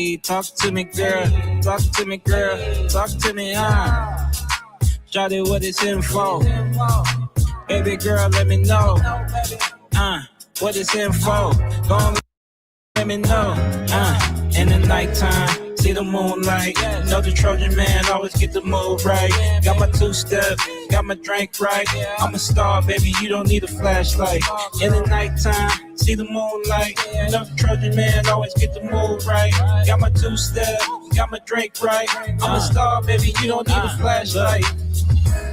need. Talk to me, girl. Talk to me, girl. Talk to me, Shawty, what it's in for? Baby girl, let me know. What it's in for? Go on, let me know. In the nighttime, see the moonlight. Know the Trojan man always get the move right. Got my two-step, got my drink right. I'm a star, baby, you don't need a flashlight. In the nighttime, see the moonlight. Know the Trojan man always get the move right. Got my two-step, got my drink right. I'm a star, baby, you don't need a flashlight.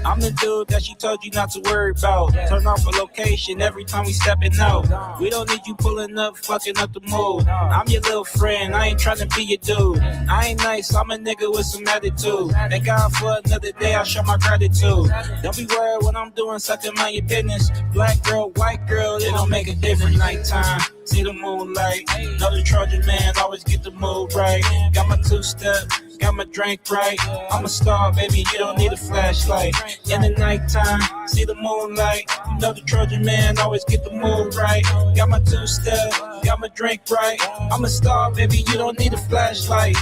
I'm the dude that she told you not to worry about. Turn off a location every time we stepping out. We don't need you pulling up, fucking up the mood. I'm your little friend, I ain't tryna be your dude. I ain't nice, I'm a nigga with some attitude. Thank God for another day, I show my gratitude. Don't be worried what I'm doing, sucking mind your business. Black girl, white girl, it don't make a difference. Nighttime, see the moonlight. Know the Trojan man always get the move right. Got my two-step, got my drink right. I'm a star, baby, you don't need a flashlight. In the nighttime, see the moonlight. You know the Trojan man always get the move right. Got my two-step, got my drink right. I'm a star, baby, you don't need a flashlight.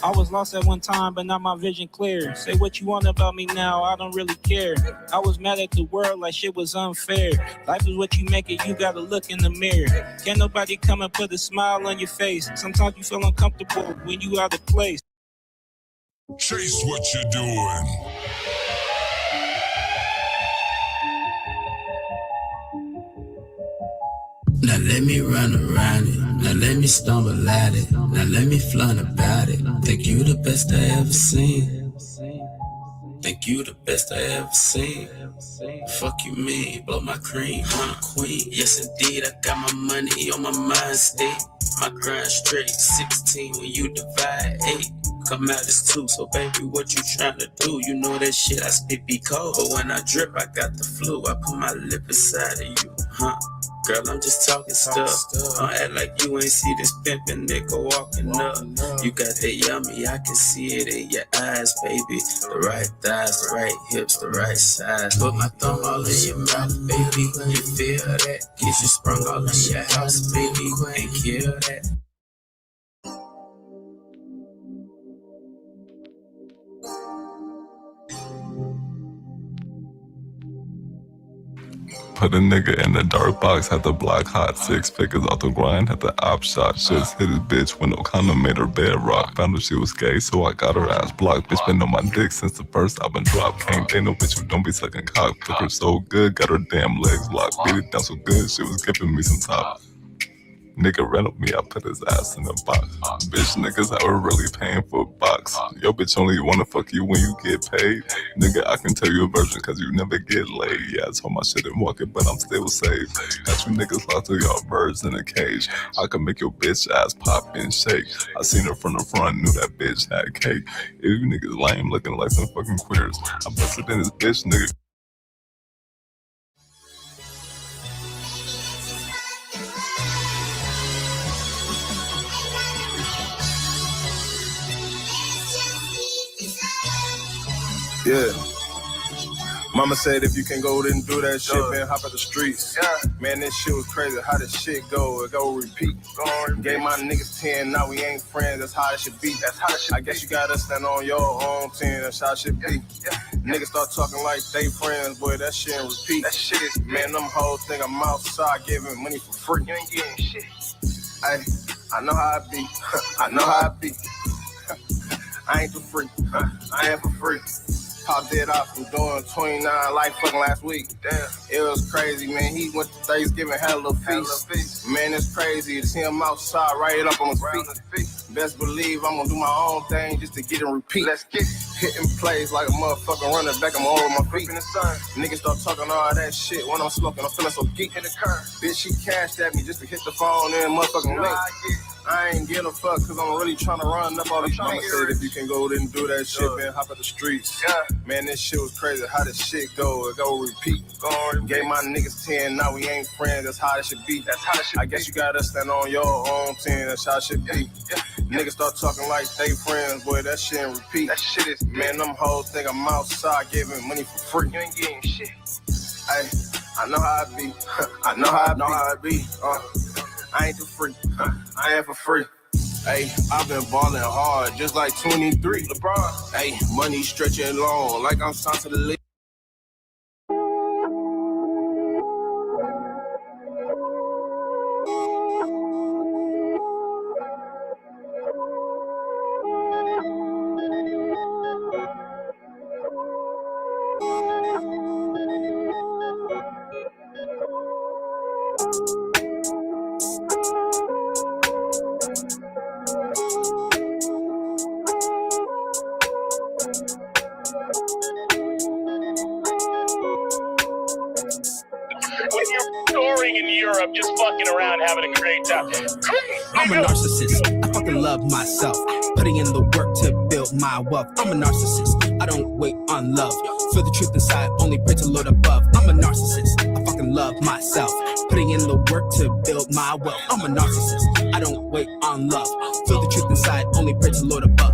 I was lost at one time, but now my vision clear. Say what you want about me now, I don't really care. I was mad at the world like shit was unfair. Life is what you make it, you gotta look in the mirror. Can't nobody come and put a smile on your face. Sometimes you feel uncomfortable when you out of place. Chase what you're doing. Now let me run around it. Now let me stumble at it. Now let me flaunt about it. Think you the best I ever seen. Think you the best I ever seen. Fuck you mean, blow my cream, I'm a queen. Yes indeed, I got my money on my mind state. My grind straight, 16 when you divide 8. Come out as 2, so baby, what you tryna do? You know that shit, I spit be cold. But when I drip, I got the flu. I put my lip inside of you, Girl, I'm just talking stuff. Don't act like you ain't see this pimpin' nigga walking up. You got that yummy, I can see it in your eyes, baby. The right thighs, the right hips, the right size. Put my thumb all in your mouth, baby. You feel that? Get you sprung all in your house, baby. And kill that. Put a nigga in the dark box, had the block hot, 6 figures off the grind, had the op shot, shits hit his bitch with no condom, made her bedrock, found out she was gay, so I got her ass blocked, bitch been on my dick since the first album dropped, can't date no bitch who don't be sucking cock, took her so good, got her damn legs locked, beat it down so good, she was giving me some top. Nigga ran up me, I put his ass in the box. Bitch, niggas I were really paying for a box. Yo, bitch only wanna fuck you when you get paid. Nigga, I can tell you a version cause you never get laid. Yeah, I told my shit and walk it, but I'm still safe. Got you niggas locked to y'all birds in a cage. I can make your bitch ass pop and shake. I seen her from the front, knew that bitch had cake. If you niggas lame, looking like some fucking queers. I busted in this bitch, nigga. Yeah. Mama said if you can go then do that shit, man, hop out the streets. Yeah. Man, this shit was crazy. How this shit go? It go repeat. Gave my niggas 10, now we ain't friends. That's how it should be. That's how it should be. I guess you gotta stand on your own team. That's how it should be. Yeah. Niggas start talking like they friends, boy, that shit ain't repeat. That shit is, man, them hoes think I'm outside giving money for free. You ain't getting shit. Ay, I know how I be. I know how I be. I ain't for free. I ain't for free. Pop dead off from doing 29 like fucking last week. Damn, it was crazy, man. He went to Thanksgiving, had a little feast. Man, it's crazy to see him outside, right up on his feet. Best believe I'm gonna do my own thing just to get and repeat. Let's get hitting plays like a motherfucker running back. I'm over my feet. Niggas start talking all that shit when I'm smoking. I'm feeling so geek in the car. Bitch, she cashed at me just to hit the phone and motherfucking link. I ain't give a fuck cause I'm really trying to run up all these Mama said if you can go then do that shit, man, hop out the streets. Yeah. Man, this shit was crazy. How this shit go? It go repeat. Gave my niggas 10, now we ain't friends. That's how it should be. That's how it should be. I guess you gotta stand on your own team. That's how it should be. Yeah. Niggas start talking like they friends, boy, that shit ain't repeat. That shit is, man, them hoes think I'm outside giving money for free. You ain't getting shit. Ay, I know how I be. I know how I be. I ain't too free. I ain't for free. Hey, I've been balling hard, just like 23. LeBron. Hey, money stretching long, like I'm signed to the league. When you're touring in Europe, just fucking around, having a great time. I'm a narcissist. I fucking love myself. Putting in the work to build my wealth. I'm a narcissist. I don't wait on love. Feel the truth inside, only pray to Lord above. I'm a narcissist. I fucking love myself. Putting in the work to build my wealth. I'm a narcissist. I don't wait on love. Feel the truth inside, only pray to Lord above.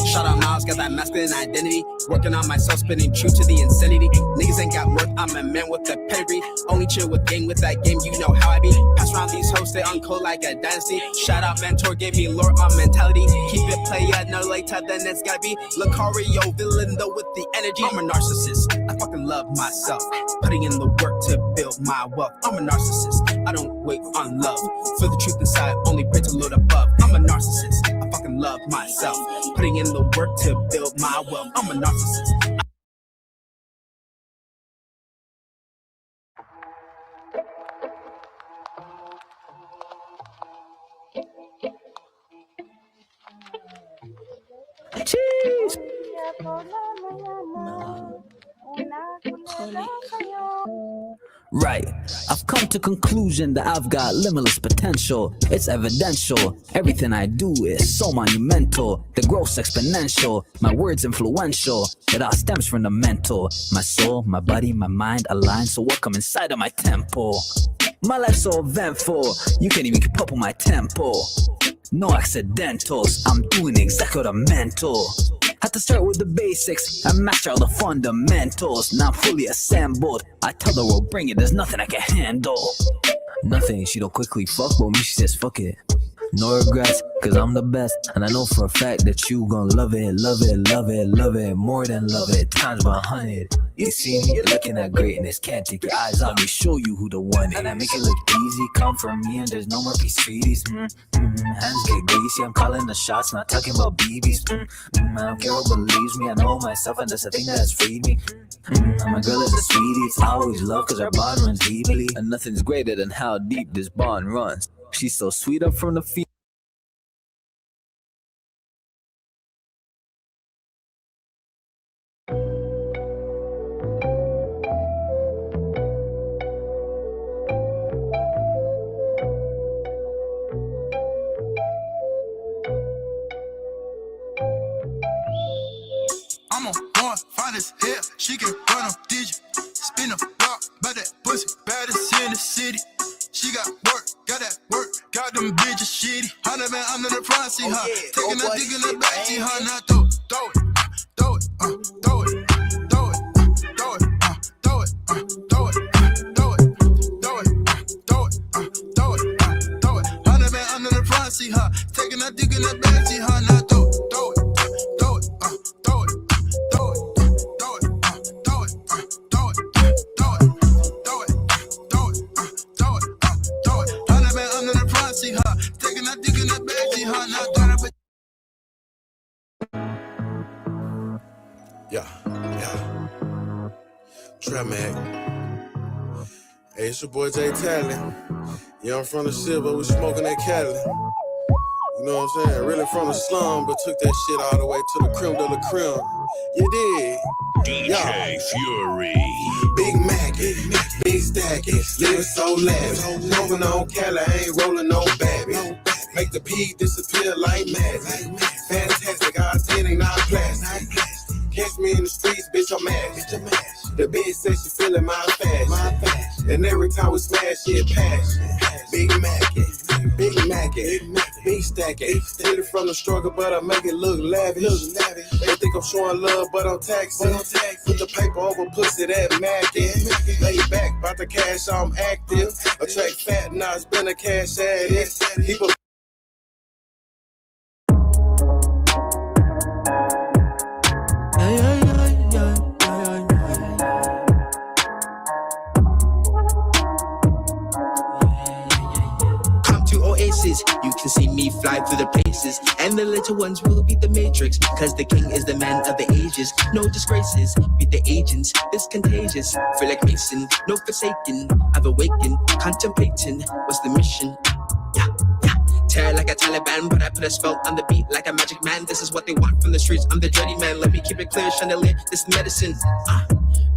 Shout out Miles, got that masculine identity. Working on myself, spinning true to the insanity. Niggas ain't got worth, I'm a man with a pedigree. Only chill with gang, with that game, you know how I be. Pass around these hoes, stay on code like a dynasty. Shout out mentor, gave me lore on mentality. Keep it playa, no later than it's gotta be. Lucario, villain though with the energy. I'm a narcissist, I fucking love myself. Putting in the work to build my wealth. I'm a narcissist, I don't wait on love. Feel the truth inside, only pray to Lord above. I'm a narcissist, I fucking love myself. Putting in the work to build my wealth. I'm a narcissist. Cheese. Right, I've come to conclusion that I've got limitless potential. It's evidential, everything I do is so monumental. The growth's exponential, my words influential. It all stems from the mental. My soul, my body, my mind align, so welcome inside of my temple. My life's so eventful, you can't even keep up with my tempo. No accidentals, I'm doing exactly what I'm mental. Had to start with the basics and master all the fundamentals. Now I'm fully assembled, I tell the world bring it, there's nothing I can handle. Nothing, she don't quickly fuck with me, she says fuck it. No regrets, cause I'm the best. And I know for a fact that you gon' love it, love it, love it, love it. More than love it, times 100. You see me looking at greatness, can't take your eyes off me, show you who the one is. And I make it look easy, come for me and there's no more peace treaties. Hands get greasy, I'm calling the shots, not talking about BBs. I don't care who believes me, I know myself and that's the thing that has freed me. My girl is a sweetie, I always love cause our bond runs deeply. And nothing's greater than how deep this bond runs. She's so sweet up from the feet. I'm on one, fine as hell, she can run on digit. Spin a block, but that pussy baddest in the city. She got work, got them bitches shitty. 100 man under the front, see her. Taking a dig in the back, see her. Now throw it, throw it, throw it, throw it, throw it, throw it, throw it, throw it, throw it, throw it, throw it, throw it, throw it. 100 man under the front, see her. Taking a dig in the back, see her. Now throw it, throw it, throw it, throw it, throw it, throw it, throw it, throw it, throw it, throw it, throw it, throw it, throw it. 100 man under the front, see her. Taking a dig in the back, see her. Now throw it. Yeah. Trap Mac. Hey, it's your boy Jay Talley. Yeah, I'm from the shit, but we smoking that Cali. You know what I'm saying? Really from the slum, but took that shit all the way to the creme de la creme. You did. DJ Fury. Big Mac, big stack, living so lavish. Smoking on Cali, I ain't rolling no babby. Make the P disappear like magic. Fantastic, all 10 ain't not plastic. Catch me in the streets, bitch, I'm mad. The bitch said she feeling my fashion. And every time we smash, it passion. Big Mac, big stack, hit it from the struggle, but I make it look lavish. They think I'm showing love, but I'm taxing. Put the paper over pussy that Mackin'. Lay back, bout the cash, I'm active. Attract fat, now it's been a cash addict. Keep a see me fly through the places, and the little ones will beat the matrix, cause the king is the man of the ages. No disgraces, beat the agents, it's contagious. Feel like Mason, no forsaken. I've awakened, contemplating, what's the mission? Yeah, yeah. Tear like a Taliban, but I put a spell on the beat like a magic man. This is what they want from the streets, I'm the dirty man. Let me keep it clear, chandelier, this is medicine.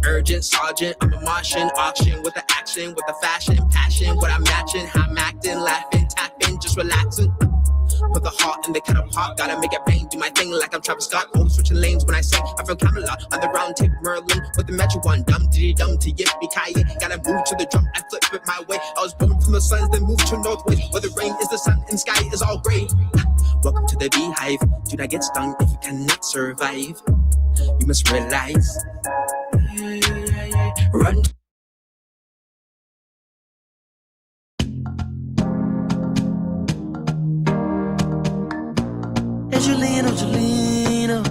Urgent sergeant, I'm a Martian. Auction with the action, with the fashion, passion. What I'm matching, how I'm acting, laughing, tapping, just relaxing. Put the heart in the kettle pot, gotta make it bang. Do my thing like I'm Travis Scott. Oh, switching lanes when I sing. I'm from Camelot on the round table Merlin with the magic one. Dum diddy dum to yippee ki. Gotta move to the drum, I flip it my way. I was born from the suns, then moved to northwest, where the rain is the sun and sky is all gray. Welcome to the beehive. Do not get stung if you cannot survive. You must realize. Run. Angelina, Angelina.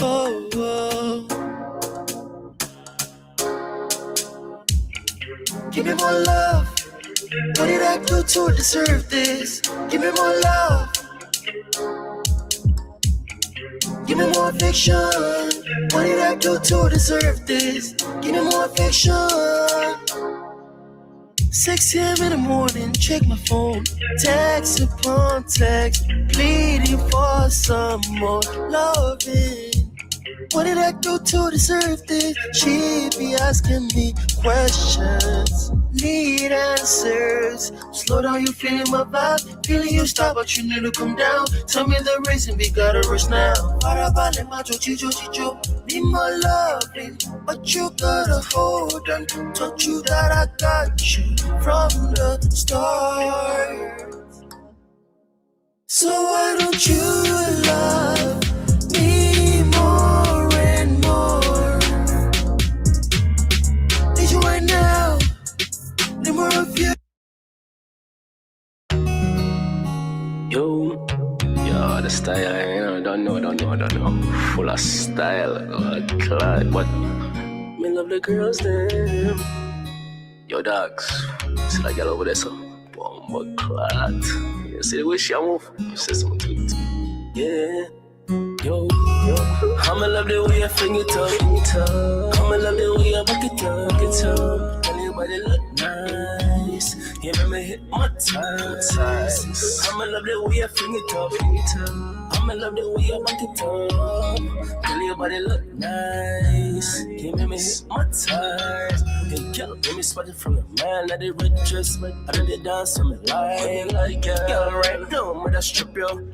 Oh, oh. Give me more love. What did I do to deserve this? Give me more love. Give me more affection. What did I do to deserve this? Give me more affection. 6 a.m. in the morning, check my phone. Text upon text, pleading for some more loving. What did I do to deserve this? She be asking me questions, need answers. Slow down, you feeling my vibe? Feeling you stop, but you need to come down. Tell me the reason we gotta rush now. Parabale macho chicho chicho, need more loving, but you gotta hold on. Told you that I got you from the start. So why don't you love me more and more? Need you right now, need more of you. Yo, the style, you know, don't know. Full of style, Clyde, but me love the girls, them. Yo, dogs, see that girl over there, so bomba clot. You see the way she move? You say something to it. Yeah. Yo, I'ma love the way I fling it up. I'ma love the way I back it up. Anybody look nice? You make me hit my ties. I'ma love the way I fling it up. I'ma love the way I back it up. Tell your body look nice. You make me hit my ties. Hey, girl, let me spot it from the man at the red dress. I done the dance on me like girl, right now, I'ma strip you.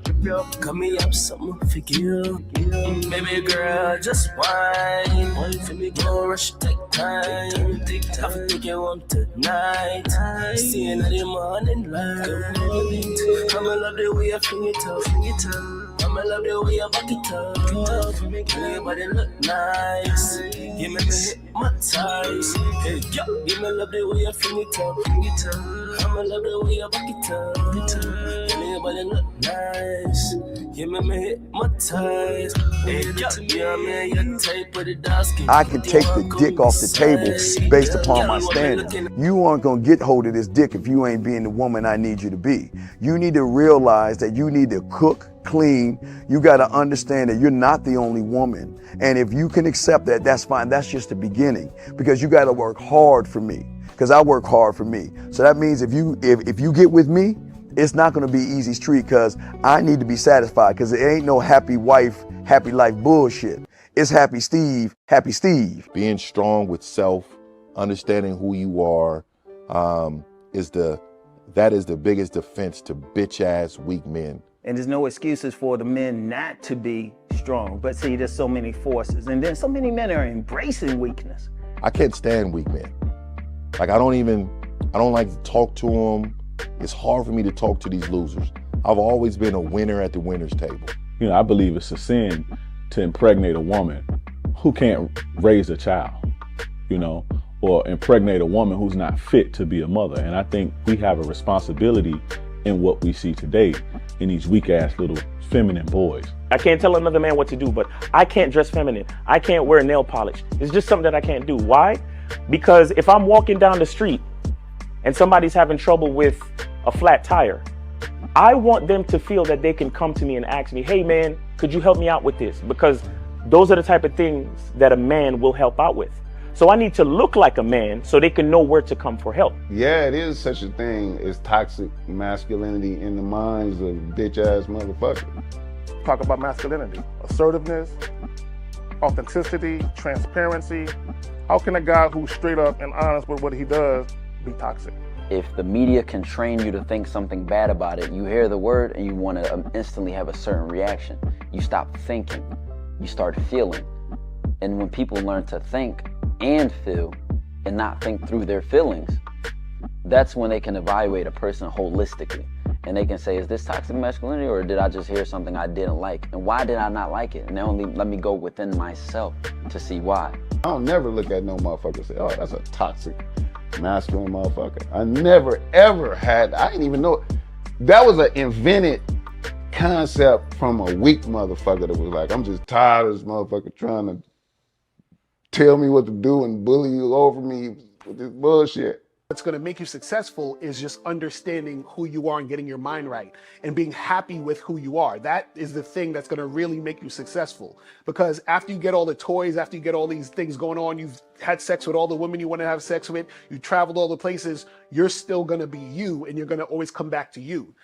Come me up something for you. Baby girl, just whine. Wine for me, go rush, take time. I think you want tonight. See you in the morning light. I'ma love the way I fling it up. I'ma love the way I back it up. Make your body look nice. You make me hit my ties. Hey, yo, you may love the way I fling it up. I'ma love the way I back it up. Make your body look nice. You make me hit my ties. Hey, yo, man, you're tight with the dark skin. I can take the dick off the table based upon my standards. You aren't gonna get hold of this dick if you ain't being the woman I need you to be. You need to realize that you need to cook, clean. You gotta understand that you're not the only woman. And if you can accept that, that's fine. That's just the beginning, because you gotta work hard for me, because I work hard for me. So that means if you get with me, it's not gonna be easy street, because I need to be satisfied, because it ain't no happy wife, happy life bullshit. It's happy Steve, happy Steve. Being strong with self, understanding who you are, that is the biggest defense to bitch ass weak men. And there's no excuses for the men not to be strong. But see, there's so many forces. And then so many men are embracing weakness. I can't stand weak men. Like, I don't like to talk to them. It's hard for me to talk to these losers. I've always been a winner at the winner's table. You know, I believe it's a sin to impregnate a woman who can't raise a child, you know, or impregnate a woman who's not fit to be a mother. And I think we have a responsibility in what we see today in these weak ass little feminine boys. I can't tell another man what to do, but I can't dress feminine. I can't wear nail polish. It's just something that I can't do. Why? Because if I'm walking down the street and somebody's having trouble with a flat tire, I want them to feel that they can come to me and ask me, hey man, could you help me out with this? Because those are the type of things that a man will help out with. So I need to look like a man so they can know where to come for help. Yeah, it is such a thing as toxic masculinity in the minds of bitch-ass motherfuckers. Talk about masculinity, assertiveness, authenticity, transparency. How can a guy who's straight up and honest with what he does be toxic? If the media can train you to think something bad about it, you hear the word and you want to instantly have a certain reaction. You stop thinking, you start feeling. And when people learn to think and feel and not think through their feelings, that's when they can evaluate a person holistically. And they can say, is this toxic masculinity, or did I just hear something I didn't like? And why did I not like it? And they only let me go within myself to see why. I don't never look at no motherfucker and say, oh, that's a toxic masculine motherfucker. I never ever had, I didn't even know, that was an invented concept from a weak motherfucker that was like, I'm just tired of this motherfucker trying to tell me what to do and bully you over me with this bullshit. What's going to make you successful is just understanding who you are and getting your mind right and being happy with who you are. That is the thing that's going to really make you successful. Because after you get all the toys, after you get all these things going on, you've had sex with all the women you want to have sex with, you traveled all the places, you're still going to be you, and you're going to always come back to you.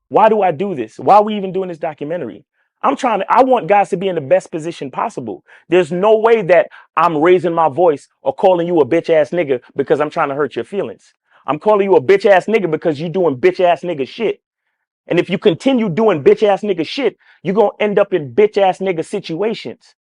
Why do I do this? Why are we even doing this documentary? I want guys to be in the best position possible. There's no way that I'm raising my voice or calling you a bitch ass nigga because I'm trying to hurt your feelings. I'm calling you a bitch ass nigga because you're doing bitch ass nigga shit. And if you continue doing bitch ass nigga shit, you're going to end up in bitch ass nigga situations.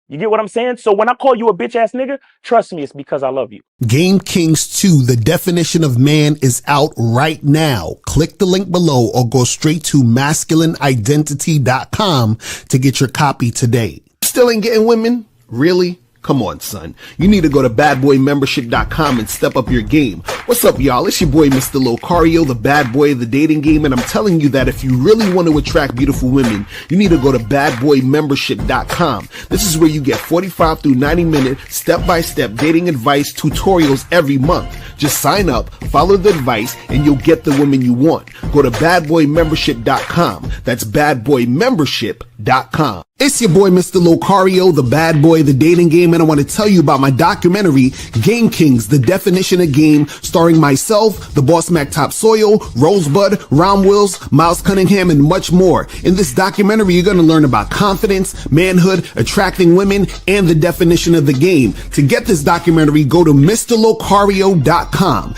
You get what I'm saying? So when I call you a bitch ass nigga, trust me, it's because I love you. Game Kings 2, The Definition of Man, is out right now. Click the link below or go straight to masculineidentity.com to get your copy today. Still ain't getting women? Really? Come on, son. You need to go to badboymembership.com and step up your game. What's up, y'all? It's your boy, Mr. Locario, the bad boy of the dating game, and I'm telling you that if you really want to attract beautiful women, you need to go to badboymembership.com. This is where you get 45 through 90-minute step-by-step dating advice tutorials every month. Just sign up, follow the advice, and you'll get the women you want. Go to badboymembership.com. That's badboymembership.com. It's your boy, Mr. Locario, the bad boy of the dating game, and I want to tell you about my documentary, Game Kings, The Definition of Game, starring myself, the Boss Mac Topsoil, Rosebud, Ron Wills, Miles Cunningham, and much more. In this documentary, you're going to learn about confidence, manhood, attracting women, and the definition of the game. To get this documentary, go to MrLocario.com.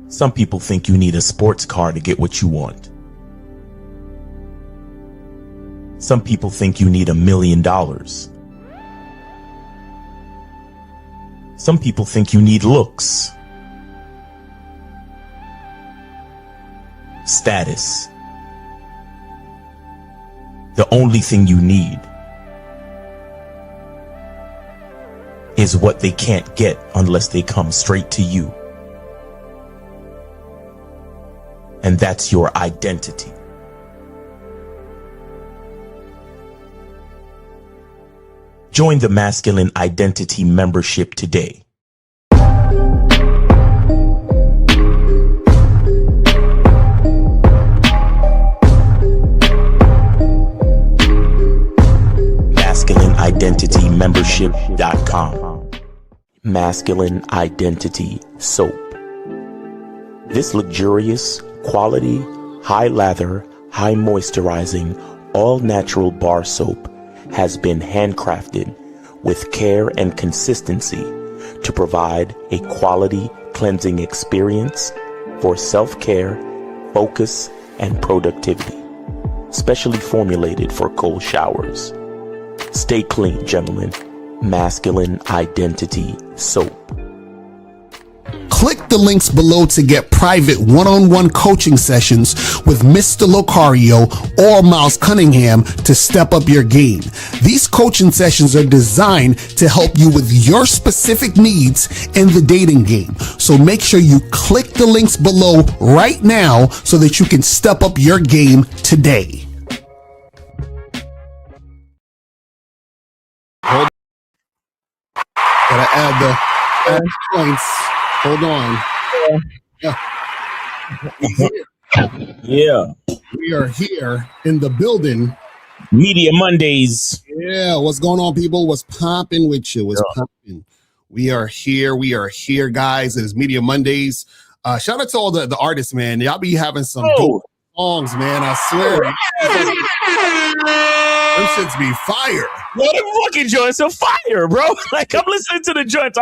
Some people think you need a sports car to get what you want. Some people think you need $1 million. Some people think you need looks, status. The only thing you need is what they can't get unless they come straight to you. And that's your identity. Join the Masculine Identity membership today. MasculineIdentityMembership.com. Masculine Identity Soap. This luxurious, quality, high lather, high moisturizing, all natural bar soap has been handcrafted with care and consistency to provide a quality cleansing experience for self-care, focus, and productivity. specially formulated for cold showers. Stay clean, gentlemen. Masculine Identity Soap. Click the links below to get private one-on-one coaching sessions with Mr. Locario or Miles Cunningham to step up your game. These coaching sessions are designed to help you with your specific needs in the dating game. So make sure you click the links below right now so that you can step up your game today. Gotta add the points. Hold on. Yeah. We are here in the building. Media Mondays. Yeah. What's going on, people? What's popping with you? What's popping? We are here. We are here, guys. It is Media Mondays. Shout out to all the artists, man. Y'all be having some dope songs, man. I swear. Them shits be fire. Yo, them fucking joints are fire, bro. Like, I'm listening to the joints.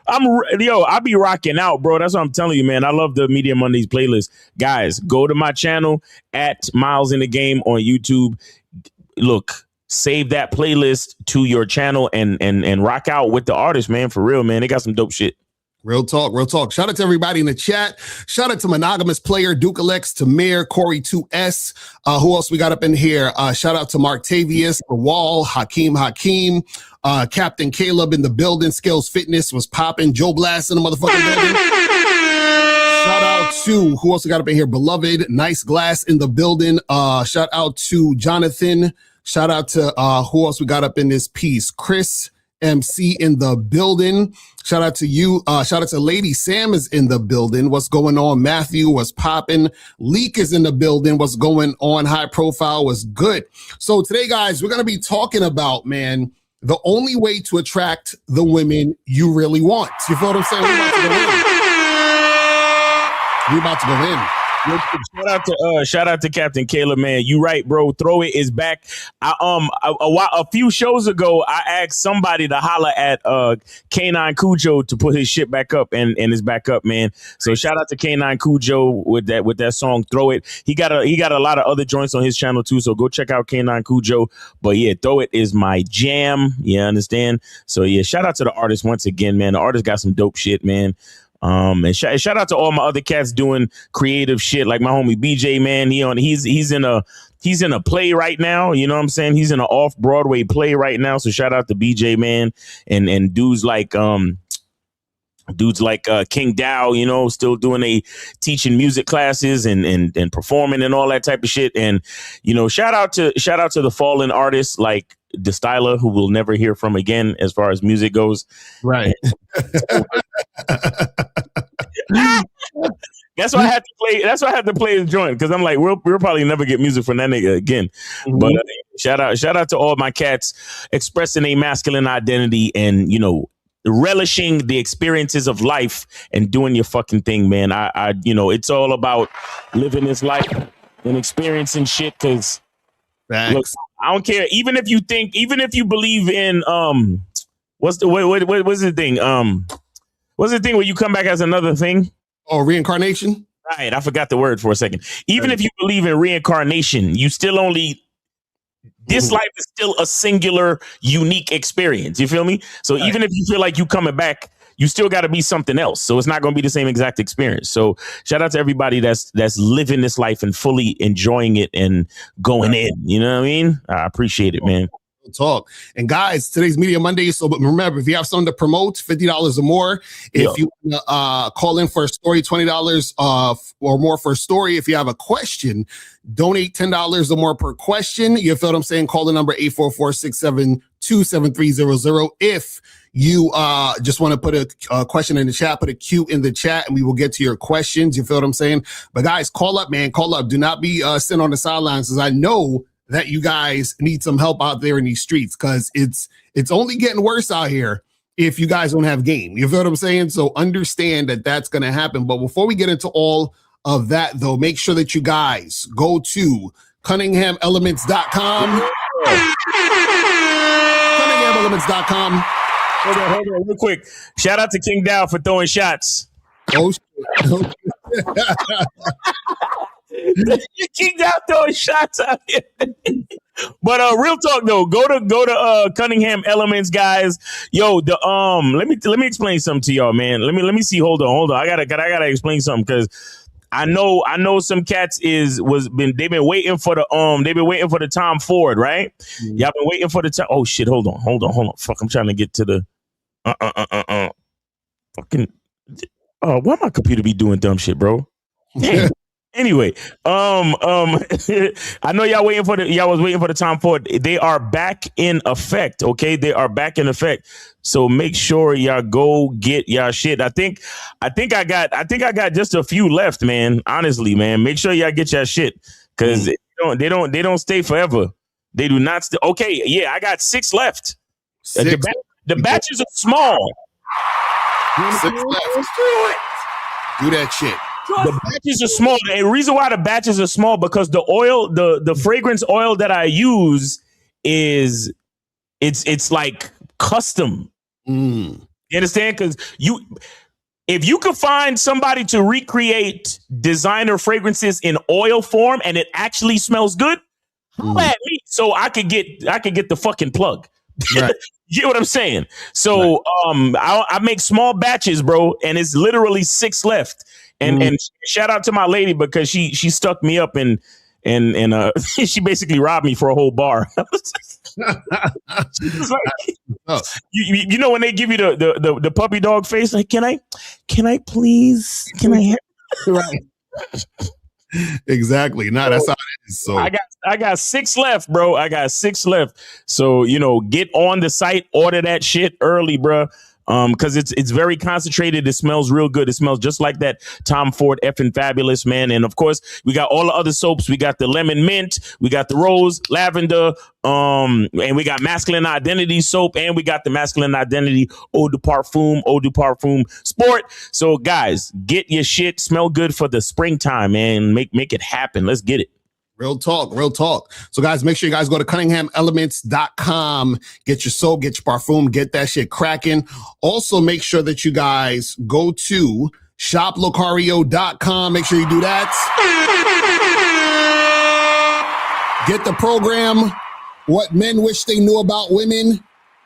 I be rocking out, bro. That's what I'm telling you, man. I love the Media Mondays playlist. Guys, go to my channel at Miles in the Game on YouTube. Look, save that playlist to your channel and rock out with the artists, man. For real, man. They got some dope shit. Real talk, real talk. Shout out to everybody in the chat. Shout out to Monogamous Player, Duke Alex, Tamir, Corey 2S. Who else we got up in here? Shout out to Mark Tavius, The Wall, Hakeem, Captain Caleb in the building. Skills Fitness was popping. Joe Blast in the motherfucking building. Shout out to, who else we got up in here? Beloved, Nice Glass in the building. Shout out to Jonathan. Shout out to, who else we got up in this piece? Chris MC in the building. Shout out to you. Shout out to Lady Sam is in the building. What's going on? Matthew was popping. Leak is in the building. What's going on? High Profile was good. So today, guys, we're going to be talking about, man, the only way to attract the women you really want. You feel what I'm saying? We're about to go in. Shout out to Captain Caleb, man. You right, bro. Throw It is back. A few shows ago, I asked somebody to holler at K9 Cujo to put his shit back up, and it's back up, man. So shout out to K9 Cujo with that song Throw It. He got a lot of other joints on his channel too, so go check out K9 Cujo. But yeah, Throw It is my jam. You understand? So yeah, shout out to the artist once again, man. The artist got some dope shit, man. And shout out to all my other cats doing creative shit, like my homie BJ, man. He's in a play right now. You know what I'm saying? He's in an off-Broadway play right now. So shout out to BJ, man, and dudes like King Dow, you know, still doing teaching music classes and performing and all that type of shit. And you know, shout out to the fallen artists like DeStyler, who we'll never hear from again as far as music goes. Right. That's why I had to play. That's why I had to play his joint, because I'm like, we'll probably never get music from that nigga again. Mm-hmm. But shout out to all my cats expressing a masculine identity and, you know, relishing the experiences of life and doing your fucking thing, man. I you know, it's all about living this life and experiencing shit. Because look, I don't care. Even if you believe in what's the thing? What's the thing where you come back as another thing? Oh, reincarnation? Right. I forgot the word for a second. Even if you believe in reincarnation, you still only, this life is still a singular, unique experience. You feel me? So even if you feel like you coming back, you still got to be something else. So it's not going to be the same exact experience. So shout out to everybody that's living this life and fully enjoying it and going in. You know what I mean? I appreciate it, man. Talk. And guys, today's Media Monday. So remember, if you have something to promote, $50 or more. If you call in for a story, $20 or more for a story. If you have a question, donate $10 or more per question. You feel what I'm saying? Call the number 844-672-7300. If you just want to put a question in the chat, put a Q in the chat, and we will get to your questions. You feel what I'm saying? But guys, call up, man. Call up. Do not be sitting on the sidelines, because I know that you guys need some help out there in these streets, because it's only getting worse out here if you guys don't have game. You feel what I'm saying? So understand that that's going to happen. But before we get into all of that, though, make sure that you guys go to CunninghamElements.com. CunninghamElements.com. Hold on, real quick. Shout out to King Dow for throwing shots. Oh, shit. You kicked out throwing shots out here. But real talk though, go to Cunningham Elements, guys. Yo, the let me explain something to y'all, man. Let me see. Hold on. I gotta explain something because I know some cats they've been waiting for the Tom Ford, right? Y'all been waiting for the time. Oh shit, hold on. Fuck, I'm trying to get to the fucking why my computer be doing dumb shit, bro? Damn. Anyway, I know y'all was waiting for the Tom Ford. They are back in effect. Okay, they are back in effect. So make sure y'all go get y'all shit. I think I got just a few left, man. Honestly, man, make sure y'all get y'all shit because they don't stay forever. They do not. Okay, yeah, I got 6 left. The batches are small. 6 left. Do that shit. The batches are small. And the reason why the batches are small because the oil, the fragrance oil that I use is it's like custom. You understand? Because if you could find somebody to recreate designer fragrances in oil form and it actually smells good, holla at me so I could get the fucking plug. Right. You get what I'm saying? So I make small batches, bro, and it's literally 6 left. And shout out to my lady because she stuck me up and she basically robbed me for a whole bar. You know when they give you the puppy dog face, like can I right. Exactly. No, that's how it is. So I got 6 left, bro. I got 6 left. So get on the site, order that shit early, bro. Because it's very concentrated. It smells real good. It smells just like that Tom Ford effing fabulous, man. And of course, we got all the other soaps. We got the lemon mint, we got the rose lavender, and we got masculine identity soap, and we got the masculine identity eau de parfum sport. So guys, get your shit, smell good for the springtime, man. Make it happen. Let's get it. Real talk. So guys, make sure you guys go to CunninghamElements.com, get your soap, get your parfum, get that shit cracking. Also, make sure that you guys go to shoplocario.com. Make sure you do that. Get the program, What Men Wish They Knew About Women,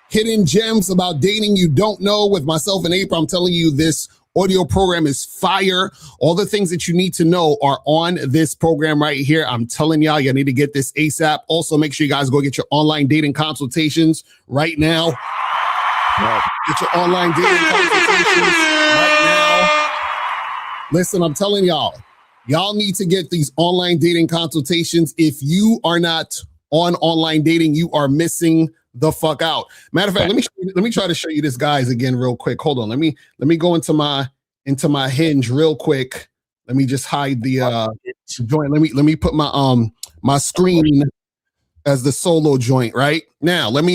Hidden Gems About Dating You Don't Know with myself and April. I'm telling you, this audio program is fire. All the things that you need to know are on this program right here. I'm telling y'all, you need to get this ASAP. Also, make sure you guys go get your online dating consultations right now. Get your online dating consultations right now. Listen, I'm telling y'all need to get these online dating consultations. If you are not on online dating, you are missing the fuck out. Matter of fact, let me try to show you this, guys, again real quick. Hold on. Let me go into my Hinge real quick. Let me just hide the joint. Let me put my my screen as the solo joint right now. Let me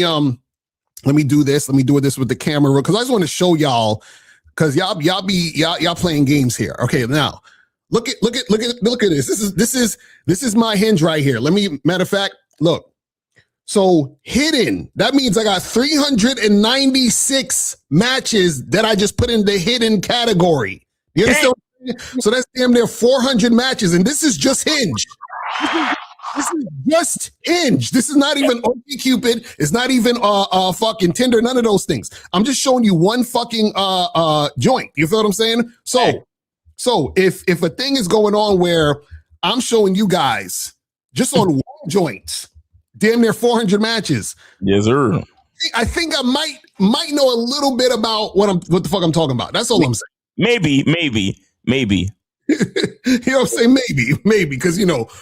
do this. Let me do this with the camera because I just want to show y'all because y'all playing games here. Okay, now look at this. This is my Hinge right here. Matter of fact, look. So hidden, that means I got 396 matches that I just put in the hidden category. You understand? So that's damn near 400 matches. And this is just Hinge. This is just Hinge. This is not even OkCupid. It's not even fucking Tinder. None of those things. I'm just showing you one fucking joint. You feel what I'm saying? So if a thing is going on where I'm showing you guys just on one joint, damn near 400 matches. Yes, sir. I think I might know a little bit about what the fuck I'm talking about. That's all I'm saying. Maybe. You know what I'm saying? Maybe, because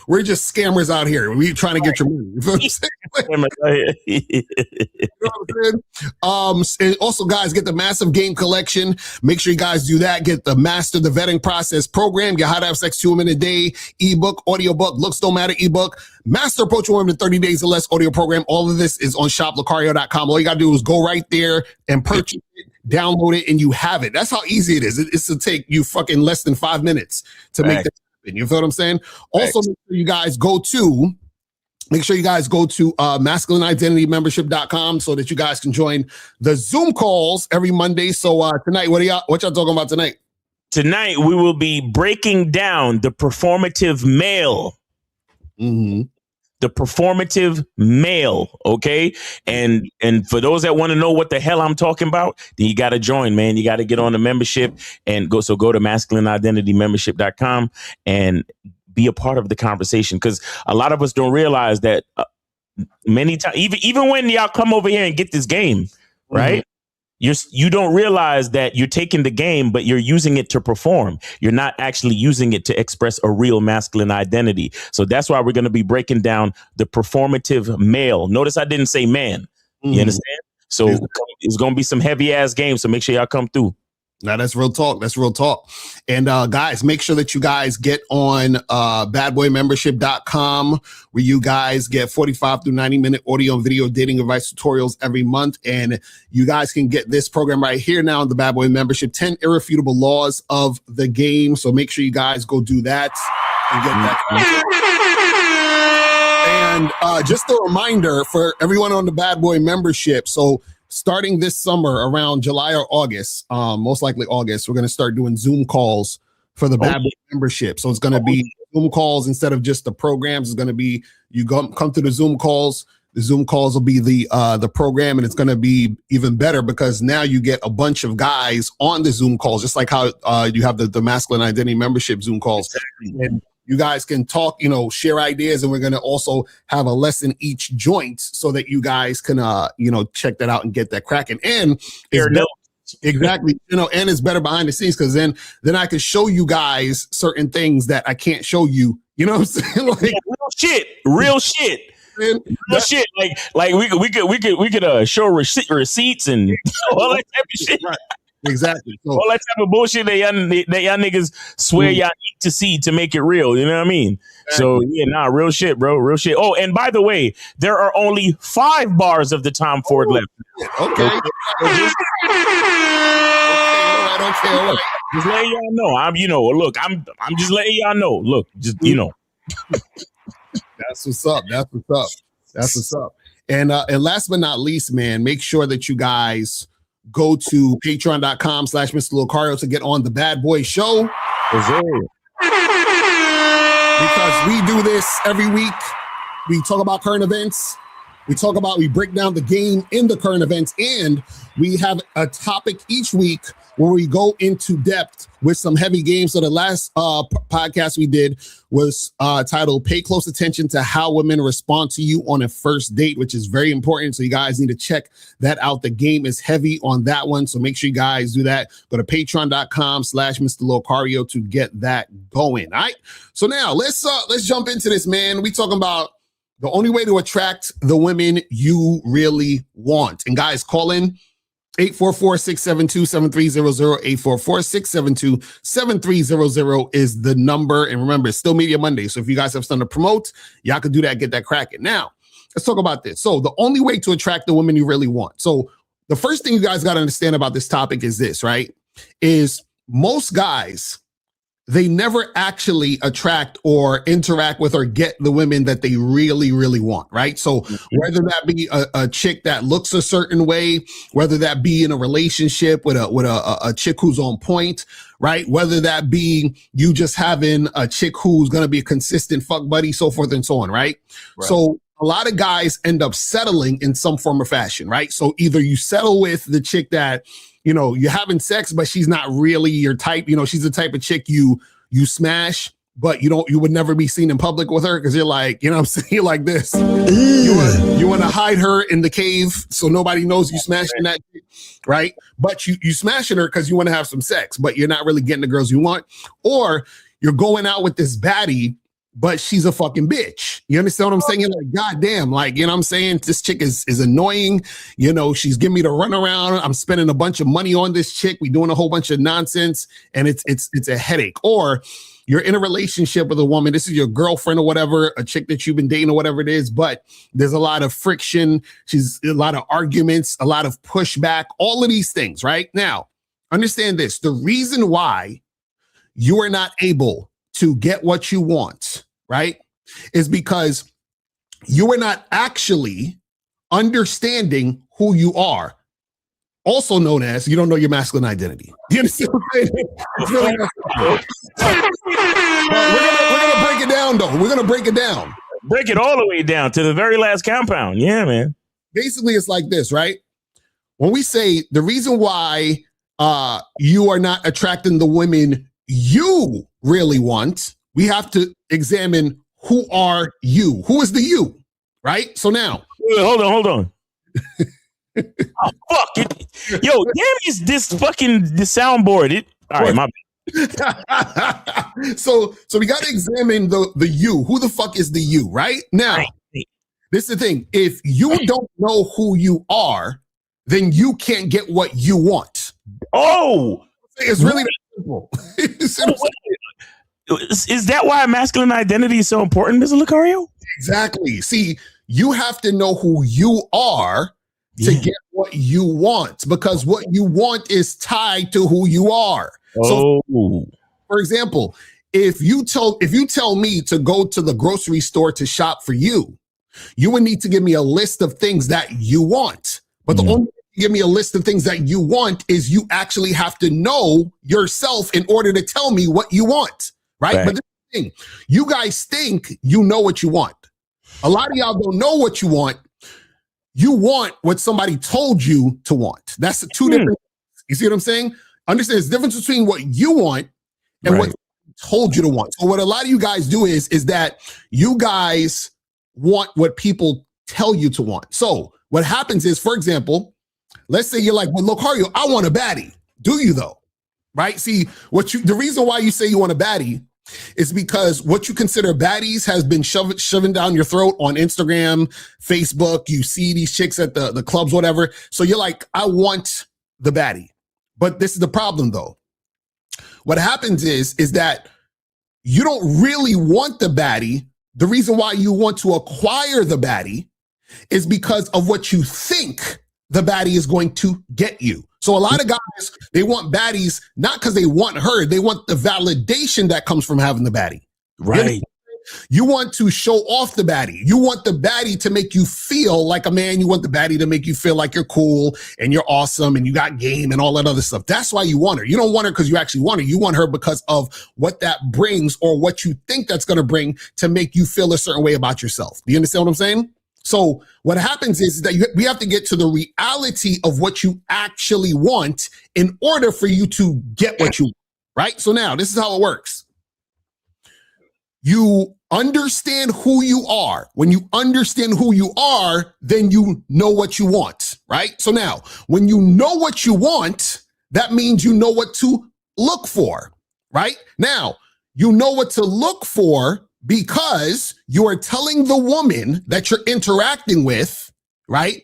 we're just scammers out here. We're trying to get your money. You feel what I'm saying? You know what I'm saying? And also, guys, get the Massive Game Collection. Make sure you guys do that. Get the Master the Vetting Process program. Get How to Have Sex 2 Women a Day ebook, audiobook, Looks Don't Matter ebook, Master Approach a Woman in 30 Days or Less audio program. All of this is on shoplocario.com. All you got to do is go right there and purchase it. Download it and you have it. That's how easy it is. It's to take you fucking less than 5 minutes to make that happen. You feel what I'm saying? Also, make sure you guys go to masculineidentitymembership.com so that you guys can join the Zoom calls every Monday. So tonight, what y'all talking about tonight? Tonight we will be breaking down the performative male. Mm-hmm. The performative male, okay? And for those that want to know what the hell I'm talking about, then you got to join, man. You got to get on the membership and go to masculineidentitymembership.com and be a part of the conversation, because a lot of us don't realize that many times, even when y'all come over here and get this game, right? Mm-hmm. You don't realize that you're taking the game, but you're using it to perform. You're not actually using it to express a real masculine identity. So that's why we're going to be breaking down the performative male. Notice I didn't say man. You understand? So it's going to be some heavy ass games. So make sure y'all come through. Now that's real talk. That's real talk. And guys, make sure that you guys get on badboymembership.com, where you guys get 45 through 90-minute audio and video dating advice tutorials every month. And you guys can get this program right here now on the Bad Boy Membership, 10 irrefutable laws of the game. So make sure you guys go do that and get that. And just a reminder for everyone on the Bad Boy Membership. So starting this summer around July or August, most likely August, we're going to start doing Zoom calls for the Bad Boy Membership. So it's going to be Zoom calls instead of just the programs. It's going to be you come to the Zoom calls. The Zoom calls will be the program, and it's going to be even better because now you get a bunch of guys on the Zoom calls, just like how you have the Masculine Identity Membership Zoom calls. Exactly. And you guys can talk, share ideas, and we're going to also have a lesson each joint so that you guys can, check that out and get that cracking. And exactly, and it's better behind the scenes because then I can show you guys certain things that I can't show you. You know what I'm saying? Like real shit. Real shit. Like we could show receipts and all that type of shit. Right. Exactly. So, all that type of bullshit that y'all niggas swear y'all eat to see to make it real. You know what I mean? So real shit, bro. Real shit. Oh, and by the way, there are only 5 bars of the Tom Ford left. Okay. Okay, all right. Just letting y'all know. I'm just letting y'all know. Look, just That's what's up. That's what's up. And last but not least, man, make sure that you guys go to patreon.com/Mr. Locario to get on the Bad Boy Show. Because we do this every week. We talk about current events. We break down the game in the current events, and we have a topic each week where we go into depth with some heavy games. So the last podcast we did was titled Pay Close Attention to How Women Respond to You on a First Date, which is very important. So you guys need to check that out. The game is heavy on that one. So make sure you guys do that. Go to patreon.com/Mr. Locario to get that going. All right. So now let's jump into this, man. We talking about the only way to attract the women you really want. And guys, call in 844-672-7300, 844-672-7300 is the number. And remember, it's still Media Monday. So if you guys have something to promote, y'all can do that, get that cracking. Now, let's talk about this. So the only way to attract the women you really want. So the first thing you guys got to understand about this topic is this, right? Is most guys, they never actually attract or interact with or get the women that they really, really want, right? So whether that be a chick that looks a certain way, whether that be in a relationship with a chick who's on point, right? Whether that be you just having a chick who's going to be a consistent fuck buddy, so forth and so on, right? So a lot of guys end up settling in some form or fashion, right? So either you settle with the chick that, you're having sex, but she's not really your type. She's the type of chick you smash, but you would never be seen in public with her because you're like, I'm saying, you're like this. You want to hide her in the cave so nobody knows you smashing that chick, right? But you smashing her because you want to have some sex, but you're not really getting the girls you want. Or you're going out with this baddie, but she's a fucking bitch. You understand what I'm saying? You're like, God damn, like, I'm saying? This chick is annoying. She's giving me the runaround. I'm spending a bunch of money on this chick. We doing a whole bunch of nonsense, and it's a headache. Or you're in a relationship with a woman. This is your girlfriend or whatever, a chick that you've been dating or whatever it is, but there's a lot of friction. She's a lot of arguments, a lot of pushback, all of these things, right? Now, understand this. The reason why you are not able to get what you want, right, is because you are not actually understanding who you are. also known as you don't know your masculine identity. Do you understand what I'm saying? It's really we're gonna break it down, though. We're gonna break it down. Break it all the way down to the very last compound. Yeah, man. Basically, it's like this, right? When we say the reason why you are not attracting the women you really want, we have to examine who are you? Who is the you? Right? So now. Wait, hold on. Oh, fuck it. Yo, damn is this fucking the soundboard. All right, my bad. So we got to examine the you. Who the fuck is the you, right? Now, this is the thing. If you don't know who you are, then you can't get what you want. Oh! It's really that simple. Is that why masculine identity is so important, Mr. Lucario? Exactly. See, you have to know who you are to get what you want, because what you want is tied to who you are. So, for example, if you tell me to go to the grocery store to shop for you, you would need to give me a list of things that you want. But the only way you give me a list of things that you want is you actually have to know yourself in order to tell me what you want, right? But this is the thing, you guys think you know what you want. A lot of y'all don't know what you want. You want what somebody told you to want. That's the two different things. You see what I'm saying? Understand there's a difference between what you want and what told you to want. So what a lot of you guys do is that you guys want what people tell you to want. So what happens is, for example, let's say you're like, well, Lucario, I want a baddie. Do you though? Right? See, the reason why you say you want a baddie is because what you consider baddies has been shoving down your throat on Instagram, Facebook. You see these chicks at the clubs, whatever. So you're like, I want the baddie. But this is the problem though. What happens is that you don't really want the baddie. The reason why you want to acquire the baddie is because of what you think the baddie is going to get you. So a lot of guys, they want baddies, not because they want her, they want the validation that comes from having the baddie. Right. You want to show off the baddie. You want the baddie to make you feel like a man. You want the baddie to make you feel like you're cool and you're awesome and you got game and all that other stuff. That's why you want her. You don't want her because you actually want her. You want her because of what that brings or what you think that's going to bring to make you feel a certain way about yourself. Do you understand what I'm saying? So what happens is that we have to get to the reality of what you actually want in order for you to get what you want, right? So now this is how it works. You understand who you are. When you understand who you are, then you know what you want, right? So now when you know what you want, that means you know what to look for, right? Now you know what to look for because you are telling the woman that you're interacting with, right,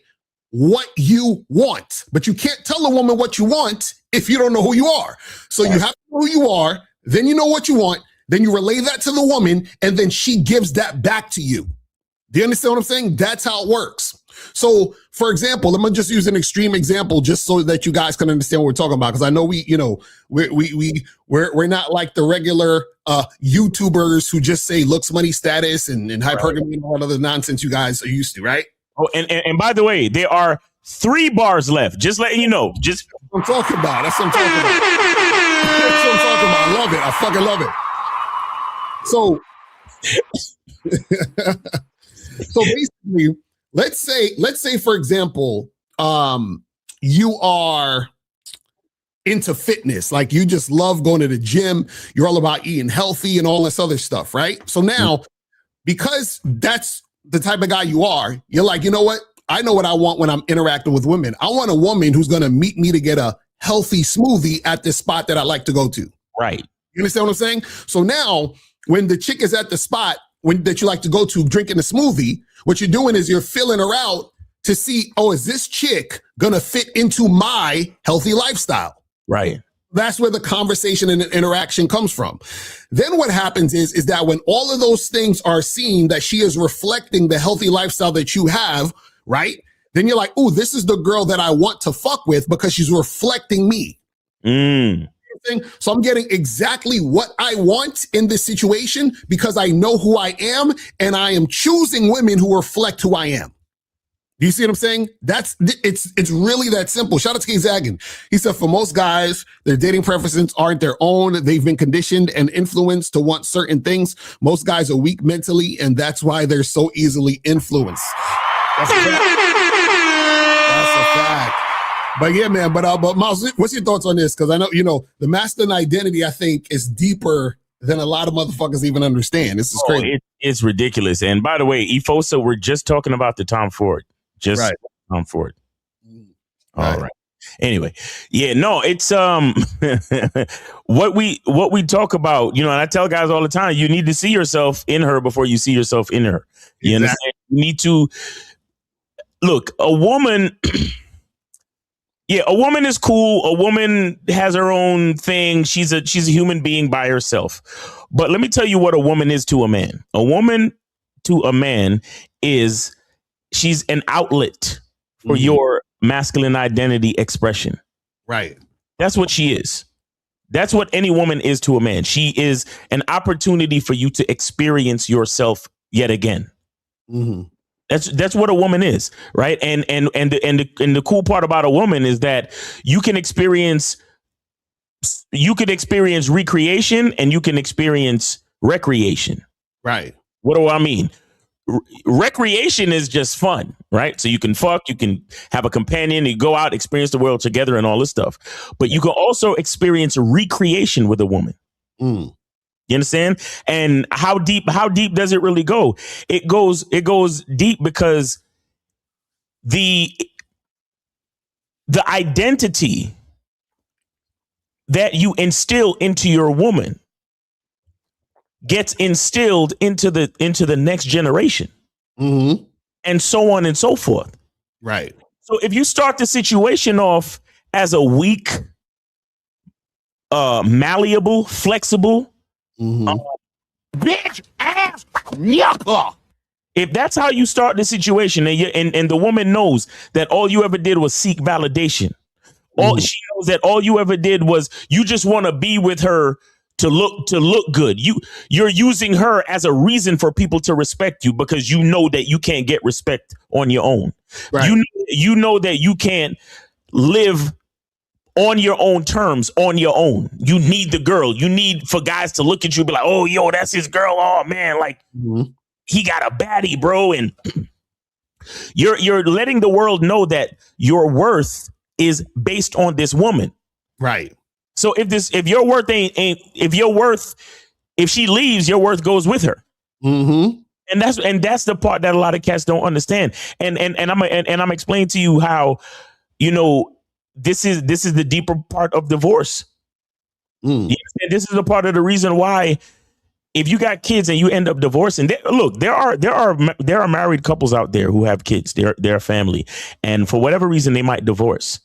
what you want. But you can't tell a woman what you want if you don't know who you are. So you have to know who you are, then you know what you want, then you relay that to the woman, and then she gives that back to you. Do you understand what I'm saying? That's how it works. So, for example, let me just use an extreme example just so that you guys can understand what we're talking about. Because I know we're not like the regular YouTubers who just say looks, money, status, and hypergamy and all that other nonsense you guys are used to, right? Oh, and by the way, there are 3 bars left. Just letting you know. Just that's what I'm talking about. That's what I'm talking about. That's what I'm talking about. I love it. I fucking love it. So basically, let's say, for example, you are into fitness, like you just love going to the gym, you're all about eating healthy and all this other stuff, right? So now, because that's the type of guy you are, you're like, you know what? I know what I want when I'm interacting with women. I want a woman who's going to meet me to get a healthy smoothie at this spot that I like to go to. Right. You understand what I'm saying? So now, when the chick is at the spot that you like to go to drinking a smoothie, what you're doing is you're filling her out to see, oh, is this chick going to fit into my healthy lifestyle? Right. That's where the conversation and the interaction comes from. Then what happens is that when all of those things are seen, that she is reflecting the healthy lifestyle that you have, right? Then you're like, oh, this is the girl that I want to fuck with because she's reflecting me. So I'm getting exactly what I want in this situation because I know who I am and I am choosing women who reflect who I am. Do you see what I'm saying? It's really that simple. Shout out to King Zaggin. He said, for most guys, their dating preferences aren't their own. They've been conditioned and influenced to want certain things. Most guys are weak mentally, and that's why they're so easily influenced. That's a fact. But yeah, man. But Miles, what's your thoughts on this? Because I know, the masculine identity, I think, is deeper than a lot of motherfuckers even understand. This is crazy. It's ridiculous. And by the way, Efosa, we're just talking about the Tom Ford. Just right. Tom Ford. All right. Anyway, yeah, no, it's what we talk about, and I tell guys all the time, you need to see yourself in her before you see yourself in her. You understand? You need to look, a woman. Yeah, a woman is cool. A woman has her own thing. She's a human being by herself. But let me tell you what a woman is to a man. A woman to a man is she's an outlet for your masculine identity expression. Right. That's what she is. That's what any woman is to a man. She is an opportunity for you to experience yourself yet again. Mm-hmm. That's what a woman is, right? And the cool part about a woman is that you can experience recreation and you can experience recreation. Right. What do I mean? Recreation is just fun, right? So you can fuck, you can have a companion, you go out, experience the world together and all this stuff. But you can also experience recreation with a woman. Mm. You understand? And how deep does it really go? It goes deep because the identity that you instill into your woman gets instilled into the next generation. Mm-hmm. And so on and so forth. Right. So if you start the situation off as a weak, malleable, flexible, bitch ass yucca. If that's how you start the situation, and the woman knows that all you ever did was seek validation. She knows that all you ever did was you just want to be with her to look good. You're using her as a reason for people to respect you because you know that you can't get respect on your own. Right. You know that you can't live on your own terms, on your own. You need the girl. You need for guys to look at you and be like, oh, yo, that's his girl. Oh, man, like he got a baddie, bro. And you're letting the world know that your worth is based on this woman. Right. So if your worth if she leaves, your worth goes with her. Mm-hmm. And that's the part that a lot of cats don't understand. And I'm explaining to you how, this is the deeper part of divorce. This is a part of the reason why if you got kids and you end up divorcing, there are married couples out there who have kids, they're a family, and for whatever reason they might divorce.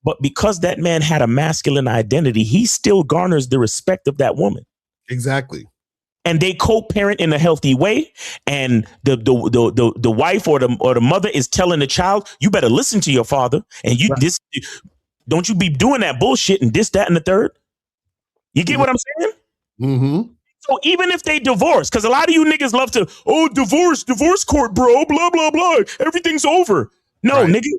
But because that man had a masculine identity, he still garners the respect of that woman. Exactly. And they co-parent in a healthy way. And the wife or the mother is telling the child, you better listen to your father. And don't you be doing that bullshit and this, that, and the third. You get what I'm saying? Mm-hmm. So even if they divorce, because a lot of you niggas love to, divorce court, bro, blah, blah, blah. Everything's over. No, nigga.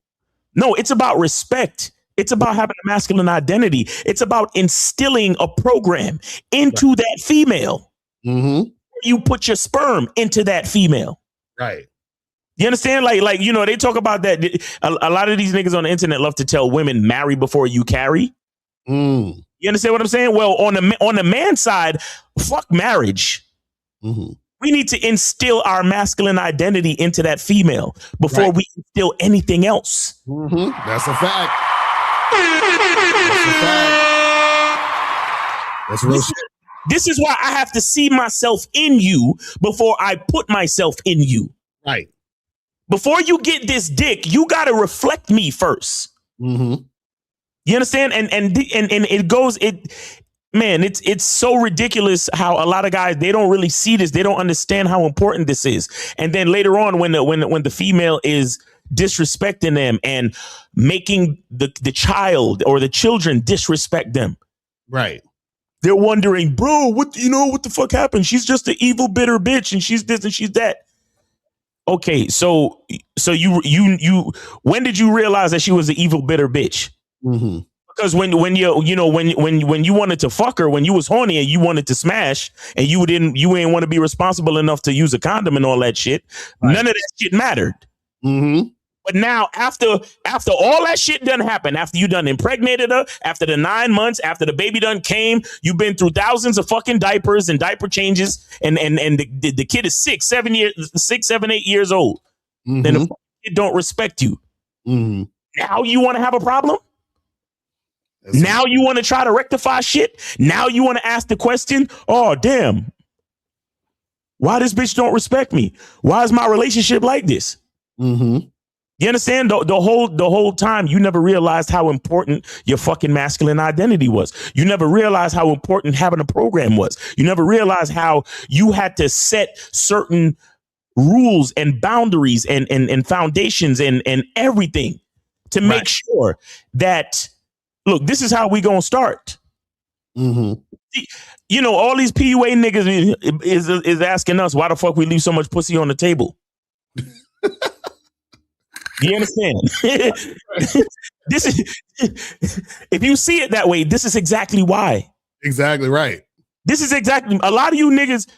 No, it's about respect. It's about having a masculine identity. It's about instilling a program into that female. Mm-hmm. You put your sperm into that female. Right. You understand? Like they talk about that. A lot of these niggas on the internet love to tell women marry before you carry. You understand what I'm saying? Well, on the man side, fuck marriage. We need to instill our masculine identity into that female before we instill anything else. That's a fact. That's real shit. This is why I have to see myself in you before I put myself in you. Right. Before you get this dick, you got to reflect me first. You understand? And it goes, man, it's so ridiculous how a lot of guys, they don't really see this. They don't understand how important this is. And then later on, when the female is disrespecting them and making the child or the children disrespect them. Right. They're wondering, bro, what the fuck happened? She's just an evil, bitter bitch and she's this and she's that. Okay, so you when did you realize that she was an evil, bitter bitch? Mm-hmm. Because when you wanted to fuck her, when you was horny and you wanted to smash, and you ain't want to be responsible enough to use a condom and all that shit, none of that shit mattered. Mm-hmm. But now after all that shit done happened, after you done impregnated her, after the 9 months, after the baby done came, you've been through thousands of fucking diapers and diaper changes, and the kid is 6, 7, 8 years old. Mm-hmm. Then the kid don't respect you. Mm-hmm. Now you want to have a problem? Now you want to try to rectify shit? Now you want to ask the question, oh, damn, why this bitch don't respect me? Why is my relationship like this? Mm-hmm. You understand? The whole time you never realized how important your fucking masculine identity was. You never realized how important having a program was. You never realized how you had to set certain rules and boundaries and foundations and everything to make sure that, look, this is how we gonna start. Mm-hmm. You know, all these PUA niggas is asking us why the fuck we leave so much pussy on the table. You understand? This is, if you see it that way, this is exactly why. Exactly right. This is exactly, a lot of you niggas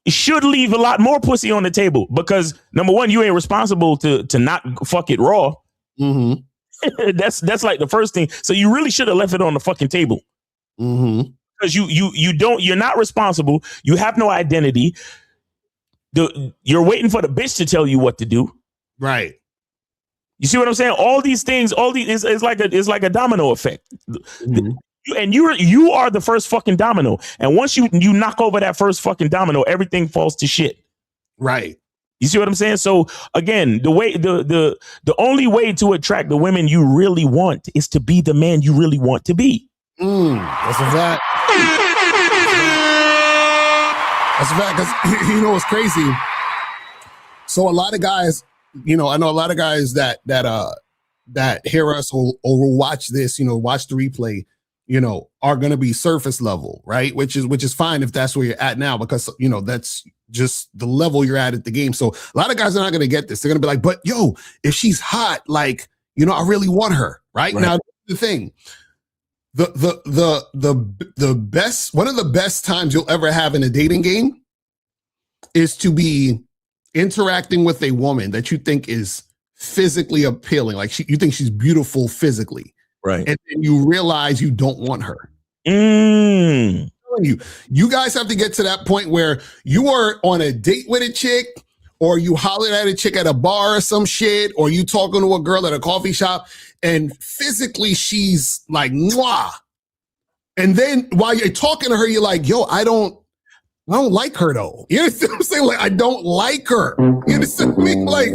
should leave a lot more pussy on the table because, number one, you ain't responsible to not fuck it raw. Mm-hmm. That's like the first thing. So you really should have left it on the fucking table. Mm-hmm. Because you're not responsible. You have no identity. You're waiting for the bitch to tell you what to do. Right. You see what I'm saying? All these things, it's like a domino effect. Mm-hmm. And you are the first fucking domino. And once you knock over that first fucking domino, everything falls to shit. Right. You see what I'm saying? So again, the only way to attract the women you really want is to be the man you really want to be. That's a fact. That's a fact. Because you know what's crazy? So a lot of guys, you know, I know a lot of guys that hear us or will watch this, you know, watch the replay, you know, are going to be surface level, right? Which is fine if that's where you're at now, because, you know, that's just the level you're at the game. So a lot of guys are not going to get this. They're going to be like, but yo, if she's hot, like, you know, I really want her. Right. Now, the thing, the best, one of the best times you'll ever have in a dating game is to be interacting with a woman that you think is physically appealing. Like you think she's beautiful physically. Right. And then you realize you don't want her. You guys have to get to that point where you are on a date with a chick, or you hollered at a chick at a bar or some shit, or you talking to a girl at a coffee shop, and physically she's like, mwah. And then while you're talking to her, you're like, yo, I don't like her though. You understand what I'm saying? Like, I don't like her. You understand me? Like,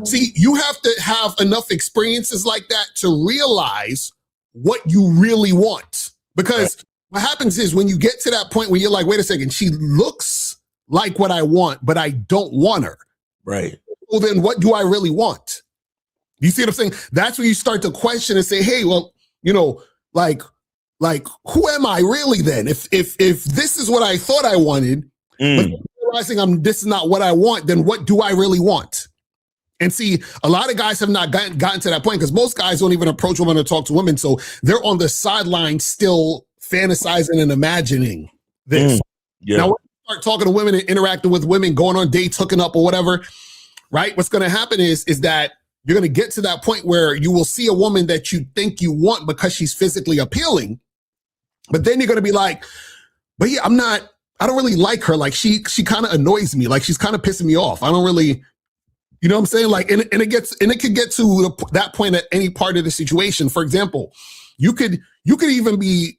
see, you have to have enough experiences like that to realize what you really want. Because what happens is when you get to that point where you're like, wait a second, she looks like what I want, but I don't want her. Right. Well, then what do I really want? You see what I'm saying? That's when you start to question and say, hey, well, you know, like who am I really then? If this is what I thought I wanted, but realizing this is not what I want, then what do I really want? And see, a lot of guys have not gotten to that point, because most guys don't even approach women or talk to women. So they're on the sideline still fantasizing and imagining this. Yeah. Now, when you start talking to women and interacting with women, going on dates, hooking up or whatever, right? What's going to happen is that you're going to get to that point where you will see a woman that you think you want because she's physically appealing. But then you're going to be like, but yeah, I don't really like her. Like she kind of annoys me. Like she's kind of pissing me off. I don't really, you know what I'm saying? Like, and it could get to that point at any part of the situation. For example, you could even be,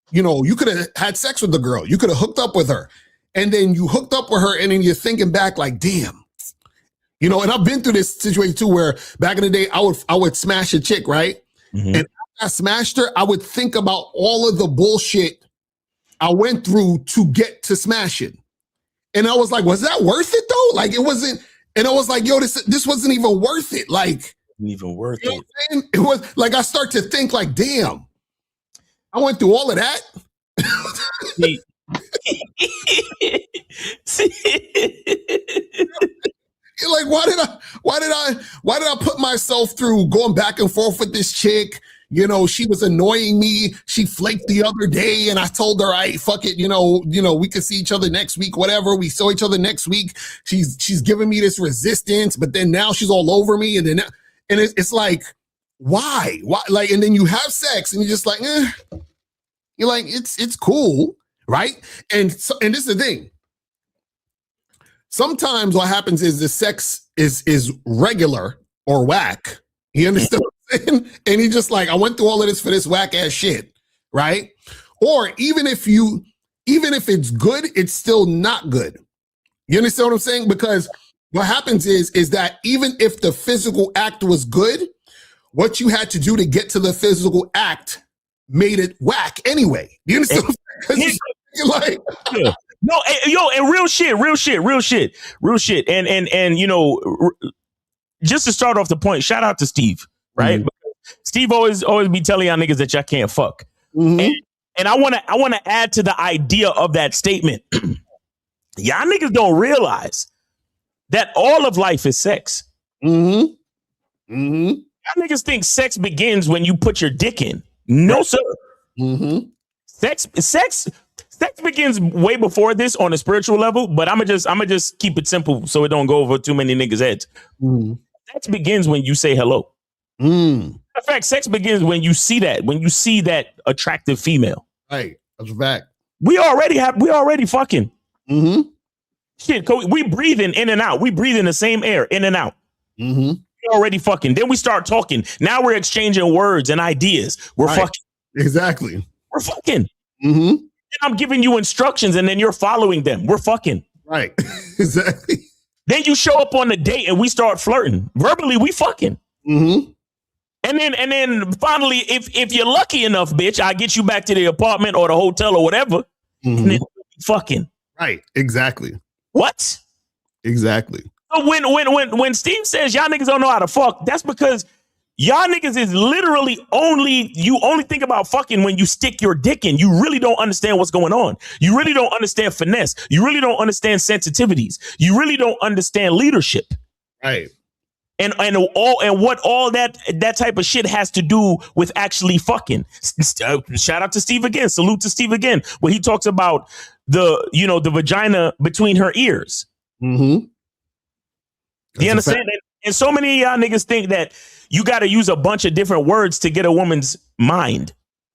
you know, you could have had sex with the girl. You could have hooked up with her, and then you hooked up with her, and then you're thinking back like, damn, you know, and I've been through this situation too, where back in the day, I would smash a chick, right? Mm-hmm. And after I smashed her, I would think about all of the bullshit I went through to get to smashing. And I was like, was that worth it though? Like it wasn't. And I was like, yo, this wasn't even worth it. Like, even worth you know it. It was like, I start to think like, damn, I went through all of that. You're like, why did I put myself through going back and forth with this chick? You know, she was annoying me. She flaked the other day, and I told her, "I fuck it. You know, we could see each other next week. Whatever. We saw each other next week. She's giving me this resistance, but then now she's all over me, and it's like, why? Like, and then you have sex, and you're just like, you're like, it's cool, right? And this is the thing. Sometimes what happens is the sex is regular or whack. You understand what I'm saying? And he's just like, I went through all of this for this whack ass shit, right? Or even if it's good, it's still not good. You understand what I'm saying? Because what happens is that even if the physical act was good, what you had to do to get to the physical act made it whack anyway. You understand what I'm saying? You're like, yeah. No, and real shit. And you know, just to start off the point, shout out to Steve, right? Mm-hmm. Steve always be telling y'all niggas that y'all can't fuck. Mm-hmm. And I wanna add to the idea of that statement. Y'all niggas don't realize that all of life is sex. Mm-hmm. Mm-hmm. Y'all niggas think sex begins when you put your dick in. No, sir. Mm-hmm. Sex begins way before this on a spiritual level, but I'ma just keep it simple so it don't go over too many niggas' heads. Mm. Sex begins when you say hello. In fact, sex begins when you see that attractive female. Right. That's a fact. We already fucking. Mm-hmm. Shit, we breathing in and out. We breathe in the same air, in and out. Mm-hmm. We already fucking. Then we start talking. Now we're exchanging words and ideas. We're fucking. Exactly. We're fucking. Mm-hmm. And I'm giving you instructions and then you're following them. We're fucking. Right. Exactly. Then you show up on the date and we start flirting. Verbally, we fucking. Mm-hmm. And then finally, if you're lucky enough, bitch, I get you back to the apartment or the hotel or whatever. Mm-hmm. And then fucking. Right. Exactly. What? Exactly. So when Steve says y'all niggas don't know how to fuck, that's because y'all niggas is literally only think about fucking when you stick your dick in. You really don't understand what's going on. You really don't understand finesse. You really don't understand sensitivities. You really don't understand leadership. Right. And what all that type of shit has to do with actually fucking. Shout out to Steve again. Salute to Steve again. Where he talks about the vagina between her ears. Mm-hmm. Do you understand? And so many of y'all niggas think that you got to use a bunch of different words to get a woman's mind.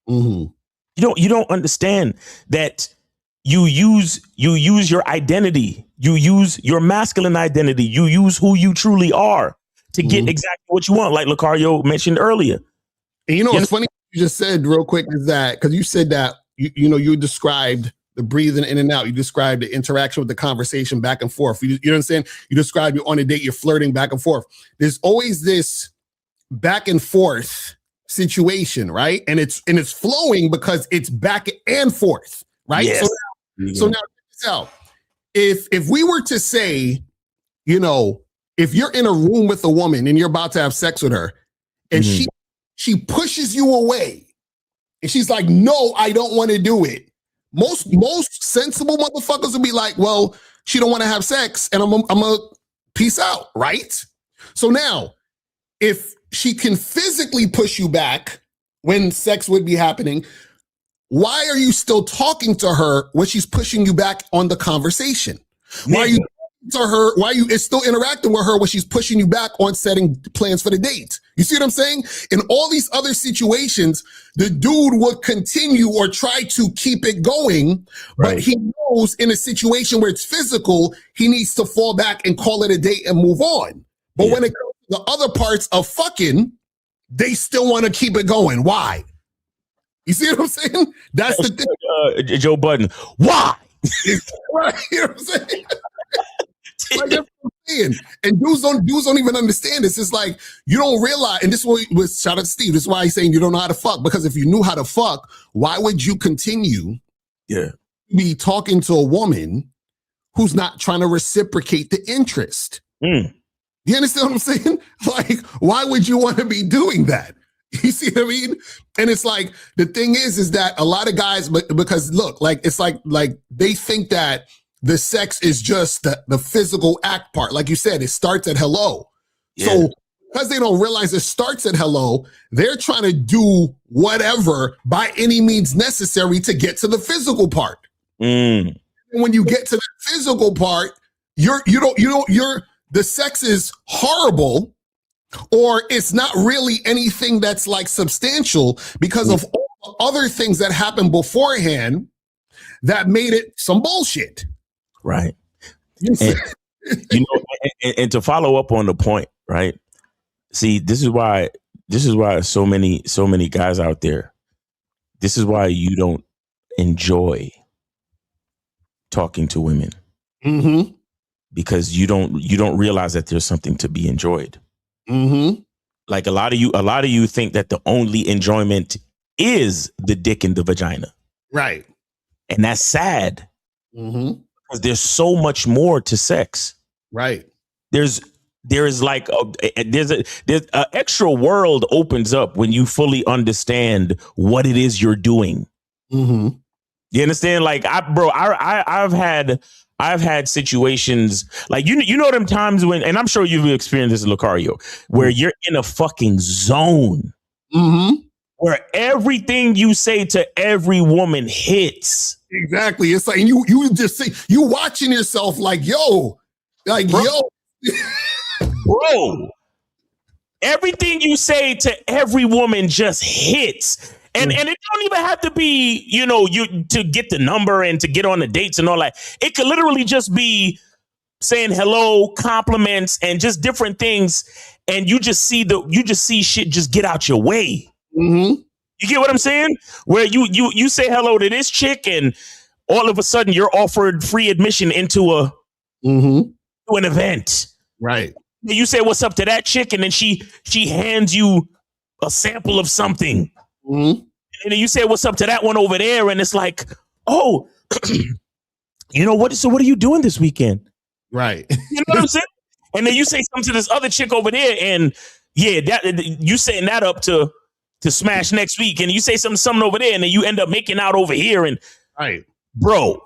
Mm-hmm. You don't understand that you use your identity. You use your masculine identity. You use who you truly are to get exactly what you want, like Lucario mentioned earlier. And what's funny you just said real quick is that because you said that you described the breathing in and out. You described the interaction with the conversation back and forth. You know what I'm saying? You described you on a date, you're flirting back and forth. There's always this back and forth situation, right? And it's flowing because it's back and forth, right? Yes. So now check this out. If we were to say, if you're in a room with a woman and you're about to have sex with her, and she pushes you away, and she's like, "No, I don't want to do it." Most sensible motherfuckers would be like, "Well, she don't want to have sex, and I'm a peace out," right? So now, if she can physically push you back when sex would be happening, why are you still talking to her when she's pushing you back on the conversation? Why are you talking to her? Why are you still interacting with her when she's pushing you back on setting plans for the date? You see what I'm saying? In all these other situations, the dude would continue or try to keep it going, but he knows in a situation where it's physical, he needs to fall back and call it a date and move on. But when it comes to the other parts of fucking, they still want to keep it going. Why? You see what I'm saying? That's the thing. Joe Budden. Why? Right. You know what I'm saying? Like, that's what I'm saying. And dudes don't even understand this. It's like you don't realize, and this was shout out to Steve. This is why he's saying you don't know how to fuck. Because if you knew how to fuck, why would you continue to be talking to a woman who's not trying to reciprocate the interest? You understand what I'm saying? Like, why would you want to be doing that? You see what I mean? And it's like, the thing is that a lot of guys, because look, like, it's like they think that the sex is just the physical act part. Like you said, it starts at hello. So because they don't realize it starts at hello, they're trying to do whatever by any means necessary to get to the physical part. And when you get to the physical part, the sex is horrible, or it's not really anything that's like substantial because of all the other things that happened beforehand that made it some bullshit. Right. And to follow up on the point, right? See, this is why so many guys out there, this is why you don't enjoy talking to women. Mm-hmm. Because you don't realize that there's something to be enjoyed. Mm-hmm. Like a lot of you think that the only enjoyment is the dick and the vagina. Right. And that's sad. Mm-hmm. Because there's so much more to sex. Right. There's like there's an extra world opens up when you fully understand what it is you're doing. Mm-hmm. You understand? Like I've had situations like you know them times when, and I'm sure you've experienced this, Lucario, where you're in a fucking zone. Mm-hmm. Where everything you say to every woman hits. Exactly. It's like you just say, you watching yourself like, yo, bro. Everything you say to every woman just hits. And it don't even have to be, you to get the number and to get on the dates and all that. It could literally just be saying hello, compliments, and just different things. And you just see shit just get out your way. Mm-hmm. You get what I'm saying? Where you say hello to this chick and all of a sudden you're offered free admission into to an event. Right. You say what's up to that chick and then she hands you a sample of something. Mm-hmm. And then you say what's up to that one over there and it's like, oh, you know what? So what are you doing this weekend? Right. You know what I'm saying? And then you say something to this other chick over there and you setting that up to smash next week, and you say something over there, and then you end up making out over here, and right, bro.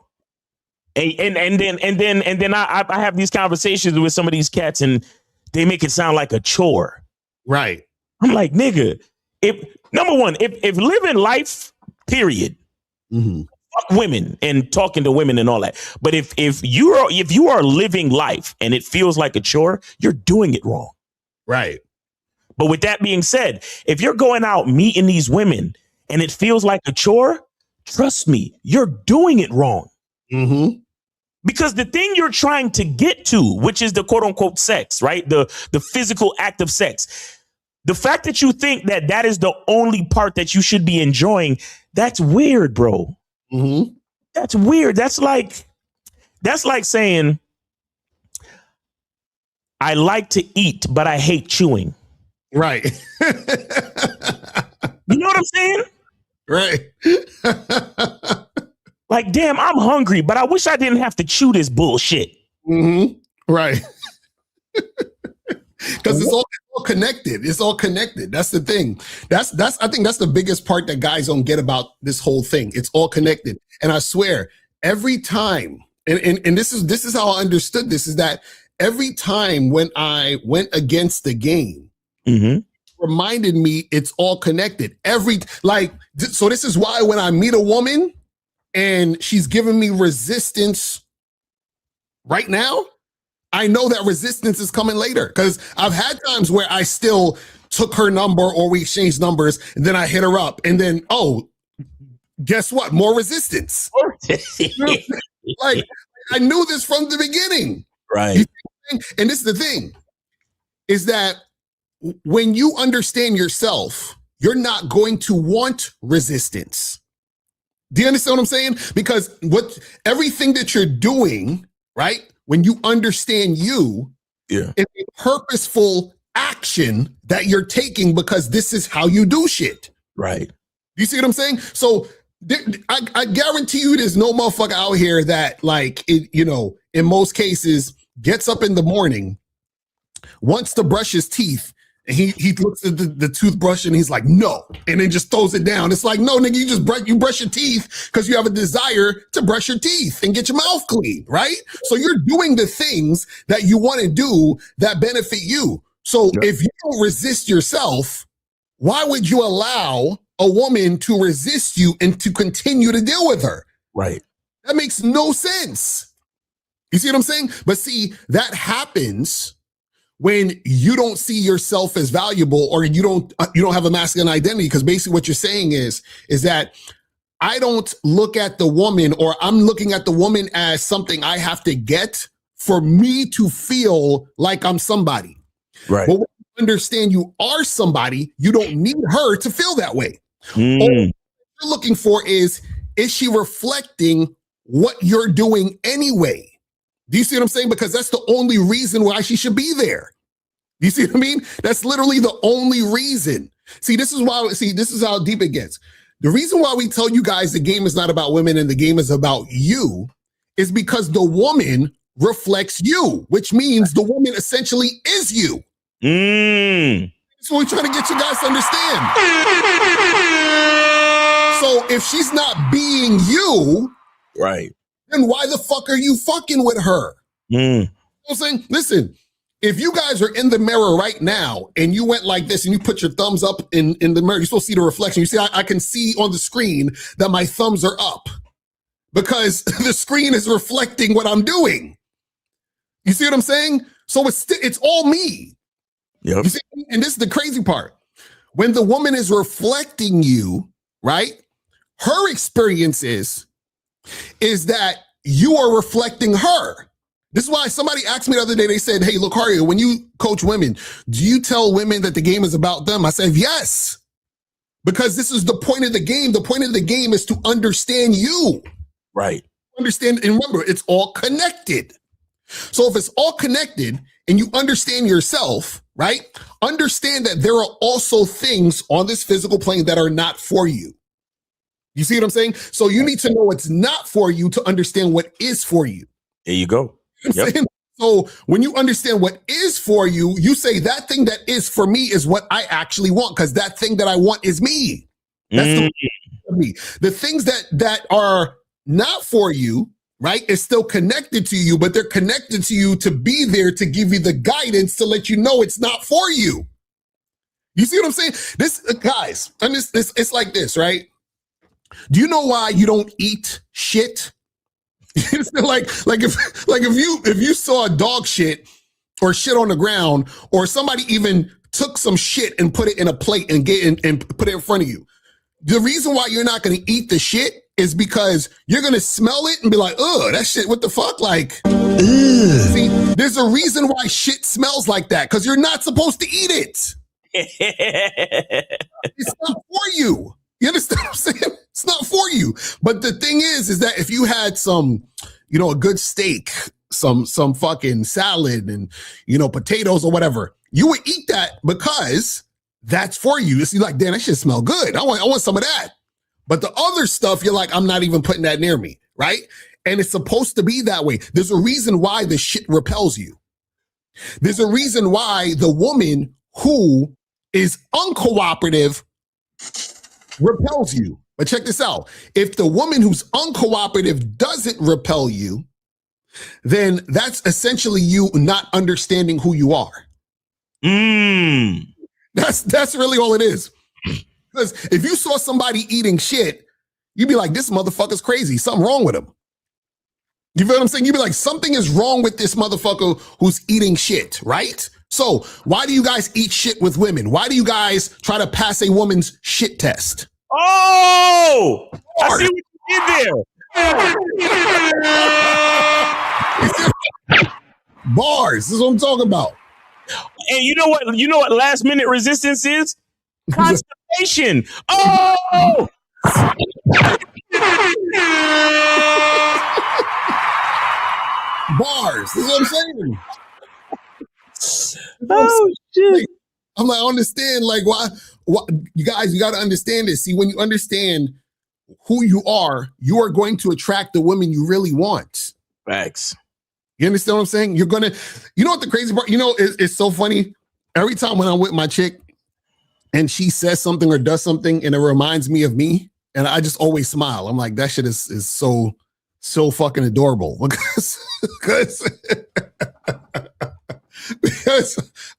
And then I have these conversations with some of these cats, and they make it sound like a chore. Right. I'm like, nigga, if living life, period, fuck women and talking to women and all that. But if you are living life and it feels like a chore, you're doing it wrong. Right. But with that being said, if you're going out meeting these women and it feels like a chore, trust me, you're doing it wrong. Mm-hmm. Because the thing you're trying to get to, which is the quote unquote sex, right? The physical act of sex. The fact that you think that is the only part that you should be enjoying, that's weird, bro. Mm-hmm. That's weird. That's like saying, I like to eat, but I hate chewing. Right. You know what I'm saying? Right. Like, damn, I'm hungry, but I wish I didn't have to chew this bullshit. Mm-hmm. Right. Because it's all connected. It's all connected. That's the thing. I think that's the biggest part that guys don't get about this whole thing. It's all connected. And I swear, every time, and this is how I understood this, is that every time when I went against the game, reminded me it's all connected. So this is why when I meet a woman and she's giving me resistance right now, I know that resistance is coming later, because I've had times where I still took her number or we exchanged numbers and then I hit her up and then, oh, guess what? More resistance. Like, I knew this from the beginning. Right. And this is the thing, is that when you understand yourself, you're not going to want resistance. Do you understand what I'm saying? Because everything that you're doing, right? When you understand you, it's a purposeful action that you're taking because this is how you do shit. Right. You see what I'm saying? So I guarantee you there's no motherfucker out here that, like, in most cases, gets up in the morning, wants to brush his teeth, And he looks at the toothbrush and he's like, no, and then just throws it down. It's like, no, nigga, you brush your teeth because you have a desire to brush your teeth and get your mouth clean, right? So you're doing the things that you want to do that benefit you. So if you don't resist yourself, why would you allow a woman to resist you and to continue to deal with her? Right. That makes no sense. You see what I'm saying? But see, that happens when you don't see yourself as valuable, or you don't have a masculine identity. Because basically what you're saying is that I don't look at the woman, or I'm looking at the woman as something I have to get for me to feel like I'm somebody. Right. But when you understand you are somebody, you don't need her to feel that way. All you're looking for is she reflecting what you're doing anyway? Do you see what I'm saying? Because that's the only reason why she should be there. Do you see what I mean? That's literally the only reason. This is how deep it gets. The reason why we tell you guys the game is not about women and the game is about you is because the woman reflects you, which means the woman essentially is you. That's what we're trying to get you guys to understand. So if she's not being you, right, then why the fuck are you fucking with her? You know what I'm saying? Listen, if you guys are in the mirror right now and you went like this and you put your thumbs up in the mirror, you're supposed to see the reflection. You see, I can see on the screen that my thumbs are up because the screen is reflecting what I'm doing. You see what I'm saying? So it's all me. Yep. You see, and this is the crazy part. When the woman is reflecting you, right? Her experience is that you are reflecting her. This is why somebody asked me the other day, they said, hey, Lucario, when you coach women, do you tell women that the game is about them? I said, yes, because this is the point of the game. The point of the game is to understand you. Right. Understand, and remember, it's all connected. So if it's all connected and you understand yourself, right? Understand that there are also things on this physical plane that are not for you. You see what I'm saying? So you need to know what's not for you to understand what is for you. There you go. You know what I'm saying? So when you understand what is for you, you say that thing that is for me is what I actually want, because that thing that I want is me. That's the for me. The things that are not for you, right, is still connected to you, but they're connected to you to be there to give you the guidance to let you know it's not for you. You see what I'm saying? This, guys, and it's like this, right? Do you know why you don't eat shit? like if you saw a dog shit or shit on the ground, or somebody even took some shit and put it in a plate and put it in front of you, the reason why you're not going to eat the shit is because you're going to smell it and be like, ugh, that shit, what the fuck? Like, see, there's a reason why shit smells like that, because you're not supposed to eat it. It's not for you. You understand what I'm saying? It's not for you. But the thing is that if you had some, a good steak, some fucking salad and, potatoes or whatever, you would eat that because that's for you. You're like, damn, that shit smell good. I want some of that. But the other stuff, you're like, I'm not even putting that near me, right? And it's supposed to be that way. There's a reason why the shit repels you. There's a reason why the woman who is uncooperative repels you. But check this out. If the woman who's uncooperative doesn't repel you, then that's essentially you not understanding who you are. That's really all it is. Because if you saw somebody eating shit, you'd be like, this motherfucker's crazy. Something wrong with him. You feel what I'm saying? You'd be like, something is wrong with this motherfucker who's eating shit, right? So why do you guys eat shit with women? Why do you guys try to pass a woman's shit test? Oh, I see what you did there. Bars. This is what I'm talking about. And you know what last minute resistance is? Constipation. Oh! Bars. This is what I'm saying. Oh, shit. I'm like, I understand, like, why you guys, you got to understand this. See, when you understand who you are going to attract the women you really want. Facts. You understand what I'm saying? You're going to, you know what the crazy part, it's so funny. every time when I'm with my chick and she says something or does something and it reminds me of me, and I just always smile. I'm like, that shit is so fucking adorable because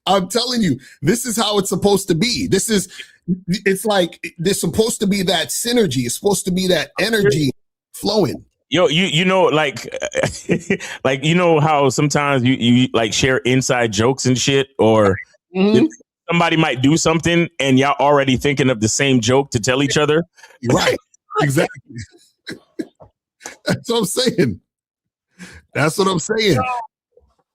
I'm telling you, this is how it's supposed to be. It's like there's supposed to be that synergy. It's supposed to be that energy flowing. Yo, you know, like like you know how sometimes you like share inside jokes and shit, or somebody might do something and y'all already thinking of the same joke to tell each other. Right. Exactly. That's what I'm saying. That's what I'm saying.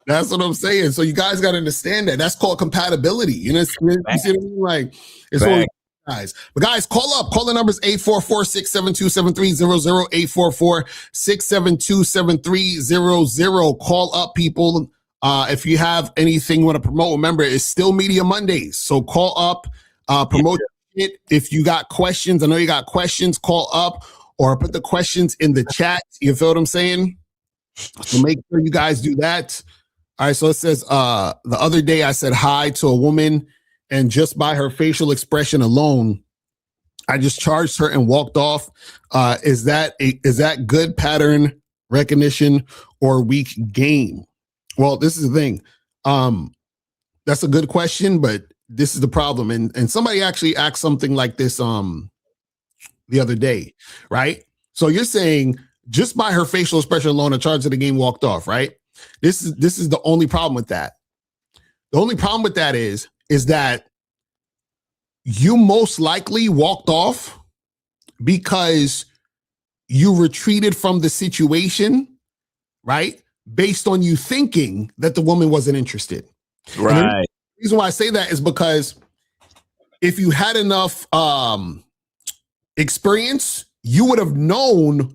That's what I'm saying. So you guys got to understand that. That's called compatibility. You know, you see what I mean? Like, it's all guys. But guys, call up. Call the numbers 844-672-7300, 844-672-7300. Call up, people. If you have anything you want to promote, remember, it's still Media Mondays. So call up, promote it. If you got questions, I know you got questions, call up or put the questions in the chat. You feel what I'm saying? So make sure you guys do that. All right, so it says, the other day I said hi to a woman, and just by her facial expression alone, I just charged her and walked off. Is that good pattern recognition or weak game? Well, this is the thing. That's a good question, but this is the problem. And somebody actually asked something like this the other day, right? So you're saying just by her facial expression alone, I charged her the game, walked off, right? This is the only problem with that. The only problem with that is that you most likely walked off because you retreated from the situation, right? Based on you thinking that the woman wasn't interested. Right. The reason why I say that is because if you had enough experience, you would have known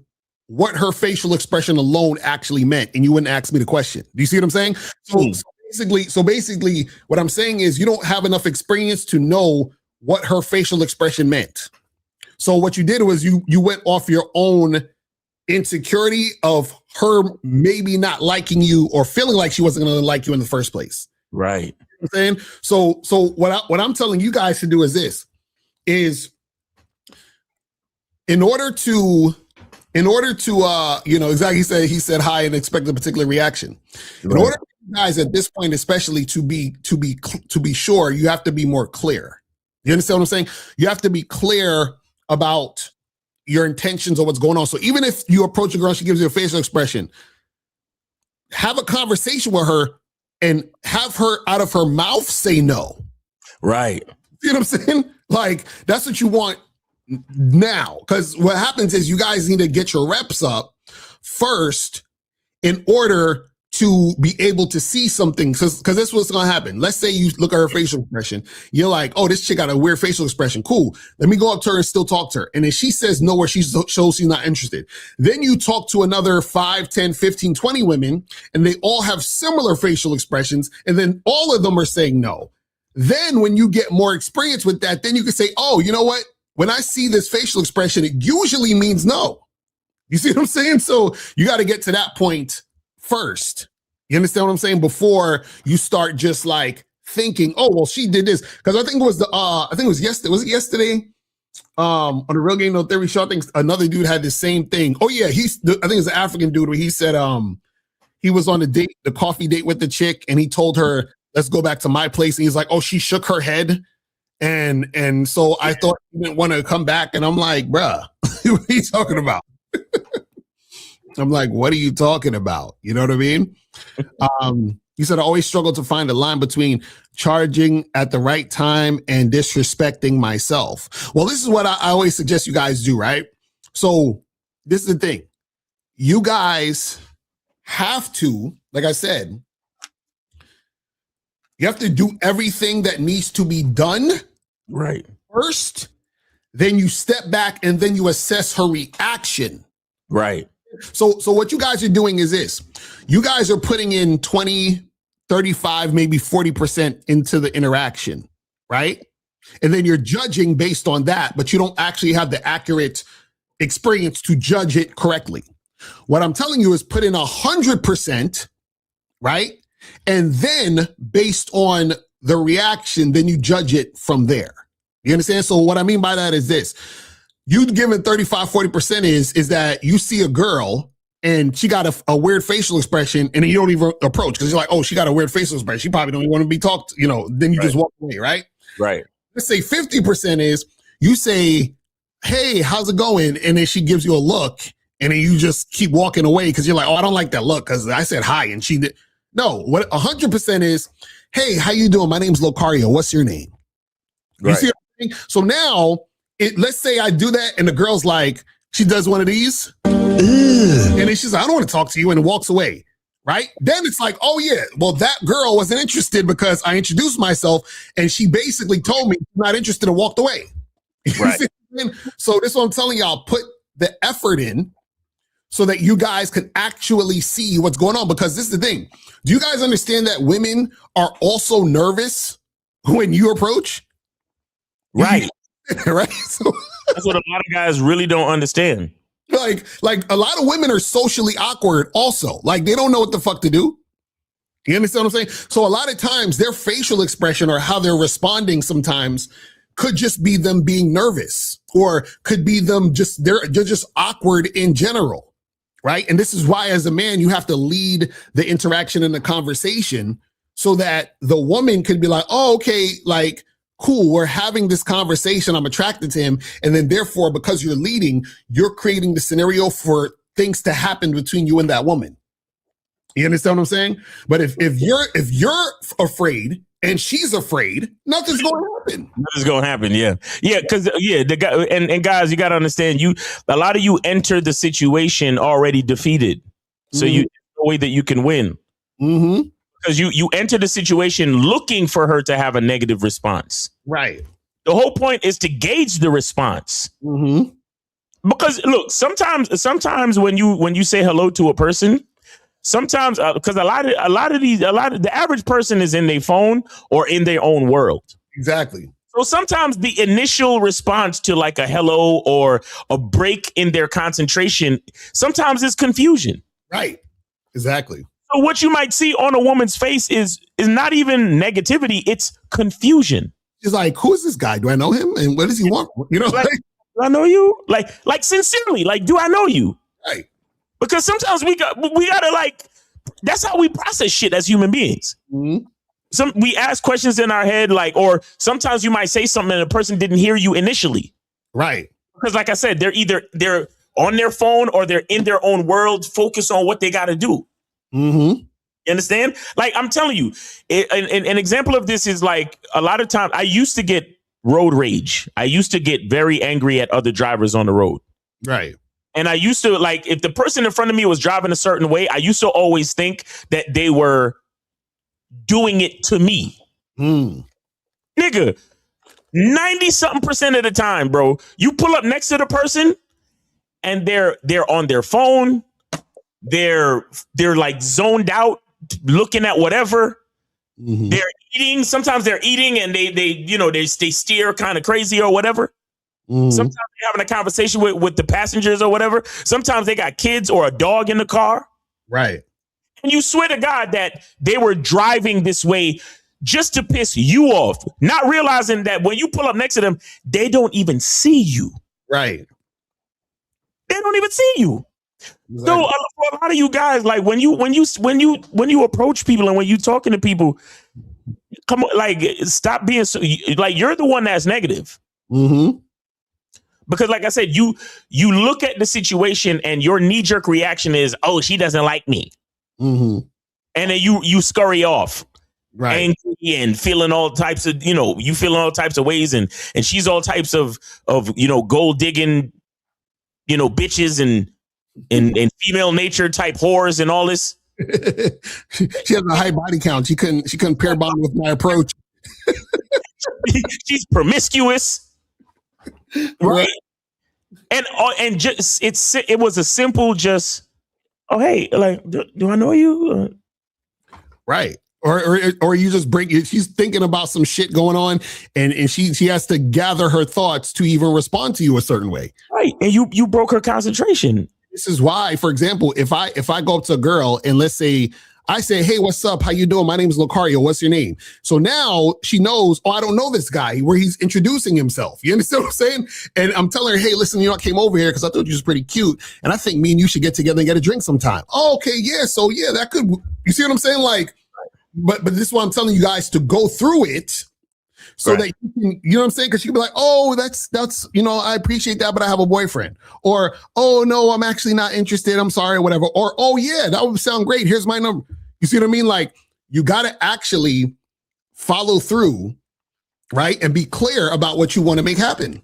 what her facial expression alone actually meant, and you wouldn't ask me the question. Do you see what I'm saying? So basically, what I'm saying is you don't have enough experience to know what her facial expression meant. So what you did was you went off your own insecurity of her maybe not liking you or feeling like she wasn't going to like you in the first place. Right. You know what I'm saying? So what I'm telling you guys to do is this: is in order to exactly, he said hi and expect a particular reaction. Right. In order for you guys at this point, especially to be sure, you have to be more clear. You understand what I'm saying? You have to be clear about your intentions or what's going on. So even if you approach a girl, she gives you a facial expression, have a conversation with her and have her out of her mouth say no. Right. You know what I'm saying? Like, that's what you want now, because what happens is you guys need to get your reps up first in order to be able to see something, because this is what's going to happen. Let's say you look at her facial expression. You're like, oh, this chick got a weird facial expression. Cool. Let me go up to her and still talk to her. And then she says no, or she shows she's not interested. Then you talk to another 5, 10, 15, 20 women, and they all have similar facial expressions. And then all of them are saying no. Then when you get more experience with that, then you can say, oh, you know what? When I see this facial expression, it usually means no. You see what I'm saying? So you got to get to that point first. You understand what I'm saying? Before you start just like thinking, oh, well, she did this. Because I think it was yesterday. Was it yesterday? On the Real Game No Theory show, I think another dude had the same thing. Oh yeah, I think it's an African dude where he said he was on the coffee date with the chick, and he told her, let's go back to my place. And he's like, oh, she shook her head. And so I thought he didn't want to come back. And I'm like, bruh, what are you talking about? I'm like, what are you talking about? You know what I mean? He said, I always struggle to find a line between charging at the right time and disrespecting myself. Well, this is what I always suggest you guys do, right? So this is the thing. You guys have to, like I said, you have to do everything that needs to be done right first. Then you step back and then you assess her reaction. Right. So what you guys are doing is this. You guys are putting in 20, 35, maybe 40% into the interaction, right? And then you're judging based on that, but you don't actually have the accurate experience to judge it correctly. What I'm telling you is put in 100%, right? And then based on the reaction, then you judge it from there. You understand? So what I mean by that is this. You giving 35, 40% is that you see a girl and she got a weird facial expression and then you don't even approach because you're like, oh, she got a weird facial expression. She probably don't even want to be talked to, you know, then you just walk away, right? Right. Let's say 50% is you say, hey, how's it going? And then she gives you a look and then you just keep walking away because you're like, oh, I don't like that look because I said hi and she did. No, what 100% is, hey, how you doing? My name's Locario. What's your name? You see what I'm saying? So now, let's say I do that and the girl's like, she does one of these. And then she's like, I don't want to talk to you, and walks away. Right? Then it's like, oh yeah, well, that girl wasn't interested because I introduced myself and she basically told me she's not interested and walked away. Right. So this is what I'm telling y'all, put the effort in so that you guys can actually see what's going on. Because this is the thing. Do you guys understand that women are also nervous when you approach? Right. Right? So that's what a lot of guys really don't understand. Like a lot of women are socially awkward also. Like they don't know what the fuck to do. You understand what I'm saying? So a lot of times their facial expression or how they're responding sometimes could just be them being nervous or could be them they're just awkward in general. Right? And this is why as a man, you have to lead the interaction and the conversation so that the woman could be like, oh, okay, like, cool, we're having this conversation. I'm attracted to him. And then therefore, because you're leading, you're creating the scenario for things to happen between you and that woman. You understand what I'm saying? But if you're afraid and she's afraid, nothing's going to happen. Nothing's going to happen. Yeah. Yeah. Cause the guy and guys, you got to understand a lot of you enter the situation already defeated. So there's no way that you can win. Mm-hmm. Because you enter the situation looking for her to have a negative response. Right. The whole point is to gauge the response. Mm-hmm. Because look, sometimes when you say hello to a person, sometimes because a lot of the average person is in their phone or in their own world. Exactly. So sometimes the initial response to like a hello or a break in their concentration, sometimes is confusion. Right. Exactly. So what you might see on a woman's face is not even negativity, it's confusion. She's like, who is this guy? Do I know him? And what does he want? You know, like, do I know you? Like sincerely, like, do I know you? Right. Because sometimes we gotta like, that's how we process shit as human beings. Mm-hmm. We ask questions in our head, like, or sometimes you might say something and the person didn't hear you initially. Right. Because like I said, they're on their phone or they're in their own world, focused on what they gotta do. Mm-hmm. You understand? Like, I'm telling you, an example of this is like a lot of times I used to get road rage. I used to get very angry at other drivers on the road. Right. And I used to, like, if the person in front of me was driving a certain way, I used to always think that they were doing it to me. Nigga, 90-something% of the time, bro, you pull up next to the person and they're on their phone. They're like zoned out, looking at whatever. Mm-hmm. They're eating. Sometimes they're eating and they steer kind of crazy or whatever. Mm-hmm. Sometimes they're having a conversation with the passengers or whatever. Sometimes they got kids or a dog in the car. Right. And you swear to God that they were driving this way just to piss you off, not realizing that when you pull up next to them, they don't even see you. Right. They don't even see you. Exactly. So for a lot of you guys, like when you approach people and when you talking to people, come on, like stop being so like you're the one that's negative. Mm-hmm. Because like I said, you look at the situation and your knee-jerk reaction is, oh, she doesn't like me. Mm-hmm. And then you scurry off. Right. Angry and feeling all types of, you feeling all types of ways and she's all types of gold digging, bitches and female nature type whores and all this. She has a high body count. She couldn't pair bond with my approach. She's promiscuous. Right. And just it was a simple just, oh hey, like do I know you? Right. Or you just she's thinking about some shit going on and she has to gather her thoughts to even respond to you a certain way. Right. And you broke her concentration. This is why, for example, if I go up to a girl and let's say I say, hey, what's up? How you doing? My name is Lucario. What's your name? So now she knows, oh, I don't know this guy, where he's introducing himself. You understand what I'm saying? And I'm telling her, hey, listen, I came over here because I thought you was pretty cute. And I think me and you should get together and get a drink sometime. Oh, okay, yeah. So yeah, that could, you see what I'm saying? Like, but this is why I'm telling you guys to go through it so that you can, you know what I'm saying? Because you can be like, oh, that's, I appreciate that, but I have a boyfriend. Or, oh, no, I'm actually not interested. I'm sorry, whatever. Or, oh, yeah, that would sound great. Here's my number. You see what I mean? Like, you got to actually follow through, right? And be clear about what you want to make happen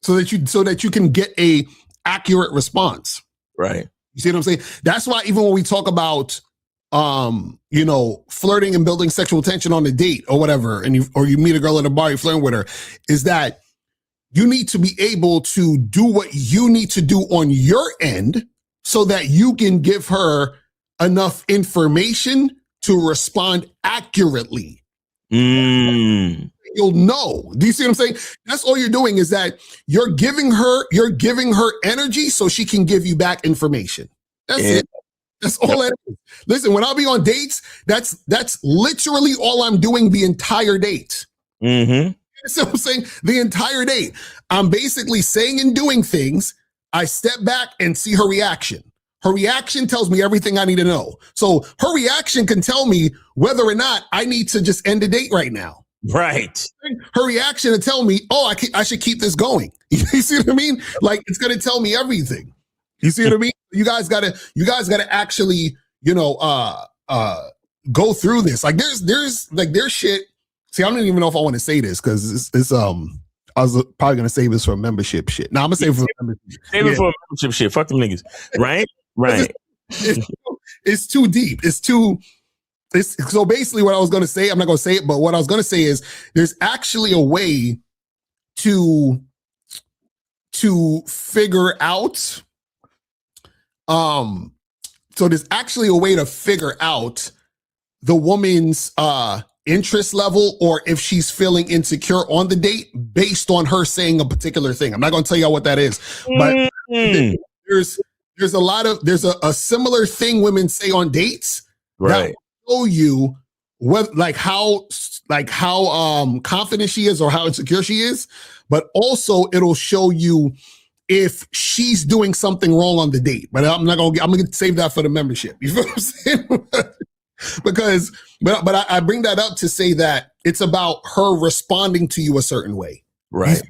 so that you can get a accurate response. Right. You see what I'm saying? That's why even when we talk about flirting and building sexual tension on a date or whatever, and you meet a girl at a bar, you're flirting with her, is that you need to be able to do what you need to do on your end so that you can give her enough information to respond accurately. You'll know. Do you see what I'm saying? That's all you're doing, is that you're giving her energy so she can give you back information. That's it. That's all that is. Listen, when I'll be on dates, that's literally all I'm doing the entire date. Mm-hmm. So I'm saying the entire date, I'm basically saying and doing things. I step back and see her reaction. Her reaction tells me everything I need to know. So her reaction can tell me whether or not I need to just end the date right now. Right. Her reaction to tell me, oh, I should keep this going. You see what I mean? Like, it's going to tell me everything. You see what I mean? You guys gotta actually, go through this. Like there's shit. See, I don't even know if I want to say this because it's I was probably gonna save this for a membership shit. Now I'm gonna save it for membership. Save it for a membership shit. Fuck them niggas. Right? Right. It's too deep. So basically what I was gonna say, I'm not gonna say it, but what I was gonna say is there's actually a way to figure out. So there's actually a way to figure out the woman's interest level, or if she's feeling insecure on the date based on her saying a particular thing. I'm not going to tell y'all what that is, but there's a similar thing women say on dates that will show you what, how confident she is or how insecure she is, but also it'll show you if she's doing something wrong on the date. But I'm going to save that for the membership. You feel what I'm saying? Because I bring that up to say that it's about her responding to you a certain way. Right.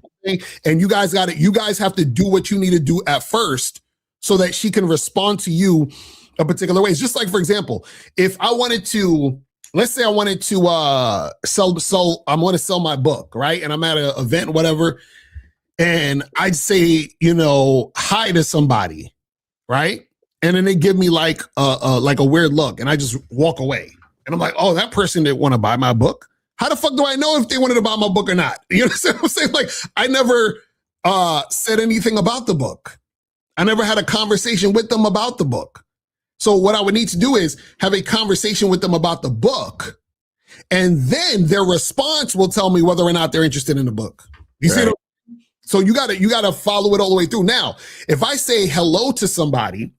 And you guys have to do what you need to do at first so that she can respond to you a particular way. It's just like, for example, if I wanted to, let's say I wanted to I want to sell my book, right? And I'm at an event, whatever. And I'd say, hi to somebody, right? And then they give me like a weird look, and I just walk away. And I'm like, oh, that person didn't want to buy my book. How the fuck do I know if they wanted to buy my book or not? You understand what I'm saying? Like, I never said anything about the book. I never had a conversation with them about the book. So what I would need to do is have a conversation with them about the book, and then their response will tell me whether or not they're interested in the book. You see what I'm saying? So you gotta follow it all the way through. Now, if I say hello to somebody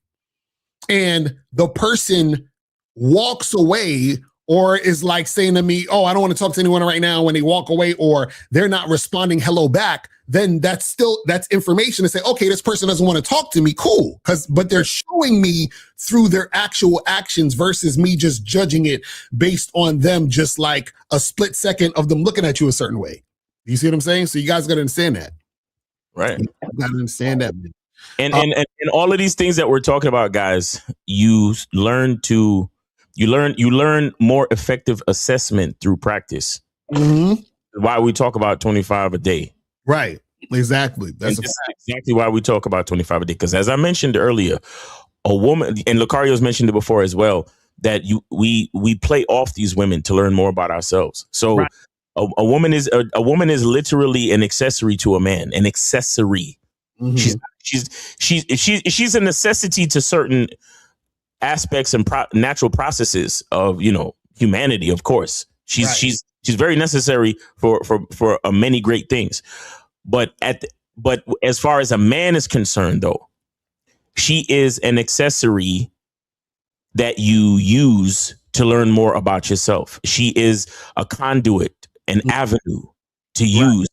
and the person walks away or is like saying to me, oh, I don't want to talk to anyone right now, when they walk away, or they're not responding hello back, then that's information to say, okay, this person doesn't want to talk to me. Cool. But they're showing me through their actual actions versus me just judging it based on them, just like a split second of them looking at you a certain way. You see what I'm saying? So you guys got to understand that. Right. You got to understand that, man. And all of these things that we're talking about, guys, you learn more effective assessment through practice. Mm-hmm. Why we talk about 25 a day. Right. Exactly. That's exactly why we talk about 25 a day. Because as I mentioned earlier, a woman, and Lucario's mentioned it before as well, that we play off these women to learn more about ourselves. So right. a woman is literally an accessory to a man, an accessory. Mm-hmm. She's a necessity to certain aspects and natural processes of humanity. Of course, she's very necessary for many great things. But as far as a man is concerned, though, she is an accessory that you use to learn more about yourself. She is a conduit, an avenue to use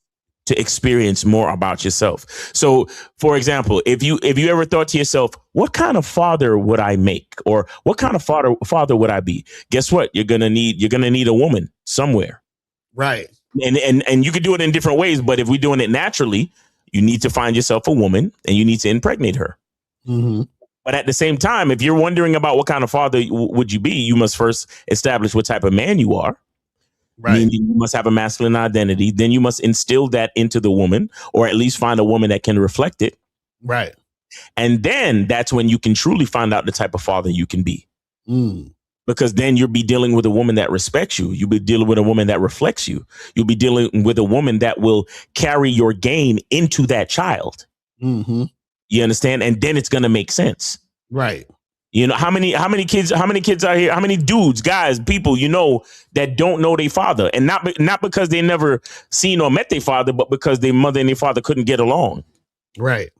to experience more about yourself. So, for example, if you ever thought to yourself, what kind of father would I make, or what kind of father would I be? Guess what? You're gonna need a woman somewhere. Right. And you could do it in different ways, but if we're doing it naturally, you need to find yourself a woman and you need to impregnate her. Mm-hmm. But at the same time, if you're wondering about what kind of father would you be, you must first establish what type of man you are. Right. Meaning you must have a masculine identity. Then you must instill that into the woman, or at least find a woman that can reflect it. Right. And then that's when you can truly find out the type of father you can be. Because then you'll be dealing with a woman that respects you. You'll be dealing with a woman that reflects you. You'll be dealing with a woman that will carry your game into that child. Mm-hmm. You understand? And then it's going to make sense. Right. You know, how many kids are here? How many dudes, guys, people, you know, that don't know their father, and not because they never seen or met their father, but because their mother and their father couldn't get along. Right.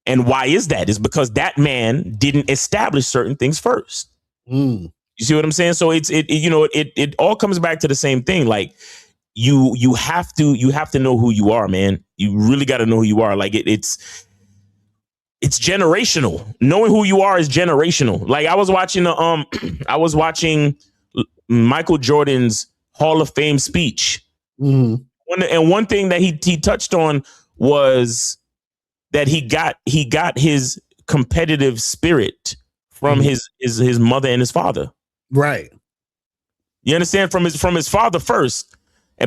And why is that? It's because that man didn't establish certain things first. You see what I'm saying? So it all comes back to the same thing. Like you have to know who you are, man. You really got to know who you are. Like it's generational. Knowing who you are is generational. Like I was watching Michael Jordan's Hall of Fame speech. And one thing that he touched on was that he got his competitive spirit from his mother and his father. Right. You understand? From his father first.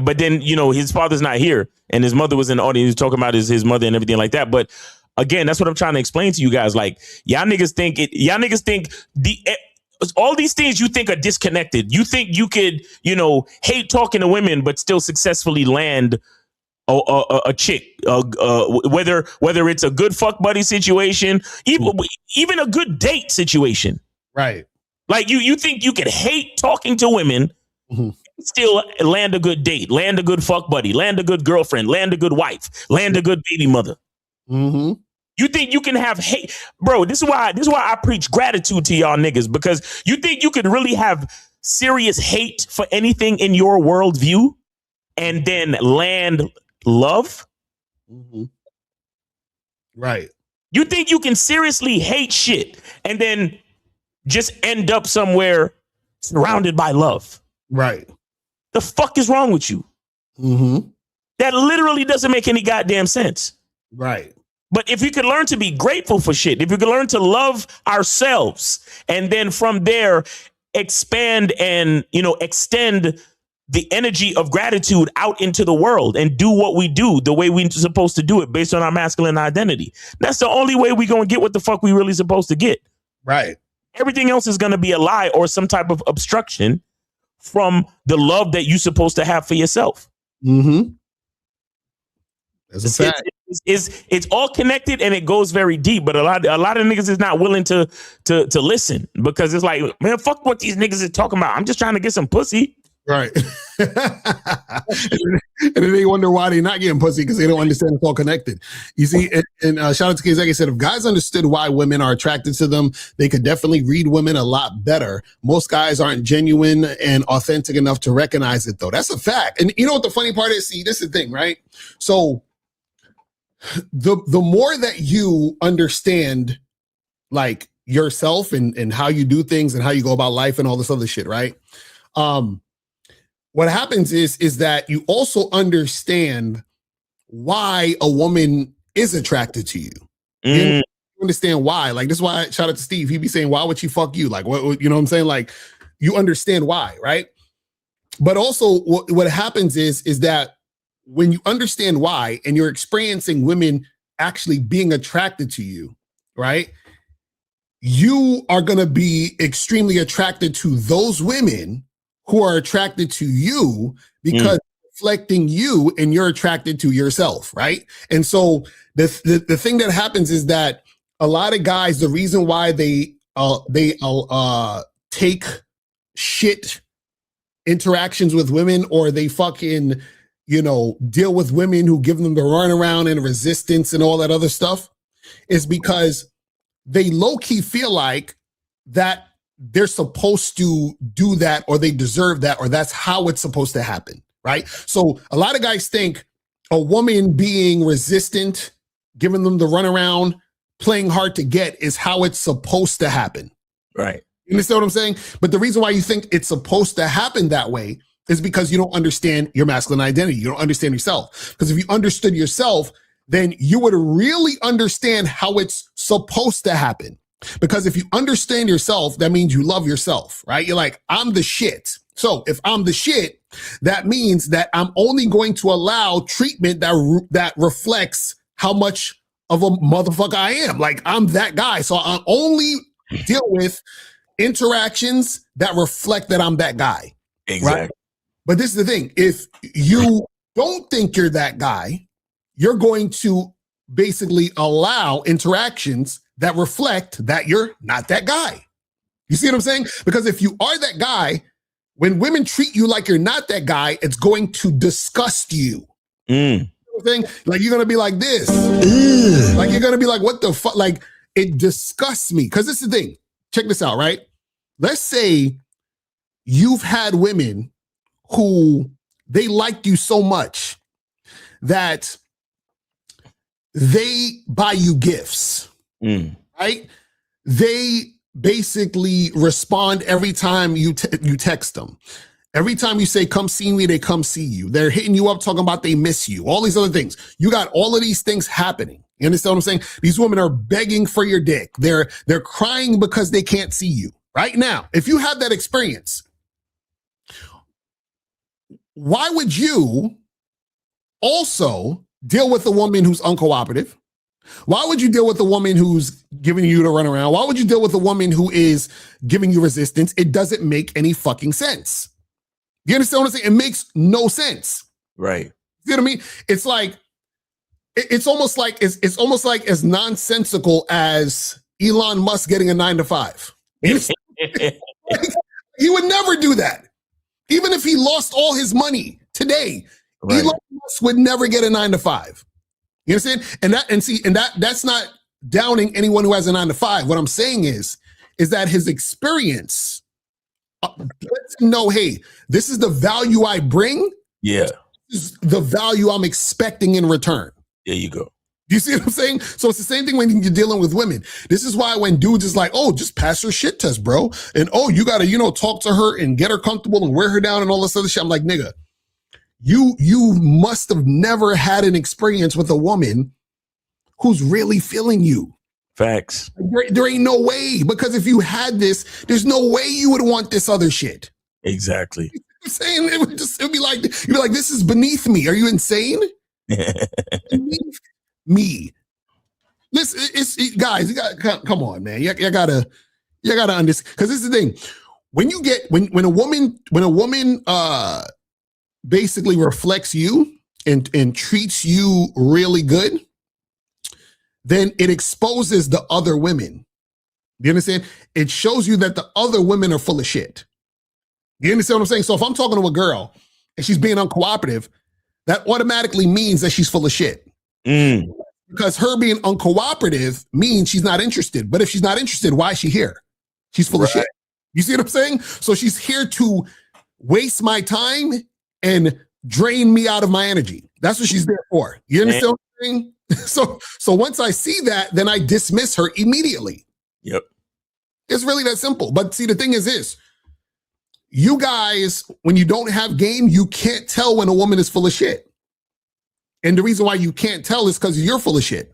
But then, you know, his father's not here and his mother was in the audience. He was talking about his mother and everything like that. But again, that's what I'm trying to explain to you guys. Like, y'all niggas think all these things you think are disconnected. You think you could, you know, hate talking to women, but still successfully land a chick, whether it's a good fuck buddy situation, even a good date situation. Right. Like you think you could hate talking to women, still land a good date, land a good fuck buddy, land a good girlfriend, land a good wife, land a good baby mother. You think you can have hate, bro? This is why I preach gratitude to y'all niggas, because you think you could really have serious hate for anything in your worldview and then land love? Right. You think you can seriously hate shit and then just end up somewhere surrounded by love? Right. The fuck is wrong with you? That literally doesn't make any goddamn sense. Right. But if you could learn to be grateful for shit, if you could learn to love ourselves, and then from there expand and, you know, extend the energy of gratitude out into the world and do what we do the way we're supposed to do it based on our masculine identity. That's the only way we're going to get what the fuck we really supposed to get. Right. Everything else is going to be a lie or some type of obstruction from the love that you're supposed to have for yourself. That's a fact. It's all connected and it goes very deep, but a lot of niggas is not willing to listen, because it's like, man, fuck what these niggas is talking about. I'm just trying to get some pussy. Right. And then they wonder why they're not getting pussy, because they don't understand it's all connected. You see, and shout out to Kizaki said, if guys understood why women are attracted to them, they could definitely read women a lot better. Most guys aren't genuine and authentic enough to recognize it, though. That's a fact. And you know what the funny part is? See, this is the thing, right? So the more that you understand, like, yourself and how you do things and how you go about life and all this other shit, right? What happens is that you also understand why a woman is attracted to you. You understand why. Like, this is why, shout out to Steve, he be saying, why would she fuck you? Like, what, you know what I'm saying? Like, you understand why, right? But also what happens is that when you understand why and you're experiencing women actually being attracted to you, right? You are going to be extremely attracted to those women who are attracted to you, because reflecting you and you're attracted to yourself, right? And so the thing that happens is that a lot of guys, the reason why they take shit interactions with women, or they fucking, you know, deal with women who give them the runaround and resistance and all that other stuff, is because they low-key feel like that they're supposed to do that, or they deserve that, or that's how it's supposed to happen, right? So a lot of guys think a woman being resistant, giving them the runaround, playing hard to get is how it's supposed to happen. Right. You understand what I'm saying? But the reason why you think it's supposed to happen that way is because you don't understand your masculine identity. You don't understand yourself. Because if you understood yourself, then you would really understand how it's supposed to happen. Because if you understand yourself, that means you love yourself, right? You're like, I'm the shit. So if I'm the shit, that means that I'm only going to allow treatment that reflects how much of a motherfucker I am. Like, I'm that guy. So I only deal with interactions that reflect that I'm that guy. Exactly. Right? But this is the thing. If you don't think you're that guy, you're going to basically allow interactions that reflect that you're not that guy. You see what I'm saying? Because if you are that guy, when women treat you like you're not that guy, it's going to disgust you. You know what I'm saying? Like, you're going to be like this. Like, you're going to be like, what the fuck? Like, it disgusts me. Because this is the thing. Check this out, right? Let's say you've had women who they liked you so much that they buy you gifts, right? They basically respond every time you text them. Every time you say, come see me, they come see you. They're hitting you up talking about they miss you, all these other things. You got all of these things happening. You understand what I'm saying? These women are begging for your dick. They're crying because they can't see you. Right now, if you have that experience, why would you also deal with a woman who's uncooperative? Why would you deal with a woman who's giving you the runaround? Why would you deal with a woman who is giving you resistance? It doesn't make any fucking sense. You understand what I'm saying? It makes no sense. Right. You know what I mean? It's like, it's almost like as nonsensical as Elon Musk getting a 9-to-5. Like, he would never do that. Even if he lost all his money today, right, Elon Musk would never get a 9-to-5. You understand? And that's not downing anyone who has a 9-to-5. What I'm saying is that his experience lets him know, hey, this is the value I bring. Yeah. This is the value I'm expecting in return. There you go. You see what I'm saying? So it's the same thing when you're dealing with women. This is why when dudes is like, oh, just pass her shit test, bro. And oh, you got to, talk to her and get her comfortable and wear her down and all this other shit. I'm like, nigga, you must have never had an experience with a woman who's really feeling you. Facts. There ain't no way, because if you had this, there's no way you would want this other shit. Exactly. I'm saying it'd be like, you'd be like, this is beneath me. Are you insane? Beneath me. Listen, guys, you got come on, man. You gotta understand, because this is the thing. When you get when a woman basically reflects you and treats you really good, then it exposes the other women. You understand? It shows you that the other women are full of shit. You understand what I'm saying? So if I'm talking to a girl and she's being uncooperative, that automatically means that she's full of shit. Because her being uncooperative means she's not interested. But if she's not interested, why is she here? She's full of shit. You see what I'm saying? So she's here to waste my time and drain me out of my energy. That's what she's there for. You understand what I'm saying? So once I see that, then I dismiss her immediately. Yep. It's really that simple. But see, the thing is this. You guys, when you don't have game, you can't tell when a woman is full of shit. And the reason why you can't tell is because you're full of shit.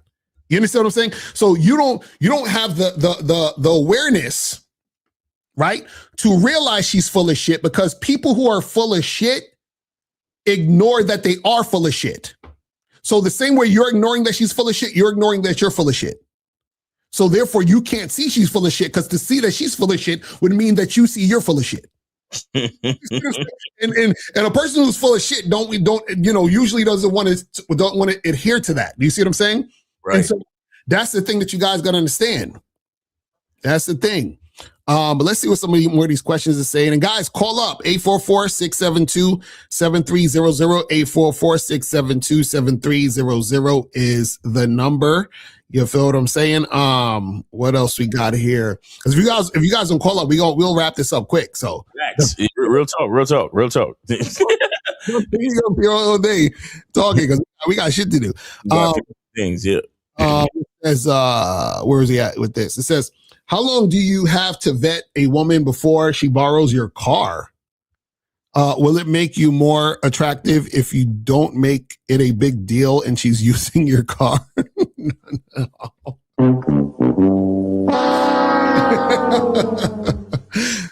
You understand what I'm saying? So you don't have the awareness, right, to realize she's full of shit, because people who are full of shit ignore that they are full of shit. So the same way you're ignoring that she's full of shit, you're ignoring that you're full of shit. So therefore you can't see she's full of shit, because to see that she's full of shit would mean that you see you're full of shit. and a person who's full of shit usually don't want to adhere to that. Do you see what I'm saying? Right. And so that's the thing that you guys got to understand. That's the thing. But let's see what some of more of these questions are saying. And guys, call up 844-672-7300. 844-672-7300 is the number. You feel what I'm saying? What else we got here? Because if you guys don't call up, we'll wrap this up quick. So real talk. You're here all day talking because we got shit to do. Things, yeah. As where is he at with this? It says, how long do you have to vet a woman before she borrows your car? Will it make you more attractive if you don't make it a big deal and she's using your car?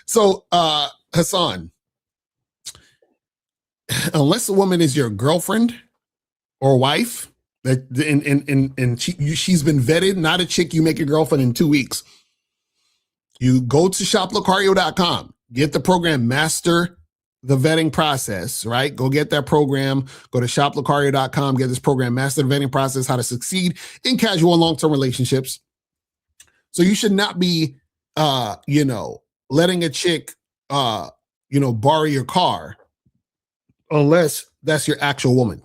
So, Hassan, unless a woman is your girlfriend or wife, and she's been vetted, not a chick you make your girlfriend in 2 weeks, you go to shoplocario.com, get the program, master the vetting process, right? Go get that program. Go to shoplocario.com, get this program, master the vetting process, how to succeed in casual and long-term relationships. So you should not be, letting a chick, borrow your car unless that's your actual woman.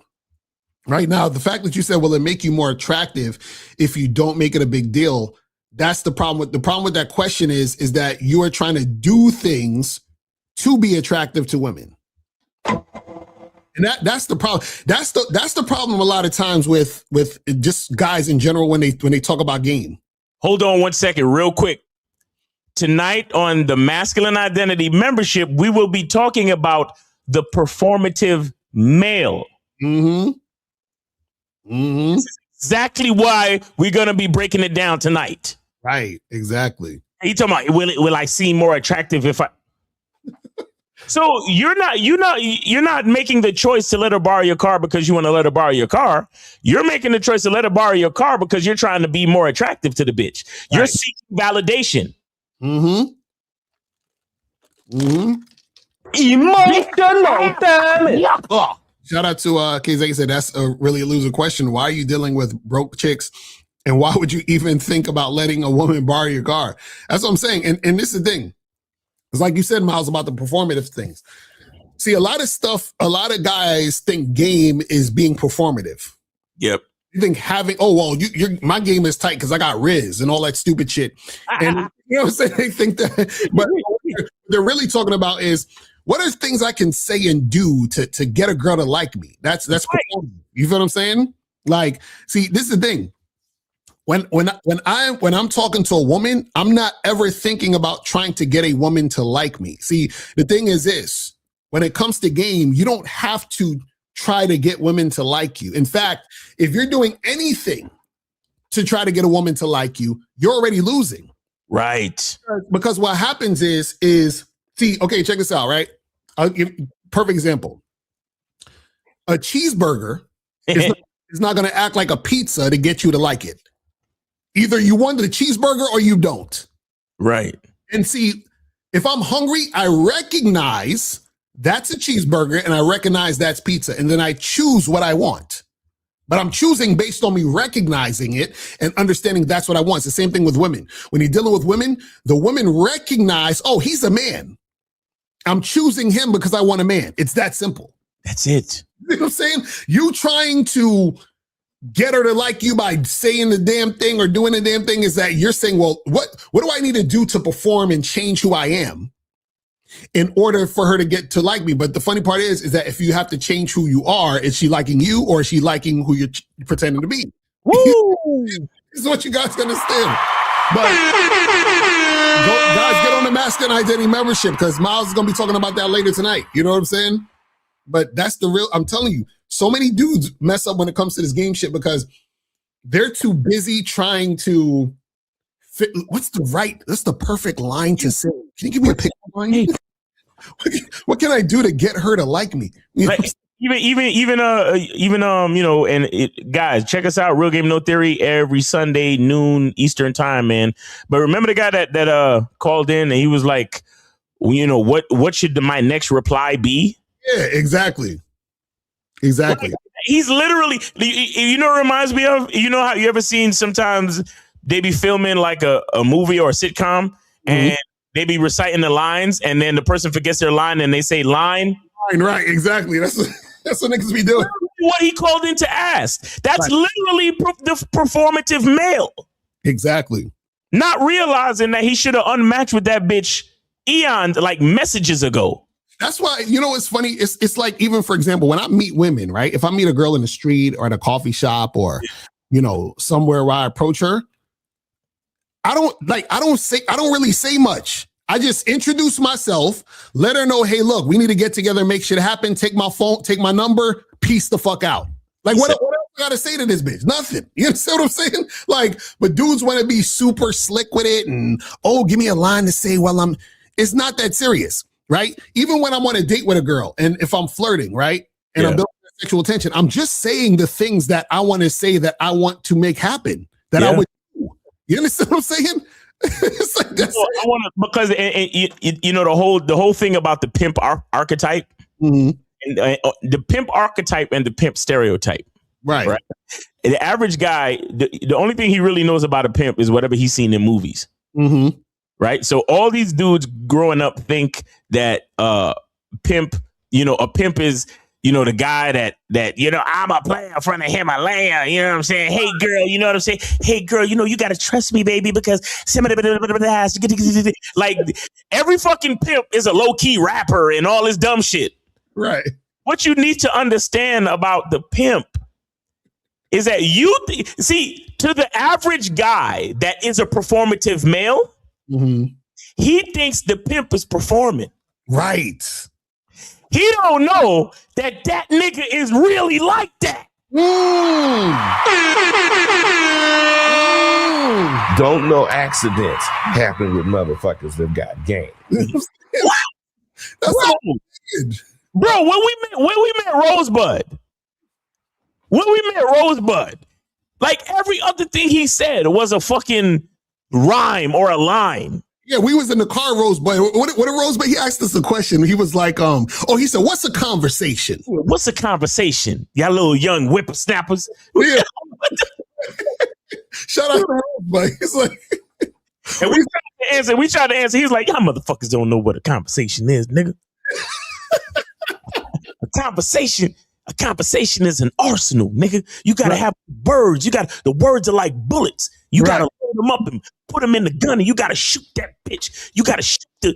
Right now, the fact that you said, will it make you more attractive if you don't make it a big deal? That's the problem with that question is that you are trying to do things to be attractive to women. And that's the problem. That's the problem a lot of times with just guys in general when they talk about game. Hold on 1 second, real quick. Tonight on the Masculine Identity membership, we will be talking about the performative male. Mm-hmm. Mm-hmm. This is exactly why we're going to be breaking it down tonight. Right, exactly. You talking about will I seem more attractive if I? So you're not making the choice to let her borrow your car because you want to let her borrow your car. You're making the choice to let her borrow your car because you're trying to be more attractive to the bitch. Right. You're seeking validation. Mm-hmm. Mm-hmm. Emotional damage. Shout out to KZ said that's really a loser question. Why are you dealing with broke chicks? And why would you even think about letting a woman borrow your car? That's what I'm saying. And this is the thing. It's like you said, Miles, about the performative things. See, a lot of guys think game is being performative. Yep. You think my game is tight because I got Riz and all that stupid shit. And you know what I'm saying? They think that, but what they're really talking about is, what are things I can say and do to get a girl to like me? That's performative. You feel what I'm saying? Like, see, this is the thing. When I'm talking to a woman, I'm not ever thinking about trying to get a woman to like me. See, the thing is this, when it comes to game, you don't have to try to get women to like you. In fact, if you're doing anything to try to get a woman to like you, you're already losing. Right. Because what happens is see, okay, check this out, right? I'll give perfect example. A cheeseburger is not going to act like a pizza to get you to like it. Either you want the cheeseburger or you don't. Right. And see, if I'm hungry, I recognize that's a cheeseburger and I recognize that's pizza. And then I choose what I want. But I'm choosing based on me recognizing it and understanding that's what I want. It's the same thing with women. When you're dealing with women, the women recognize, oh, he's a man. I'm choosing him because I want a man. It's that simple. That's it. You know what I'm saying? You trying to get her to like you by saying the damn thing or doing the damn thing is that you're saying, well, what do I need to do to perform and change who I am in order for her to get to like me? But the funny part is that if you have to change who you are, is she liking you or is she liking who you're pretending to be? Woo! This is what you guys understand. But guys, get on the Masculine Identity membership because Miles is going to be talking about that later tonight. You know what I'm saying? But that's the real, I'm telling you, so many dudes mess up when it comes to this game shit because they're too busy trying to fit. What's the perfect line to say? Can you give me a pickup line? What can I do to get her to like me? You know? Guys, check us out. Real Game No Theory every Sunday, noon Eastern time, man. But remember the guy that called in and he was like, what should my next reply be? Yeah, exactly. Exactly. He's literally, it reminds me of, how you ever seen sometimes they be filming like a movie or a sitcom and they be reciting the lines, and then the person forgets their line, and they say line. Right, exactly. That's what niggas be doing. What he called in to ask. That's literally the performative male. Exactly. Not realizing that he should have unmatched with that bitch eons, like messages ago. That's why, it's funny. It's like, even for example, when I meet women, right? If I meet a girl in the street or at a coffee shop or, somewhere where I approach her, I don't really say much. I just introduce myself, let her know, hey, look, we need to get together and make shit happen. Take my phone, take my number, peace the fuck out. Like, what else I gotta say to this bitch? Nothing. You understand what I'm saying? Like, but dudes want to be super slick with it and, give me a line to say while it's not that serious, right? Even when I'm on a date with a girl and if I'm flirting, right? And I'm building sexual tension, I'm just saying the things that I want to say that I want to make happen, that I would do. You understand what I'm saying? It's like that's I want to, because the whole thing about the pimp archetype, and, the pimp archetype and the pimp stereotype, right? The average guy, the only thing he really knows about a pimp is whatever he's seen in movies, right? So all these dudes growing up think that pimp, a pimp is the guy that I'm a player in front of Himalaya. You know what I'm saying? Hey, girl, you know what I'm saying? Hey, girl, you got to trust me, baby, because like every fucking pimp is a low-key rapper and all this dumb shit. Right. What you need to understand about the pimp is that to the average guy that is a performative male, he thinks the pimp is performing. Right. He don't know that nigga is really like that. Don't know accidents happen with motherfuckers that got game. Bro, when we met Rosebud, like every other thing he said was a fucking rhyme or a line. Yeah, we was in the car, Rosebud. What did Rosebud? He asked us a question. He was like, he said, what's a conversation? What's a conversation? Y'all little young whippersnappers. Yeah. Shout out to Rosebud. He's like, and we tried to answer. He's like, y'all motherfuckers don't know what a conversation is, nigga. A conversation is an arsenal, nigga. You gotta have words. The words are like bullets. You gotta load them up and put them in the gun, and you gotta shoot that bitch. You gotta shoot you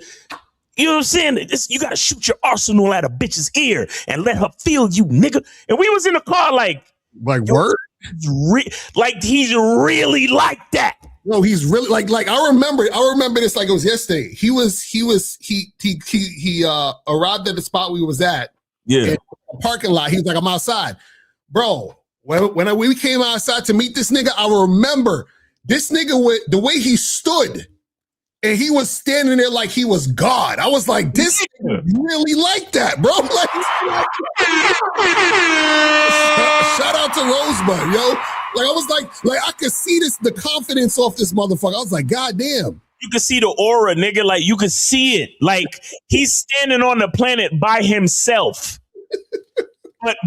know what I'm saying? You gotta shoot your arsenal at a bitch's ear and let her feel you, nigga. And we was in the car like word? He's really like that. No, he's really like I remember this like it was yesterday. He arrived at the spot we was at. Yeah. In the parking lot. He was like, I'm outside. Bro, when we came outside to meet this nigga, I remember this nigga with the way he stood and he was standing there like he was God. I was like, this nigga really like that, bro. Like, shout out to Rosebud, yo. Like I was like I could see the confidence off this motherfucker. I was like, God damn. You could see the aura, nigga. Like you could see it. Like he's standing on the planet by himself.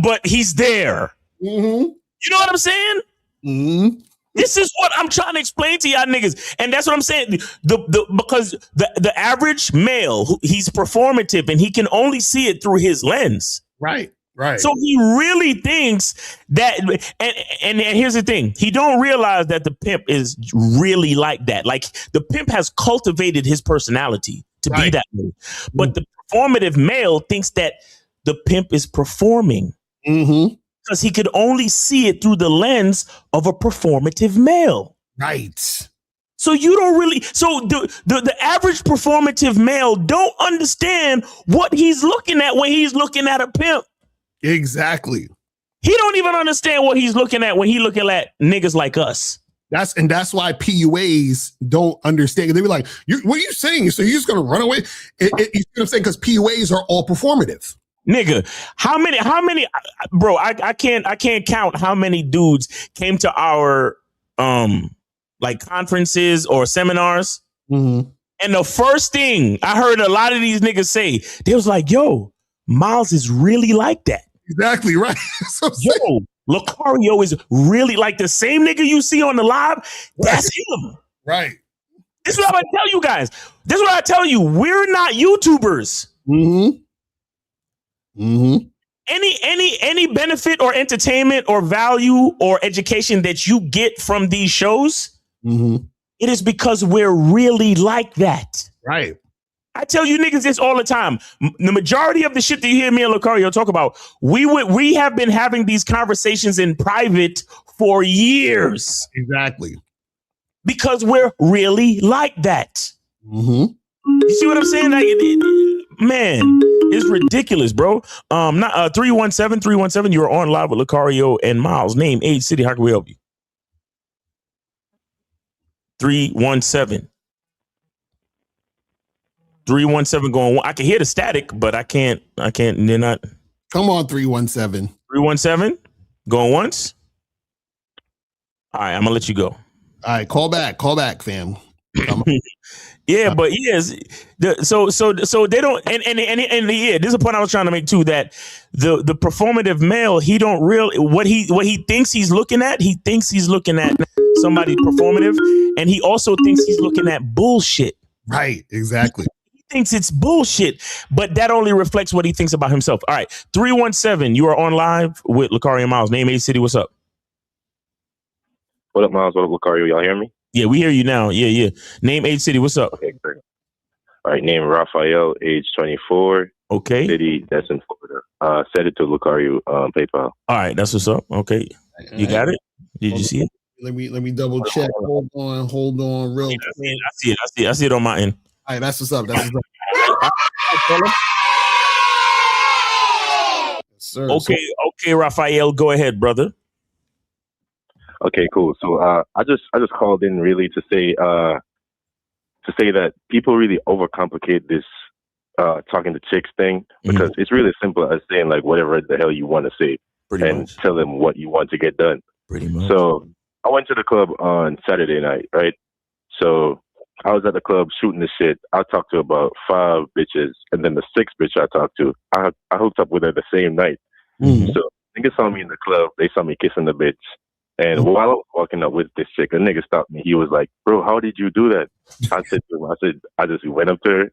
but he's there. You know what I'm saying? This is what I'm trying to explain to y'all niggas. And that's what I'm saying. Because the average male, he's performative and he can only see it through his lens. Right. So he really thinks that, and here's the thing. He don't realize that the pimp is really like that. Like the pimp has cultivated his personality to be that way. But the performative male thinks that the pimp is performing. Because he could only see it through the lens of a performative male. Right. So you don't really, the average performative male don't understand what he's looking at when he's looking at a pimp. Exactly. He don't even understand what he's looking at when he looking at niggas like us. That's why PUAs don't understand. They be like, what are you saying? So you're just gonna run away? You know what I'm saying? Because PUAs are all performative. Nigga, how many, bro, I can't count how many dudes came to our like conferences or seminars. And the first thing I heard a lot of these niggas say, they was like, yo, Miles is really like that. Exactly right. Yo, Lucario is really like the same nigga you see on the live. That's him. Right. This is what I'm gonna tell you guys. This is what I tell you. We're not YouTubers. Any benefit or entertainment or value or education that you get from these shows, it is because we're really like that. Right. I tell you niggas this all the time. The majority of the shit that you hear me and Lucario talk about, we have been having these conversations in private for years. Exactly. Because we're really like that. You see what I'm saying? Like, man, it's ridiculous, bro. Not 317, you're on live with Lucario and Miles. Name, age, city. How can we help you? 317 going. I can hear the static, but I can't. They're not. Come on, 317. 317 going once. All right, I'm gonna let you go. All right, call back, fam. Yeah, but yes, so they don't, and yeah, this is a point I was trying to make too, that the performative male, he don't really what he thinks he's looking at. He thinks he's looking at somebody performative, and he also thinks he's looking at bullshit. Right, exactly. He thinks it's bullshit, but that only reflects what he thinks about himself. All right, 317, you are on live with Lucario Miles. Name, age, city. What's up? What up, Miles? What up, Lucario? Y'all hear me? Yeah, we hear you now. Yeah. Name, age, city. What's up? Okay, great. All right, name Raphael, age 24. Okay. City, that's in Florida. Set it to Lucario PayPal. All right, that's what's up. Okay. You got it? Did you see it? Let me double check. Hold on, real quick. I see it on my end. All right, that's what's up. That's what's up. Sir, okay, Raphael, go ahead, brother. Okay, cool. So I just called in really to say that people really overcomplicate this talking to chicks thing, because it's really simple as saying like whatever the hell you want to say and tell them what you want to get done. Pretty much. So I went to the club on Saturday night, right? So I was at the club shooting the shit. I talked to about 5 bitches, and then the 6th bitch I talked to, I hooked up with her the same night. So niggas saw me in the club. They saw me kissing the bitch. And while I was walking up with this chick, a nigga stopped me. He was like, "Bro, how did you do that?" I said, "I just went up to her,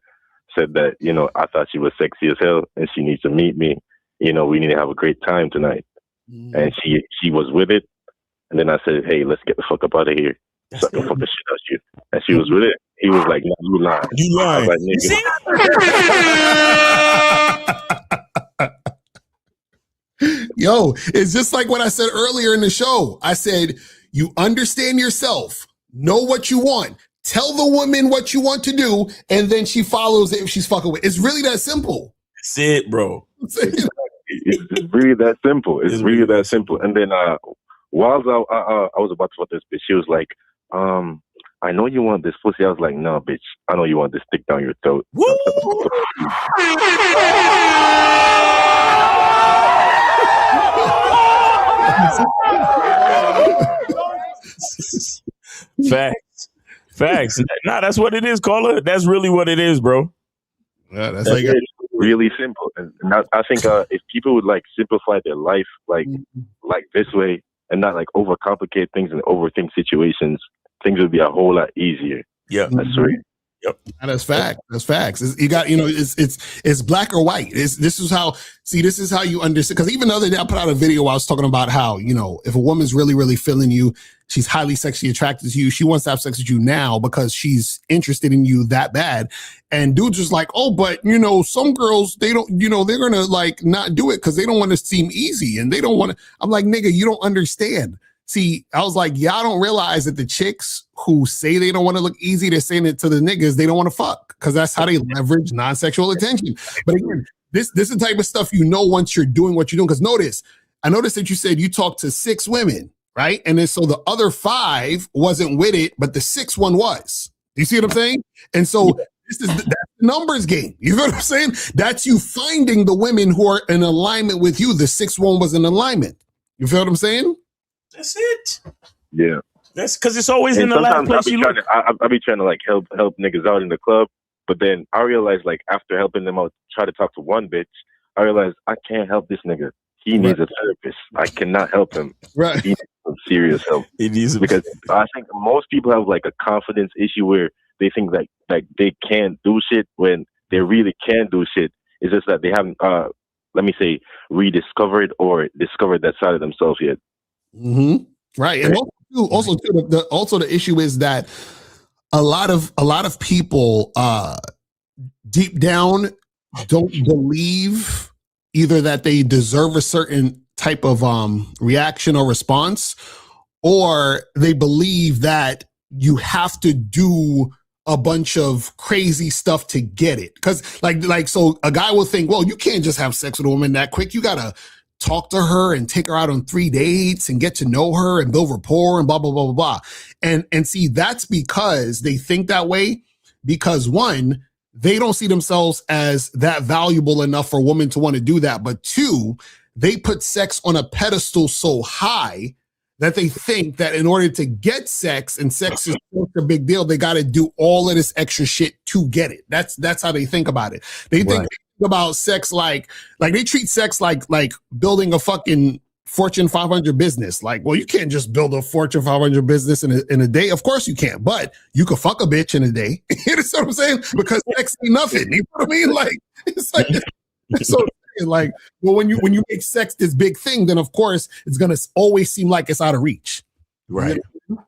said that, I thought she was sexy as hell and she needs to meet me. We need to have a great time tonight." And she was with it. And then I said, "Hey, let's get the fuck up out of here so I can fuck the shit out of you." And she was with it. He was like, "No, you lying." You lying. I was like, "Nigga." Yo, it's just like what I said earlier in the show. I said, you understand yourself, know what you want, tell the woman what you want to do, and then she follows it if she's fucking with. It's really that simple. That's it, bro. It's really that simple. It's really that simple. And then while I was about to fuck this bitch, she was like, "I know you want this pussy." I was like, "No, bitch. I know you want this stick down your throat." Facts. Nah, that's what it is, caller. That's really what it is, bro. Yeah, that's really simple. And I think if people would like simplify their life like this way and not like overcomplicate things and overthink situations, things would be a whole lot easier. Yeah, that's right. Yep. That's fact. That's facts. You got, it's black or white. This is how you understand. Because even the other day I put out a video where I was talking about how, if a woman's really, really feeling you, she's highly sexually attracted to you, she wants to have sex with you now because she's interested in you that bad. And dudes just like, oh, but some girls, they don't, they're gonna like not do it because they don't want to seem easy and they don't want to. I'm like, nigga, you don't understand. See, I was like, y'all don't realize that the chicks who say they don't want to look easy, they're saying it to the niggas they don't want to fuck, because that's how they leverage non-sexual attention. But again, this is the type of stuff once you're doing what you're doing. Because I noticed that you said you talked to 6 women, right? And then so the other 5 wasn't with it, but the 6th one was. You see what I'm saying? And so that's the numbers game. You know what I'm saying? That's you finding the women who are in alignment with you. The 6th one was in alignment. You feel what I'm saying? That's it. Yeah. That's because it's always in the last place you look. I be trying to like help niggas out in the club, but then I realized like after helping them out, try to talk to one bitch, I realized I can't help this nigga. He needs a therapist. I cannot help him. Right. He needs some serious help. He needs because I think most people have like a confidence issue where they think that they can't do shit when they really can do shit. It's just that they haven't, let me say, rediscovered or discovered that side of themselves yet. Mm-hmm. Right, and also the issue is that a lot of people deep down don't believe either that they deserve a certain type of reaction or response, or they believe that you have to do a bunch of crazy stuff to get it. Because so a guy will think, well, you can't just have sex with a woman that quick. You gotta talk to her and take her out on 3 dates and get to know her and build rapport and blah, blah, blah, blah, blah. And see, that's because they think that way because one, they don't see themselves as that valuable enough for a woman to want to do that. But two, they put sex on a pedestal so high that they think that in order to get sex, and sex is such a big deal, they got to do all of this extra shit to get it. That's how they think about it. They think about sex like they treat sex like building a fucking Fortune 500 business. Like, well, you can't just build a Fortune 500 business in a day. Of course you can't, but you could fuck a bitch in a day. You know what I'm saying? Because sex ain't nothing. You know what I mean? Like, it's like, so like, well, when you make sex this big thing, then of course it's gonna always seem like it's out of reach. Right. You know?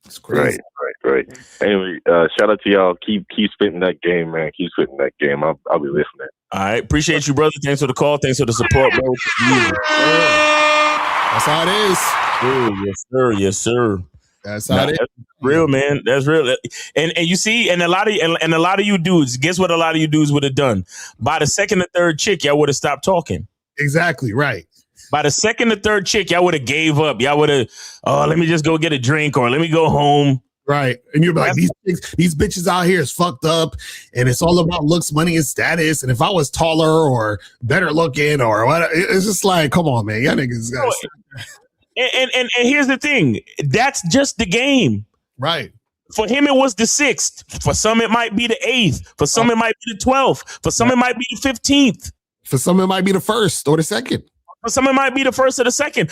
It's crazy. Right. Anyway, shout out to y'all. Keep spitting that game, man. Keep spitting that game. I'll be listening. All right. Appreciate you, brother. Thanks for the call. Thanks for the support, bro. That's how it is. Yes, sir. Yes, sir. That's how it is. That's real, man. That's real. And you see, and a lot of you dudes, guess what a lot of you dudes would have done? By the second or third chick, y'all would have stopped talking. Exactly, right. By the second or third chick, y'all would have gave up. Y'all would have, let me just go get a drink or let me go home. Right. And you're like, these bitches out here is fucked up and it's all about looks, money, and status. And if I was taller or better looking or what, it's just like, come on, man. Y'all niggas got and here's the thing. That's just the game. Right. For him, it was the 6th. For some, it might be the 8th. For some, it might be the 12th. For some, it might be the 15th. For some, it might be the 1st or the 2nd. For some, it might be the 1st or the 2nd.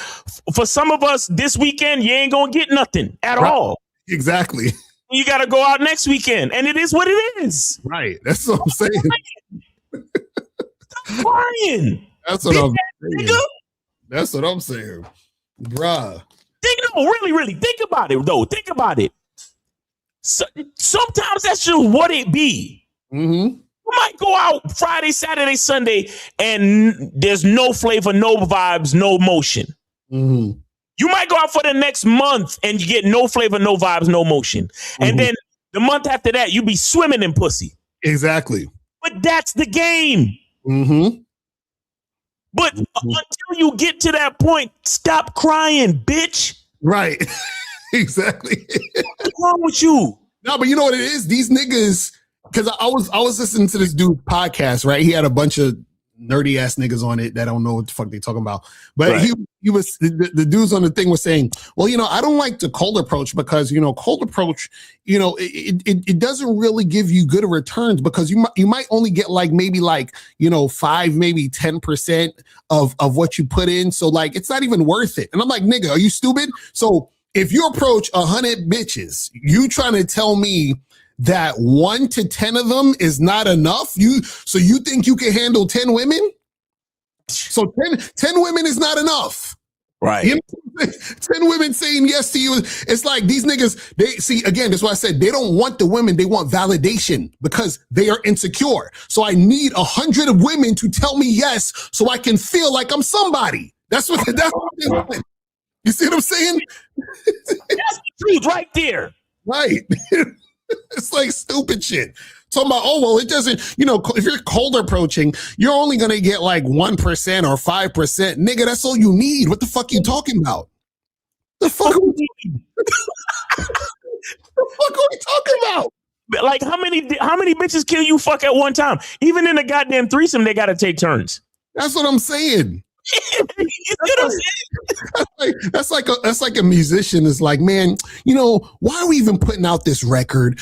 For some of us, this weekend, you ain't going to get nothing at all. Exactly. You got to go out next weekend. And it is what it is. Right. That's what I'm saying. Stop crying. That's what I'm saying. That's what I'm saying. Bruh. Really, think about it, though. Think about it. So, sometimes that's just what it be. Mm-hmm. You might go out Friday, Saturday, Sunday, and there's no flavor, no vibes, no motion. Mm-hmm. You might go out for the next month and you get no flavor, no vibes, no motion. Mm-hmm. And then the month after that, you be swimming in pussy. Exactly. But that's the game. Mm-hmm. But until you get to that point, stop crying, bitch. Right. Exactly. What's wrong with you? No, but you know what it is? These niggas, because I was listening to this dude's podcast, right? He had a bunch of nerdy ass niggas on it that don't know what the fuck they talking about. But right. he was the dudes on the thing was saying, well, I don't like the cold approach because cold approach, it doesn't really give you good returns because you might only get maybe 5, maybe 10% of what you put in. So it's not even worth it. And I'm like, nigga, are you stupid? So if you approach 100 bitches, you trying to tell me that 1 to 10 of them is not enough? So you think you can handle 10 women? So 10 women is not enough. Right. 10 women saying yes to you. It's like these niggas, they see, again, that's why I said they don't want the women. They want validation because they are insecure. So I need 100 of women to tell me yes so I can feel like I'm somebody. That's what they want. You see what I'm saying? That's the truth right there. Right. It's like stupid shit. Talking about, it doesn't, if you're cold approaching, you're only going to get 1% or 5%. Nigga, that's all you need. What the fuck you talking about? The fuck are we talking about? Like, how many bitches can you fuck at one time? Even in a goddamn threesome, they got to take turns. That's what I'm saying. That's like a musician is like, man, why are we even putting out this record?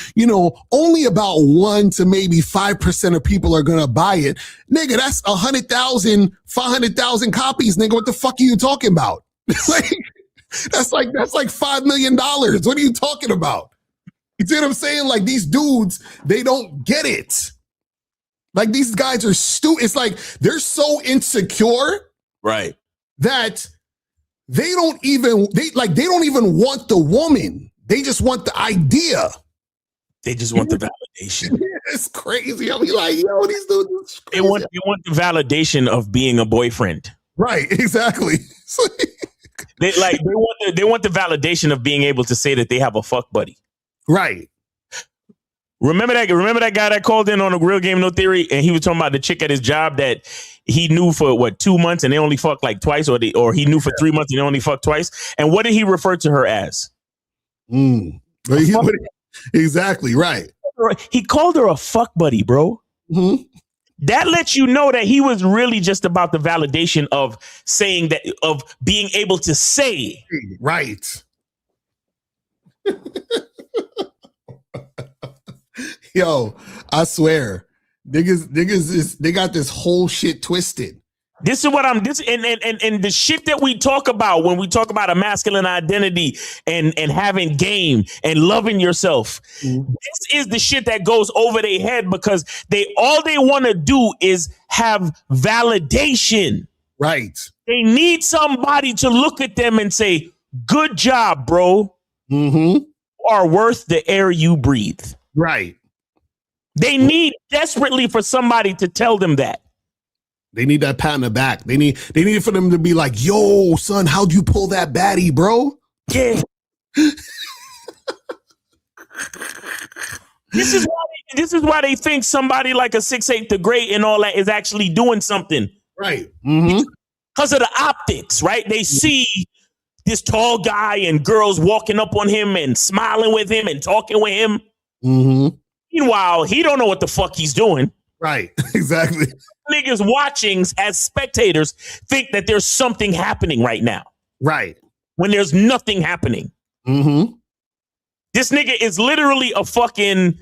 Only about 1 to maybe 5% of people are gonna buy it. Nigga, that's 100,000, 500,000 copies, nigga. What the fuck are you talking about? That's like $5 million. What are you talking about? You see what I'm saying? Like these dudes, they don't get it. Like these guys are stupid. It's like they're so insecure, right? That they don't even want the woman. They just want the idea. They just want the validation. It's crazy. I'll be like, yo, these dudes. They want the validation of being a boyfriend. Right, exactly. They want the validation of being able to say that they have a fuck buddy. Right. Remember that guy that called in on a Real Game No Theory, and he was talking about the chick at his job that he knew for 2 months and they only fucked like twice, or he knew for 3 months and they only fucked twice. And what did he refer to her as? Exactly right. He called her a fuck buddy, bro. Mm-hmm. That lets you know that he was really just about the validation of saying that, of being able to say. Right. Yo, I swear, niggas they got this whole shit twisted. This is what and the shit that we talk about when we talk about a masculine identity and having game and loving yourself. Mm-hmm. This is the shit that goes over their head because all they want to do is have validation. Right. They need somebody to look at them and say, "Good job, bro. Mm-hmm. You are worth the air you breathe." Right. They need desperately for somebody to tell them that. They need that pat on the back. They need for them to be like, "Yo, son, how'd you pull that baddie, bro?" Yeah. This is why they think somebody like a 6'8" the Great and all that is actually doing something. Right. Mm-hmm. Because of the optics, right? They see this tall guy and girls walking up on him and smiling with him and talking with him. Mm-hmm. Meanwhile, he don't know what the fuck he's doing. Right. Exactly. Niggas watching as spectators think that there's something happening right now. Right. When there's nothing happening. Mm-hmm. This nigga is literally a fucking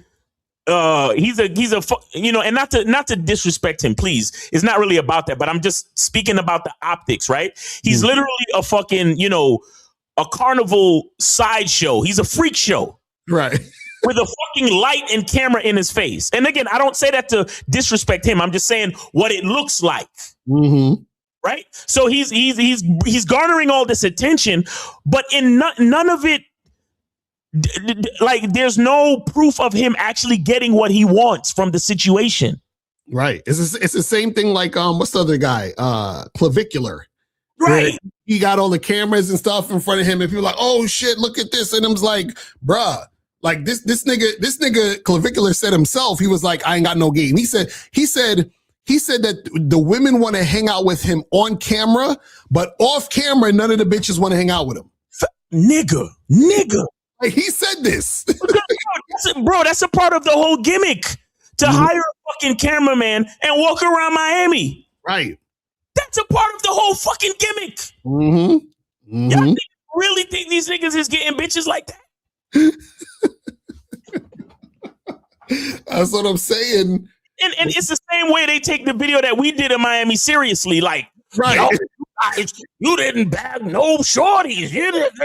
he's a and not to disrespect him, please. It's not really about that, but I'm just speaking about the optics, right? He's literally a fucking, a carnival sideshow. He's a freak show. Right. With a fucking light and camera in his face. And again, I don't say that to disrespect him. I'm just saying what it looks like. Mm-hmm. Right? So he's garnering all this attention, but in none of it, like there's no proof of him actually getting what he wants from the situation. Right. It's the same thing like what's the other guy? Clavicular. Right. He got all the cameras and stuff in front of him, and people are like, "Oh shit, look at this!" And I'm like, "Bruh." Like this nigga Clavicular said himself, he was like, "I ain't got no game." He said that the women want to hang out with him on camera, but off camera, none of the bitches want to hang out with him. Nigga. Like he said this. Bro, that's a part of the whole gimmick to hire a fucking cameraman and walk around Miami. Right. That's a part of the whole fucking gimmick. Mm-hmm. Mm-hmm. Y'all really think these niggas is getting bitches like that? That's what I'm saying. And it's the same way they take the video that we did in Miami seriously. Like, right. Yo, guys, you didn't bag no shorties. You didn't.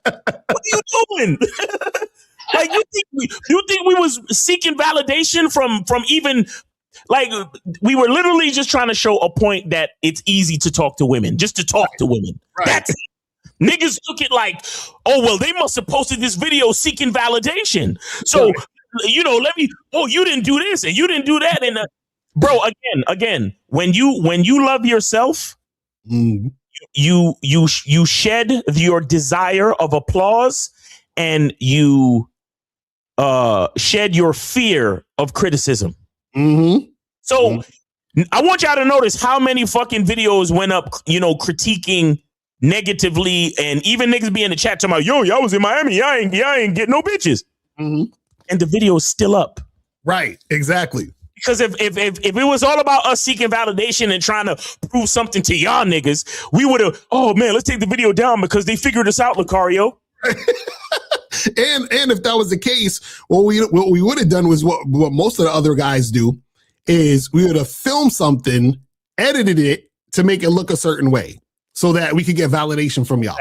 What are you doing? Like, you think we was seeking validation from even, like, we were literally just trying to show a point that it's easy to talk to women, just to talk to women. Right. That's it. Niggas took it like, oh, well, they must have posted this video seeking validation. So, you didn't do this and you didn't do that. And bro, again, when you love yourself, you shed your desire of applause and you shed your fear of criticism. Mm-hmm. So I want y'all to notice how many fucking videos went up, critiquing negatively, and even niggas be in the chat talking about, "Yo, y'all was in Miami, y'all ain't get no bitches," and the video is still up. Right, exactly. Because if it was all about us seeking validation and trying to prove something to y'all niggas, we would have, oh man, let's take the video down because they figured us out, Lucario. And if that was the case, what we would have done was what most of the other guys do is we would have filmed something, edited it to make it look a certain way, so that we could get validation from y'all.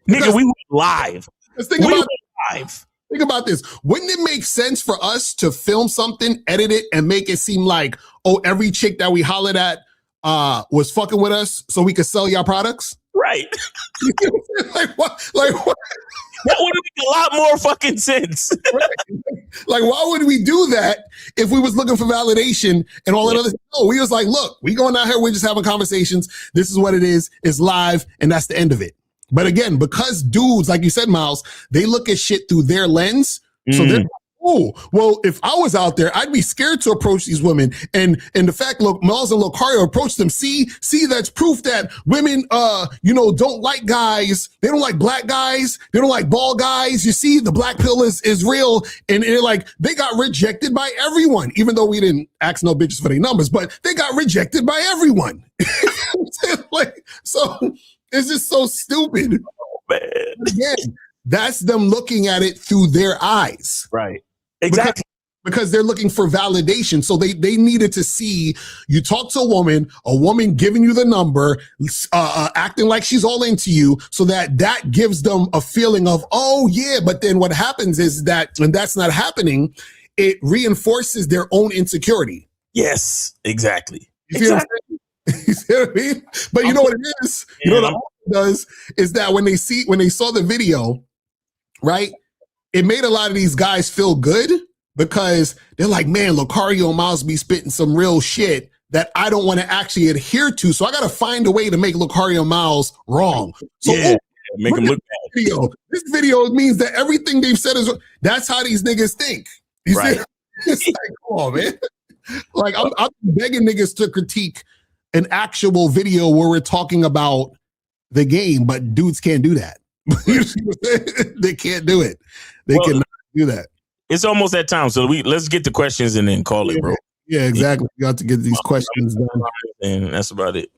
Nigga, we went live. Let's think about live. Think about this. Wouldn't it make sense for us to film something, edit it, and make it seem like, oh, every chick that we hollered at was fucking with us so we could sell y'all products? Right. Like what? Like what? That would make a lot more fucking sense. Like, why would we do that if we was looking for validation and all that other stuff? No, we was like, look, we going out here, we're just having conversations. This is what it is. It's live, and that's the end of it. But again, because dudes, like you said, Miles, they look at shit through their lens. So they're like, oh, well, if I was out there, I'd be scared to approach these women. And the fact, look, Miles and Lucario approached them. See, that's proof that women, don't like guys. They don't like black guys. They don't like bald guys. You see, the black pill is real. And they're like, they got rejected by everyone, even though we didn't ask no bitches for their numbers, but they got rejected by everyone. Like, so it's just so stupid. Oh, man. Again, that's them looking at it through their eyes. Right. Exactly. Because they're looking for validation. So they needed to see you talk to a woman giving you the number, acting like she's all into you, so that gives them a feeling of, oh yeah. But then what happens is that when that's not happening, it reinforces their own insecurity. Yes, exactly. You see what I'm saying? You see what I mean? But you know what it is? You know what it does is that when they saw the video, right? It made a lot of these guys feel good because they're like, man, Lucario and Miles be spitting some real shit that I don't want to actually adhere to. So I got to find a way to make Lucario and Miles wrong. So make them look bad. This video means that everything they've said is, that's how these niggas think. You see? It's like, come on, man. Like I'm begging niggas to critique an actual video where we're talking about the game, but dudes can't do that. They can't do it. They cannot do that. It's almost that time, so let's get the questions and then call it, bro. Yeah, exactly. You got to get these questions done, and that's about it.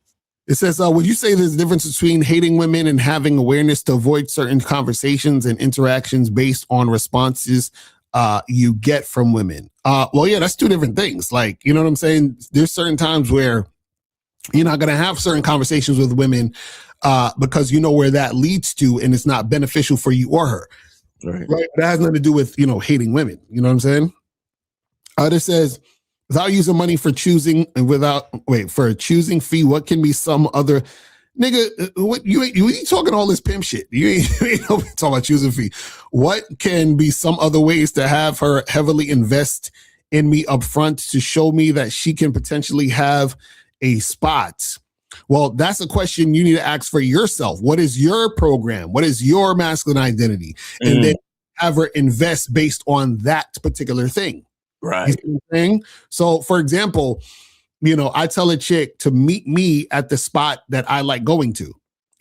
It says, would you say there's a difference between hating women and having awareness to avoid certain conversations and interactions based on responses you get from women? Well, yeah, that's two different things. Like, you know what I'm saying? There's certain times where you're not going to have certain conversations with women because you know where that leads to, and it's not beneficial for you or her. Right. That has nothing to do with, hating women. You know what I'm saying? This says, without using money for choosing and for a choosing fee, what can be some other nigga? What you ain't talking all this pimp shit. You ain't talking about choosing fee. What can be some other ways to have her heavily invest in me up front to show me that she can potentially have a spot? Well, that's a question you need to ask for yourself. What is your program? What is your masculine identity? And then have her invest based on that particular thing. Right. You see what I'm saying? So, for example, I tell a chick to meet me at the spot that I like going to,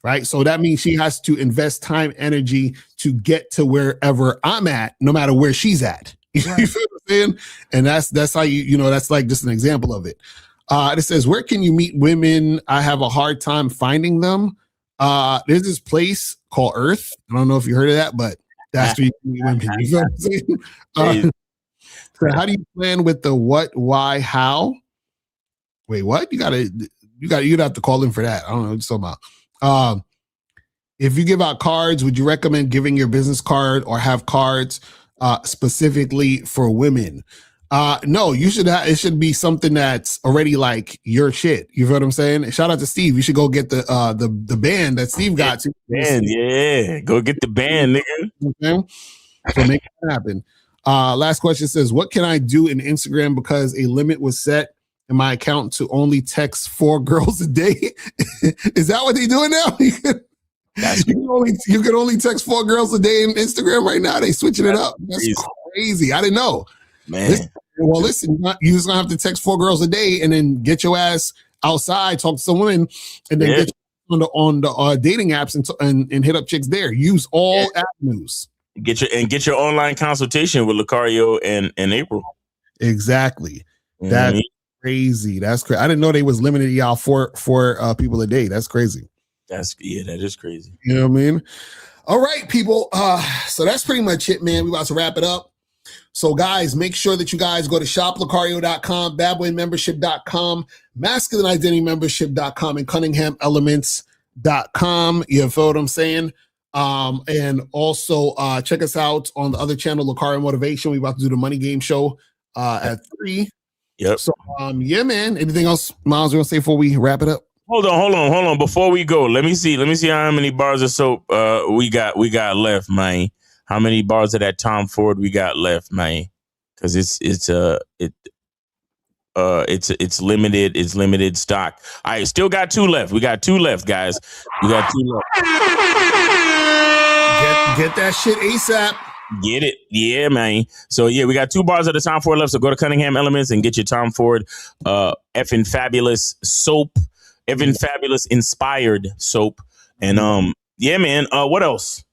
right? So that means she has to invest time, energy to get to wherever I'm at, no matter where she's at. Right. You feel what I'm saying? And that's how that's like just an example of it. It says, where can you meet women? I have a hard time finding them. There's this place called Earth. I don't know if you heard of that, but that's where you can meet women. You know what I'm saying? So how do you plan with the what, why, how? Wait, what? You'd have to call in for that. I don't know what you're talking about. If you give out cards, would you recommend giving your business card or have cards specifically for women? No, you should it should be something that's already like your shit. You feel what I'm saying? Shout out to Steve. You should go get the band that Steve got. Band, yeah. Go get the band, nigga. Okay? So make it happen. Last question says, what can I do in Instagram because a limit was set in my account to only text 4 girls a day? Is that what they doing now? You can only text 4 girls a day in Instagram right now. They switching it up. That's crazy. I didn't know. Man. Listen, you're just gonna have to text 4 girls a day and then get your ass outside, talk to some women, and then get on the dating apps and hit up chicks there. Use all avenues. Get your online consultation with Lucario and April. Exactly. That's crazy. That's crazy. I didn't know they was limited y'all for people a day. That's crazy. That is crazy. You know what I mean? All right, people. So that's pretty much it, man. We about to wrap it up. So guys, make sure that you guys go to shoplucario.com, badboymembership.com, masculineidentitymembership.com, and cunninghamelements.com. You feel what I'm saying? And also check us out on the other channel, Lucario Motivation. We about to do the Money Game show at 3. Yep. So yeah, man. Anything else, Miles, you want to say before we wrap it up? Hold on. Before we go, let me see how many bars of soap we got left, man. How many bars of that Tom Ford we got left, man? Because it's limited stock. All right, still got 2 left. We got 2 left, guys. We got 2 left. Get that shit ASAP. Get it. Yeah, man. So yeah, we got 2 bars of the Tom Ford left. So go to Cunningham Elements and get your Tom Ford effing fabulous soap. Effing fabulous inspired soap. And yeah, man. What else?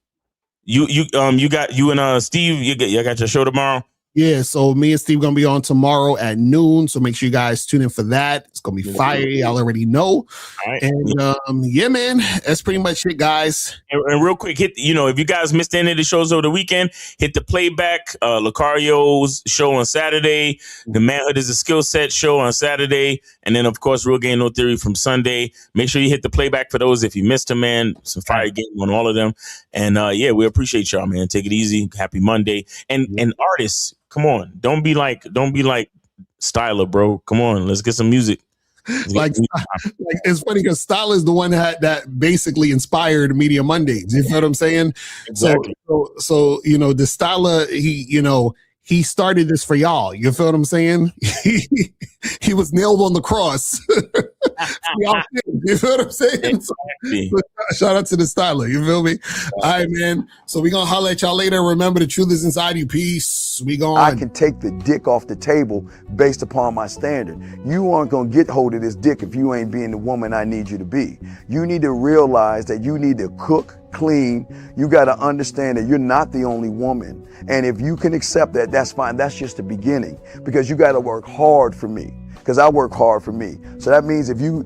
You and Steve, you got your show tomorrow? Yeah, so me and Steve gonna be on tomorrow at noon. So make sure you guys tune in for that. It's gonna be fire. Y'all already know. All right. And yeah, man, that's pretty much it, guys. And real quick, if you guys missed any of the shows over the weekend, hit the playback. Lucario's show on Saturday, the Manhood is a Skill Set show on Saturday, and then of course Real Game No Theory from Sunday. Make sure you hit the playback for those if you missed them, man. Some fire game on all of them. And yeah, we appreciate y'all, man. Take it easy. Happy Monday. And artists, come on, don't be like Styler, bro. Come on, let's get some music. Like it's funny because Styler is the one that basically inspired Media Mondays. You know what I'm saying? Exactly. So the Styler, he started this for y'all. You feel what I'm saying? He was nailed on the cross. Y'all, you feel what I'm saying? So shout out to the Styler. You feel me? All right, man. So we gonna holler at y'all later. Remember, the truth is inside you. Peace. We gonna. I can take the dick off the table based upon my standard. You aren't gonna get hold of this dick if you ain't being the woman I need you to be. You need to realize that you need to cook, clean. You got to understand that you're not the only woman. And if you can accept that, that's fine. That's just the beginning, because you got to work hard for me, because I work hard for me. So that means if you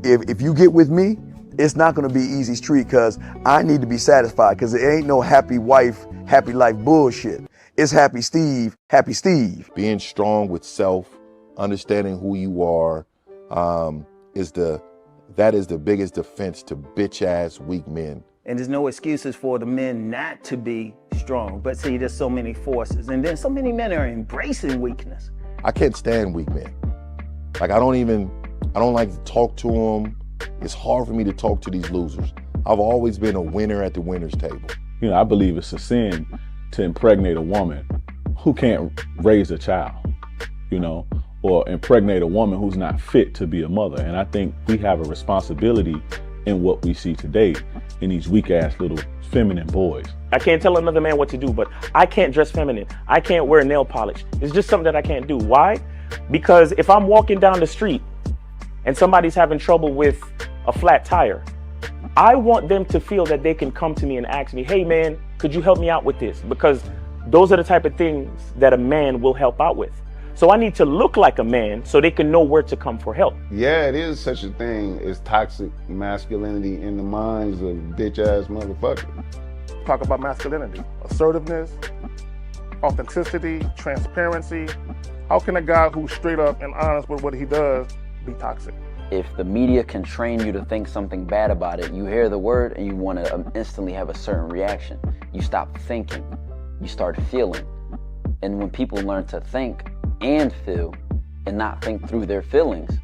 get with me, it's not going to be easy street, because I need to be satisfied, because it ain't no happy wife, happy life bullshit. It's happy Steve, happy Steve. Being strong with self, understanding who you are, that is the biggest defense to bitch ass weak men. And there's no excuses for the men not to be strong. But see, there's so many forces. And then so many men are embracing weakness. I can't stand weak men. Like, I don't like to talk to them. It's hard for me to talk to these losers. I've always been a winner at the winner's table. I believe it's a sin to impregnate a woman who can't raise a child, or impregnate a woman who's not fit to be a mother. And I think we have a responsibility in what we see today in these weak ass little feminine boys. I can't tell another man what to do, but I can't dress feminine. I can't wear nail polish. It's just something that I can't do. Why? Because if I'm walking down the street and somebody's having trouble with a flat tire, I want them to feel that they can come to me and ask me, hey man, could you help me out with this? Because those are the type of things that a man will help out with. So I need to look like a man so they can know where to come for help. Yeah, it is such a thing as toxic masculinity in the minds of bitch-ass motherfuckers. Talk about masculinity, assertiveness, authenticity, transparency. How can a guy who's straight up and honest with what he does be toxic? If the media can train you to think something bad about it, you hear the word and you want to instantly have a certain reaction. You stop thinking, you start feeling. And when people learn to think and feel and not think through their feelings,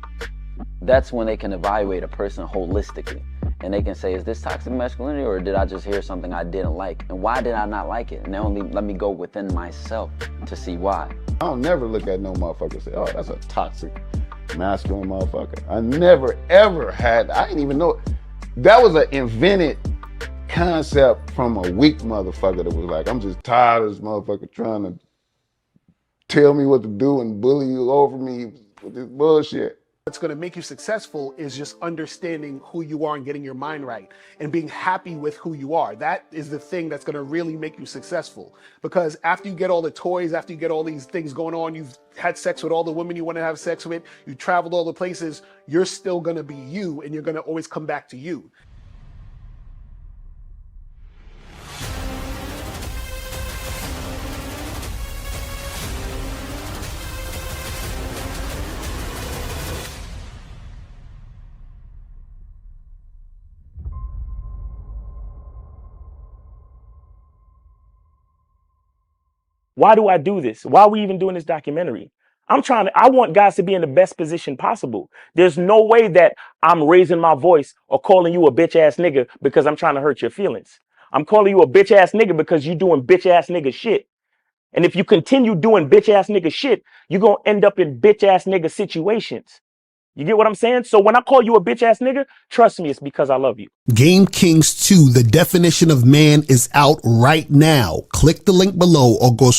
that's when they can evaluate a person holistically. And they can say, is this toxic masculinity, or did I just hear something I didn't like? And why did I not like it? And they only let me go within myself to see why. I don't never look at no motherfucker and say, oh, that's a toxic masculine motherfucker. I never ever had, I didn't even know. That was an invented concept from a weak motherfucker that was like, I'm just tired of this motherfucker trying to tell me what to do and bully you over me with this bullshit. What's going to make you successful is just understanding who you are and getting your mind right and being happy with who you are. That is the thing that's going to really make you successful. Because after you get all the toys, after you get all these things going on, you've had sex with all the women you want to have sex with, you traveled all the places, you're still going to be you, and you're going to always come back to you. Why do I do this? Why are we even doing this documentary? I want guys to be in the best position possible. There's no way that I'm raising my voice or calling you a bitch ass nigga because I'm trying to hurt your feelings. I'm calling you a bitch ass nigga because you doing bitch ass nigga shit. And if you continue doing bitch ass nigga shit, you're going to end up in bitch ass nigga situations. You get what I'm saying? So when I call you a bitch ass nigga, trust me, it's because I love you. Game Kings 2, the definition of man, is out right now. Click the link below or go